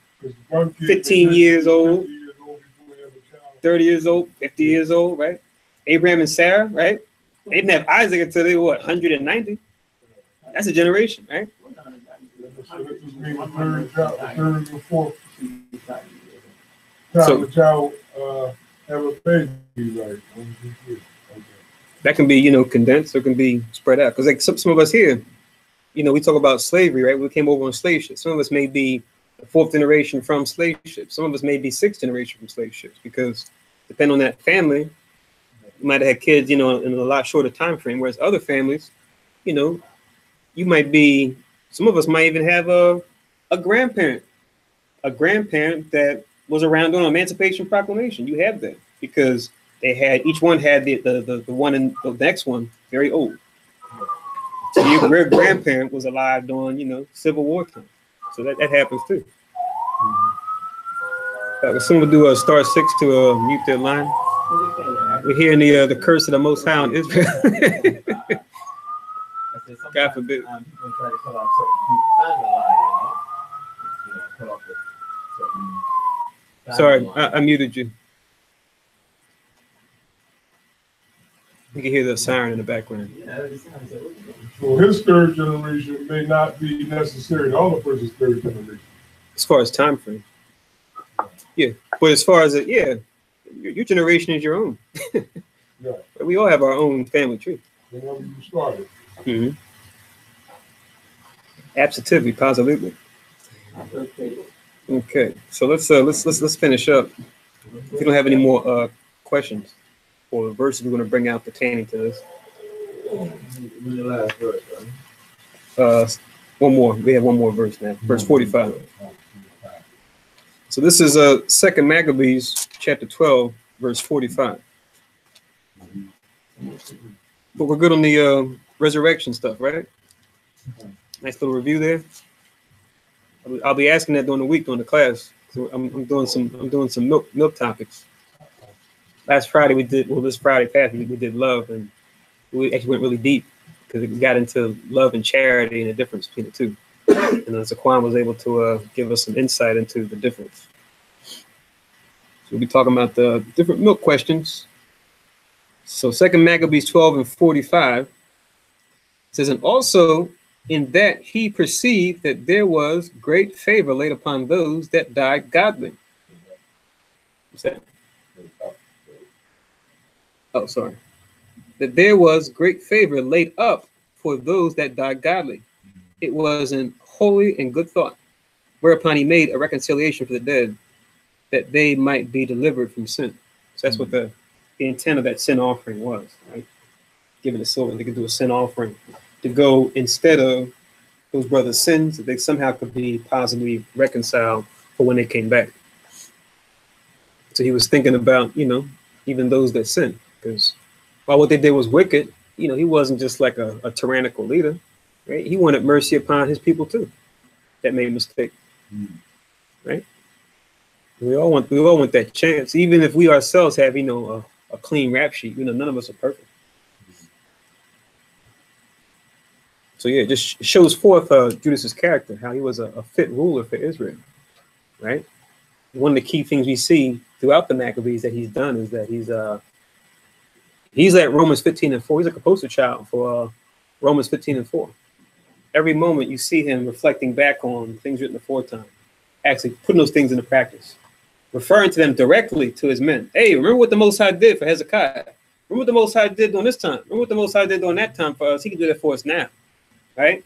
15 years old, 30 years old, 50 years old, right? Abraham and Sarah, right? They didn't have Isaac until they were, 190? That's a generation, right? So the child have a baby, right? That can be, condensed or can be spread out. Because like some of us here, we talk about slavery, right? We came over on slave ships. Some of us may be the fourth generation from slave ships. Some of us may be sixth generation from slave ships, because depending on that family, you might have had kids, in a lot shorter time frame. Whereas other families, you might be, some of us might even have a grandparent that was around on Emancipation Proclamation. You have that because each one had the one and the next one very old. So your great grandparent was alive during, Civil War time. So that happens too. Someone do a star 6 to mute their line. We're hearing the curse of the Most High on Israel. God forbid. People try to cut off certain timelines, cut off certain. Sorry, I muted you. You can hear the siren in the background. So his third generation may not be necessary to all the person's third generation. As far as time frame. Yeah. But as far as your generation is your own. Yeah. We all have our own family tree. Whenever you started. Mm-hmm. Absolutely, positively. Okay, so let's finish up. If you don't have any more questions or verses we're going to bring out pertaining to this. In the last verse, right? One more. We have one more verse now. Verse 45. So this is Second Maccabees chapter 12, verse 45. But we're good on the resurrection stuff, right? Nice little review there. I'll be asking that during the week during the class. So I'm doing some milk topics. Last Friday this Friday past we did love, and we actually went really deep because it got into love and charity and the difference between the two. And then Zaquan was able to give us some insight into the difference. So we'll be talking about the different milk questions. So 2 Maccabees 12 and 45 says, and also in that he perceived that there was great favor laid upon those that died godly. What's that? Oh, sorry. That there was great favor laid up for those that died godly. It was an holy and good thought, whereupon he made a reconciliation for the dead, that they might be delivered from sin. So that's what the intent of that sin offering was, right? Giving the silver, they could do a sin offering to go instead of those brothers' sins, that they somehow could be positively reconciled for when they came back. So he was thinking about, even those that sin, because while what they did was wicked, he wasn't just like a tyrannical leader, right? He wanted mercy upon his people too, that made a mistake, right? We all want that chance, even if we ourselves have, a clean rap sheet. None of us are perfect. So yeah, it just shows forth Judas's character, how he was a fit ruler for Israel, right? One of the key things we see throughout the Maccabees that he's done is that he's at Romans 15 and 4. He's like a poster child for Romans 15 and 4. Every moment you see him reflecting back on things written aforetime, actually putting those things into practice, referring to them directly to his men. Hey, remember what the Most High did for Hezekiah? Remember what the Most High did during this time? Remember what the Most High did during that time for us? He can do that for us now, right?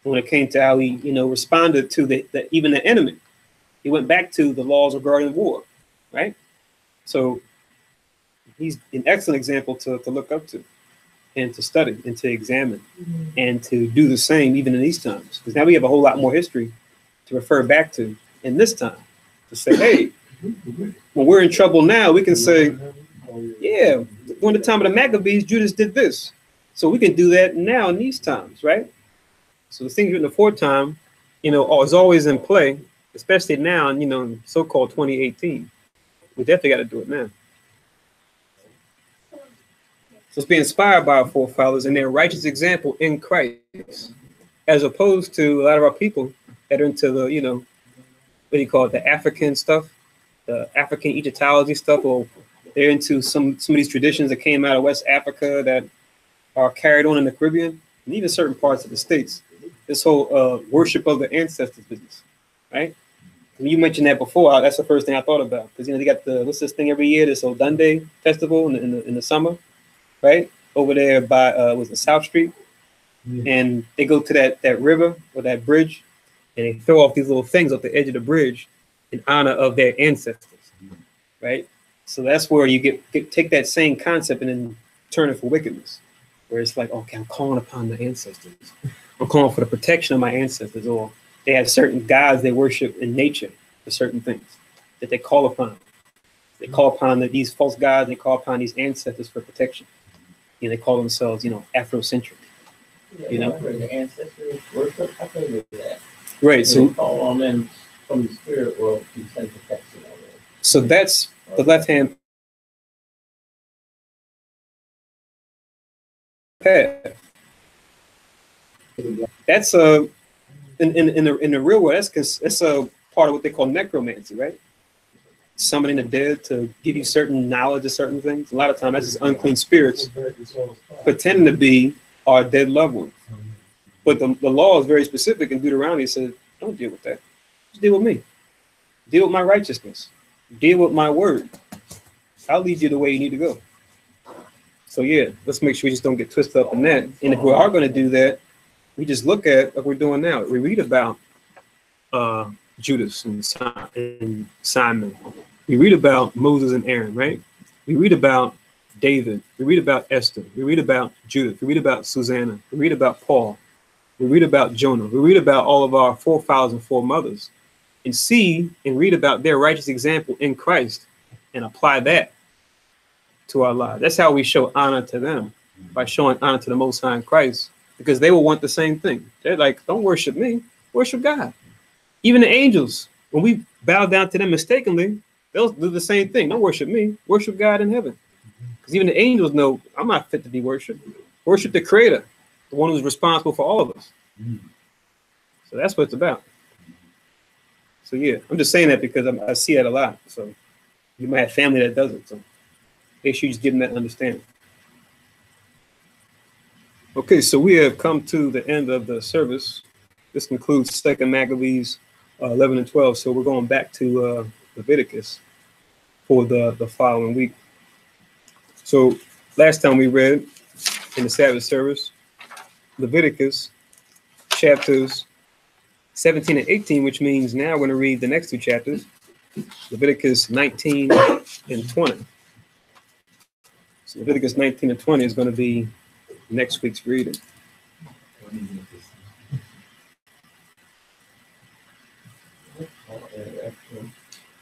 When it came to how he, responded to even the enemy, he went back to the laws regarding war, right? So he's an excellent example to look up to and to study and to examine and to do the same even in these times. Because now we have a whole lot more history to refer back to in this time to say, hey, when we're in trouble now, we can say, yeah, during the time of the Maccabees, Judas did this. So we can do that now in these times, right? So the things written aforetime, is always in play, especially now in, so-called 2018. We definitely got to do it now. So it's being inspired by our forefathers and their righteous example in Christ, as opposed to a lot of our people that are into the, what do you call it, the African stuff, the African Egyptology stuff, or they're into some of these traditions that came out of West Africa that are carried on in the Caribbean and even certain parts of the States. This whole worship of the ancestors business, right? When you mentioned that before, that's the first thing I thought about, because they got what's this thing every year, this Odunde festival in the summer, right? Over there by was it South Street, and they go to that river or that bridge, and they throw off these little things off the edge of the bridge in honor of their ancestors, right? So that's where you take that same concept and then turn it for wickedness, where it's like, okay, I'm calling upon the ancestors. I'm calling for the protection of my ancestors, or they have certain gods they worship in nature for certain things that they call upon. They call upon these false gods, they call upon these ancestors for protection. They call themselves, Afrocentric. The ancestors worship, I think with that. Right. So call on them from the spirit world to send protection already. So that's the left hand path. That's in the real world. That's a part of what they call necromancy, right? Summoning the dead to give you certain knowledge of certain things. A lot of times that's just unclean spirits pretending to be our dead loved ones. But the law is very specific in Deuteronomy. It says, don't deal with that. Just deal with me. Deal with my righteousness. Deal with my word. I'll lead you the way you need to go. So yeah, let's make sure we just don't get twisted up in that. And if we are going to do that, we just look at what we're doing now. We read about Judas and Simon. We read about Moses and Aaron, right? We read about David. We read about Esther. We read about Judith. We read about Susanna. We read about Paul. We read about Jonah. We read about all of our forefathers and foremothers, and see and read about their righteous example in Christ and apply that to our lives. That's how we show honor to them, by showing honor to the Most High in Christ, because they will want the same thing. They're like, don't worship me, worship God. Even the angels, when we bow down to them mistakenly, they'll do the same thing. Don't worship me, worship God in heaven. Because even the angels know I'm not fit to be worshiped. Worship the Creator, the one who's responsible for all of us. So that's what it's about. So yeah, I'm just saying that because I see that a lot. So you might have family that doesn't. So make sure you just give them that understanding. Okay, so we have come to the end of the service. This concludes 2nd Maccabees 11 and 12. So we're going back to Leviticus for the following week. So last time we read in the Sabbath service, Leviticus chapters 17 and 18, which means now we're going to read the next two chapters, Leviticus 19 and 20. So Leviticus 19 and 20 is going to be next week's reading.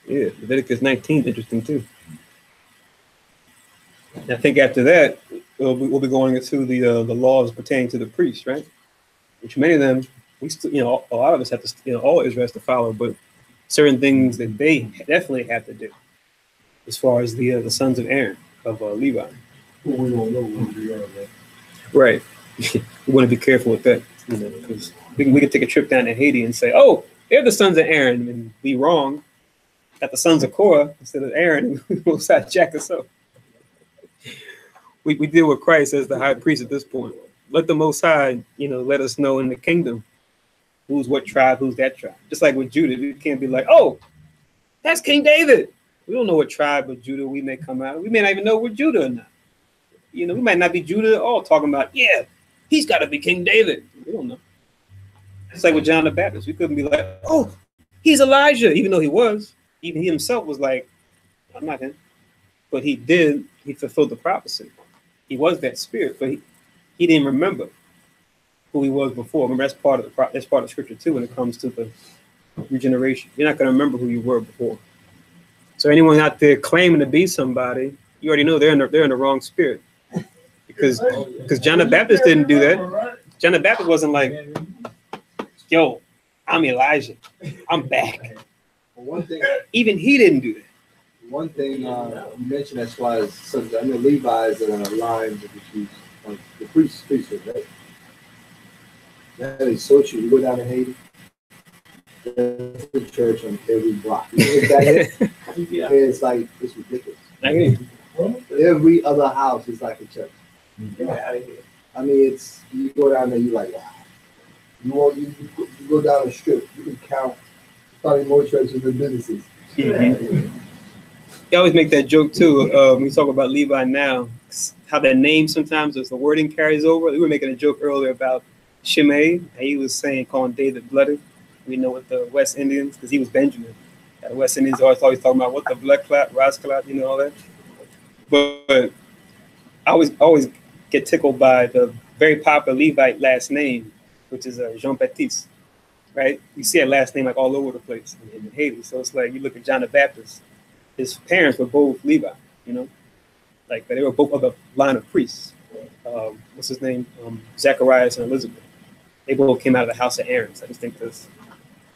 Yeah, Leviticus 19 is interesting too. I think after that, we'll be going into the laws pertaining to the priests, right? Which many of them, we still, a lot of us have to, all Israel has to follow, but certain things that they definitely have to do, as far as the sons of Aaron, of Levi. Well, we don't know what they are, right? Right. We want to be careful with that, because we can take a trip down to Haiti and say, oh, they're the sons of Aaron, and be wrong. Got the sons of Korah instead of Aaron, and we will jack us up. We deal with Christ as the high priest at this point. Let the Most High, let us know in the kingdom who's what tribe, who's that tribe. Just like with Judah, we can't be like, oh, that's King David. We don't know what tribe of Judah we may come out of. We may not even know we're Judah or not. We might not be Judah at all, talking about, yeah, he's got to be King David. We don't know. It's like with John the Baptist. We couldn't be like, oh, he's Elijah, even though he was. Even he himself was like, I'm not him. But he fulfilled the prophecy. He was that spirit, but he didn't remember who he was before. Remember, that's part of scripture too when it comes to the regeneration. You're not going to remember who you were before. So anyone out there claiming to be somebody, you already know they're in the wrong spirit. Because John the Baptist didn't do that. John the Baptist wasn't like, yo, I'm Elijah. I'm back. One thing, even he didn't do that. One thing you mentioned as far as sons, I know Levi's aligned with the priesthood, right? That is so true. You go down to Haiti, there's a church on every block. Yeah. It's like, it's ridiculous. Every other house is like a church. I mean, you go down there, you're like, wow. You go down the strip, you can count probably more churches than businesses. Mm-hmm. They always make that joke too. When we talk about Levi now, how that name sometimes, as the wording carries over. We were making a joke earlier about Shimei. He was calling David blooded. We know with the West Indians, because he was Benjamin. The West Indians always talking about what the blood clot, ras clot, all that. But I always get tickled by the very popular Levite last name, which is Jean Baptiste, right? You see that last name like all over the place in Haiti. So it's like you look at John the Baptist. His parents were both Levi, like they were both of the line of priests. What's his name? Zacharias and Elizabeth. They both came out of the house of Aaron. So I just think that's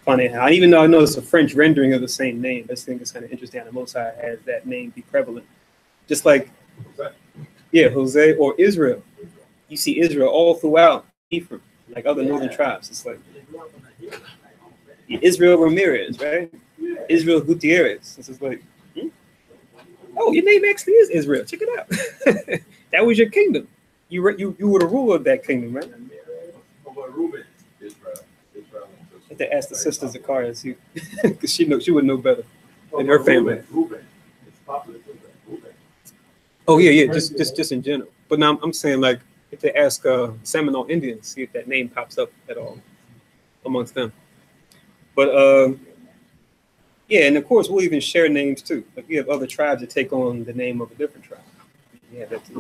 funny how, even though I know it's a French rendering of the same name, I just think it's kind of interesting how the Most High has that name be prevalent. Just like, Jose or Israel. You see Israel all throughout Ephraim, like other northern tribes. It's like Israel Ramirez, right? Israel Gutierrez. It's just like, oh, your name actually is Israel. Check it out. That was your kingdom. You were the ruler of that kingdom, right? Reuben, Israel. I have to ask the sisters at Cars, because she would know better than her family. Reuben. It's popular. Reuben. Oh yeah, just in general. But now I'm saying, like, if they ask Seminole Indians, see if that name pops up at all amongst them. But yeah, and of course we'll even share names too. Like we have other tribes that take on the name of a different tribe. Yeah, that too.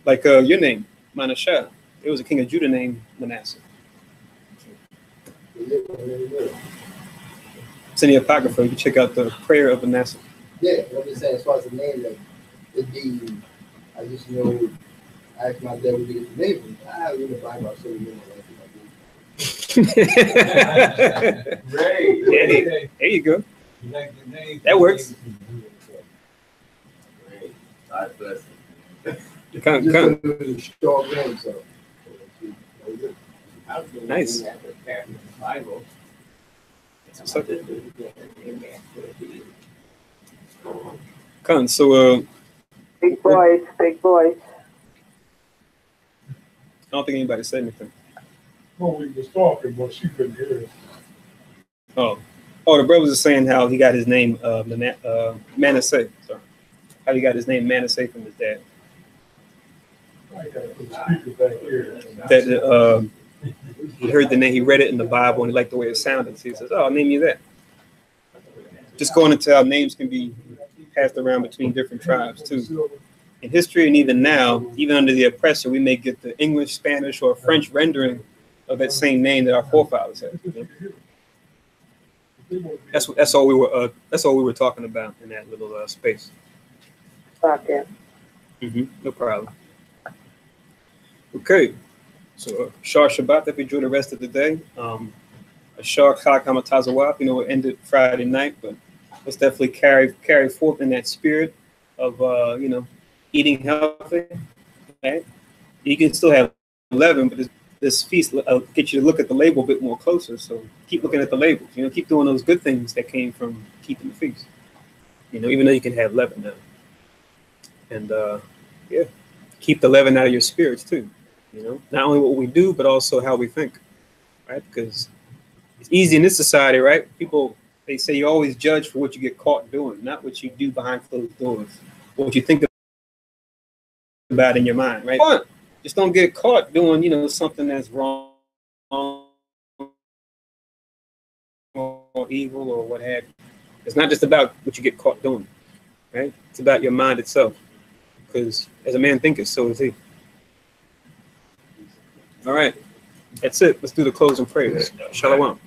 Like your name, Manasseh. There was a king of Judah named Manasseh. It's in the Apocrypha. You can check out the prayer of Manasseh. Yeah, I'm just saying, as far as the name, like, it'd be, I just know, I asked my dad where to get the name from. I have in the Bible, I showed him Great. Yeah, there you go. That works. Great. God bless you. Come. It was a strong name, so. Nice. So, come. So Big boys, big boys. I don't think anybody said anything. Well, we was talking, but she couldn't hear us. Oh, the brother was saying how he got his name Manasseh. Sorry, how he got his name Manasseh from his dad. I got the speaker back here. That he heard the name, he read it in the Bible, and he liked the way it sounded. So he says, "Oh, I'll name you that." Just going into how names can be passed around between different tribes too. In history, and even now, even under the oppressor, we may get the English, Spanish, or French rendering of that same name that our forefathers had. You know? That's all we were talking about in that little space. Okay. No problem. Okay, so Shar Shabbat that we drew the rest of the day. A Shar Chag Hamatazawaf, it ended Friday night, but let's definitely carry forth in that spirit of eating healthy. Right? You can still have 11, but this feast get you to look at the label a bit more closer. So keep looking at the labels. Keep doing those good things that came from keeping the feast. Even though you can have 11 now. And yeah, keep the 11 out of your spirits too. Not only what we do, but also how we think. Right? Because it's easy in this society, right? People, they say you always judge for what you get caught doing, not what you do behind closed doors, what you think about in your mind, right? But just don't get caught doing, something that's wrong or evil or what have you. It's not just about what you get caught doing, right? It's about your mind itself. Because as a man thinketh, so is he. All right. That's it. Let's do the closing prayers. Shalom.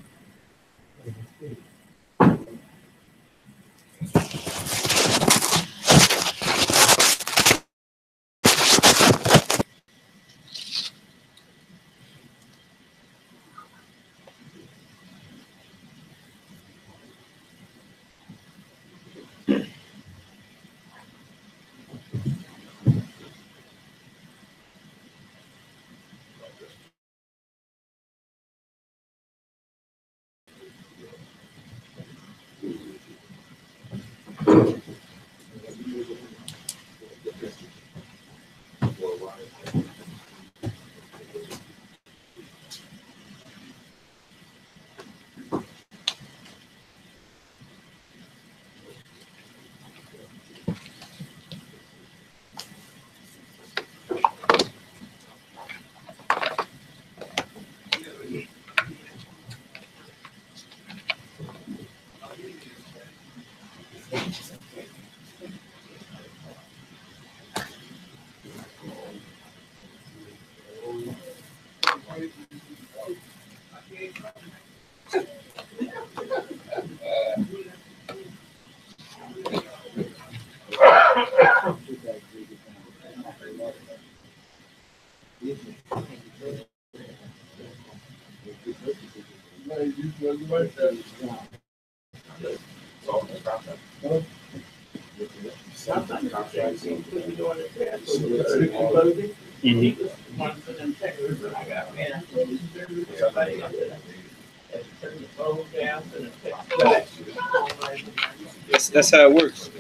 That's how it works.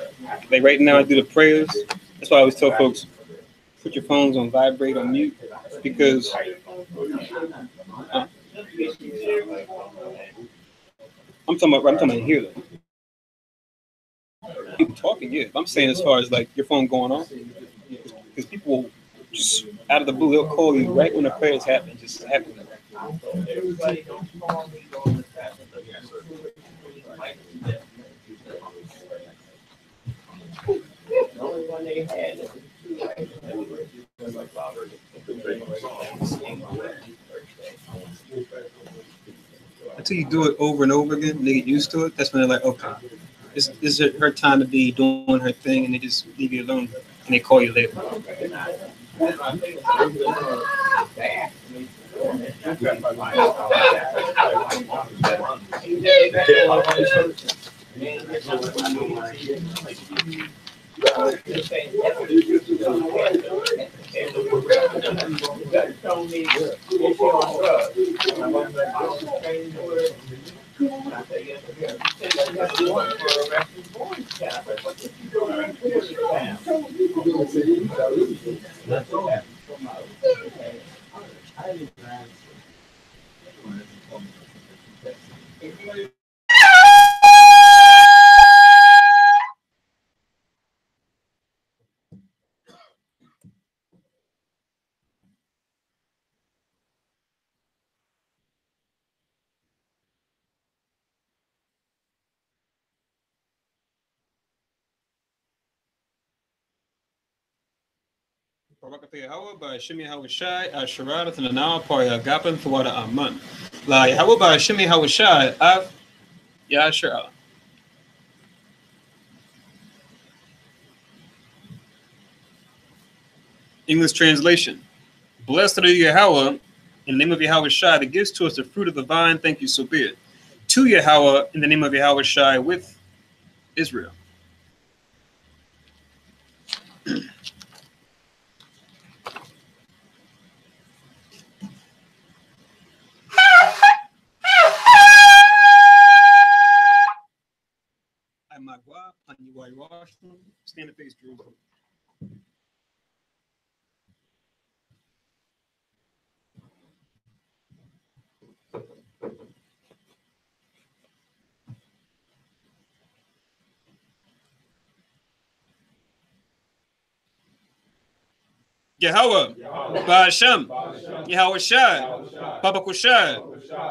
Like right now, I do the prayers. That's why I always tell folks, put your phones on vibrate, on mute, because I'm talking about here though. People talking, yeah. I'm saying as far as like your phone going on. because people will just out of the blue, they'll call you right when the prayers happen. Just happen. Everybody don't call me on the Sabbath. The only one they had that was too late. Until you do it over and over again, they get used to it. That's when they're like, okay, this is her time to be doing her thing, and they just leave you alone, and they call you later. Yahweh by Shimi Hawashai, Asharath, and Anal Parya Gapan Thawada Aman. La Yahweh by Shimi Hawashai, Av Yashara. English translation. Blessed are you, Yahweh, in the name of Yahweh Shai, that gives to us the fruit of the vine. Thank you, so be it. To Yahweh, in the name of Yahweh Shai, with Israel. Stand and face Jerusalem. Yahweh, Ba'ashem, Yahweh Shai, Babakushai,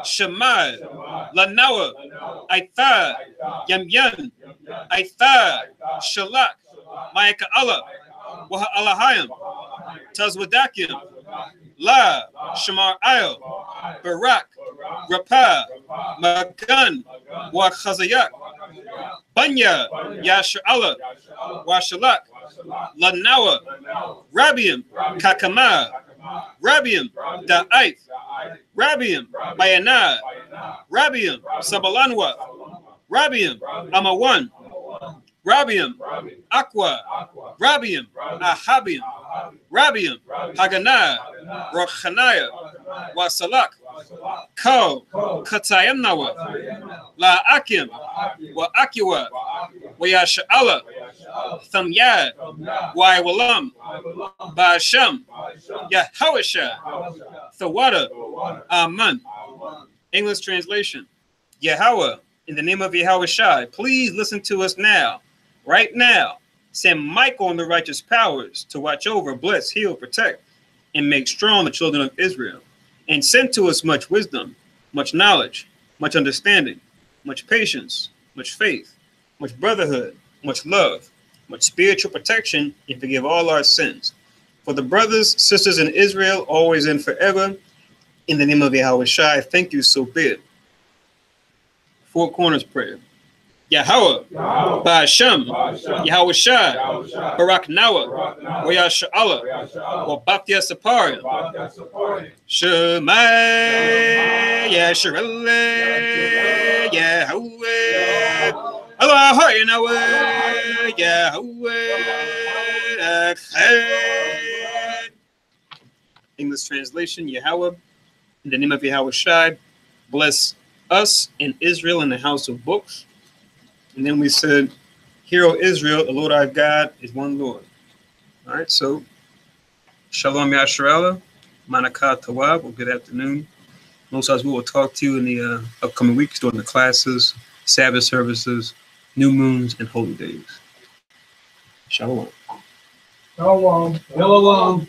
Shemai, Lanawa, Aitha, Yam Yam, Aitha, Shalak, Mayaka Allah, Waha Allahayim, Tazwadakim, La, Shamar Ayel, Barak, Rapah, Magan, Wa Chazayak, Banya, Yasher Allah, Washalak, Lanawa, Rabiim, Kakama, Rabiim, Da'aith, Rabiim, Bayana, Rabiim, Sabalanwa, Rabiim, Amawan, Rabiim, Aqua, Rabiim, Ahabiim, Rabiim, Haganah, Rochanaya, Wasalak, Ko, Katayamnawa, La Akim, Wa Akiwa, Wayasha'ala, Thamyad, Waiwalam, Ba'ashem, Yahawasha, Thawada, Aman. English translation. Yahweh, in the name of Yahweh Shai, please listen to us now, right now. Send Michael and the righteous powers to watch over, bless, heal, protect, and make strong the children of Israel. And send to us much wisdom, much knowledge, much understanding, much patience, much faith, much brotherhood, much love, much spiritual protection, and forgive all our sins. For the brothers, sisters in Israel, always and forever, in the name of Yahweh Shai, thank you, so be it. Four corners prayer. Yahweh, Ba'ashem, Yahweh Shai, Barak Nawa, Wayash Allah, Wabatia Saparia, Shemai, Yasharele, Yahweh, Allah, Yahweh, Yahweh, English translation, Yahweh, in the name of Yahweh Shai, bless us in Israel in the house of books. And then we said, Hear, O Israel, the Lord our God is one Lord. All right, so Shalom Yasharala, Manakah Tawab, well, good afternoon. Most of us we will talk to you in the upcoming weeks during the classes, Sabbath services, new moons, and holy days. Shalom. Shalom. Shalom.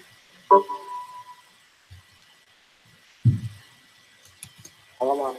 Shalom.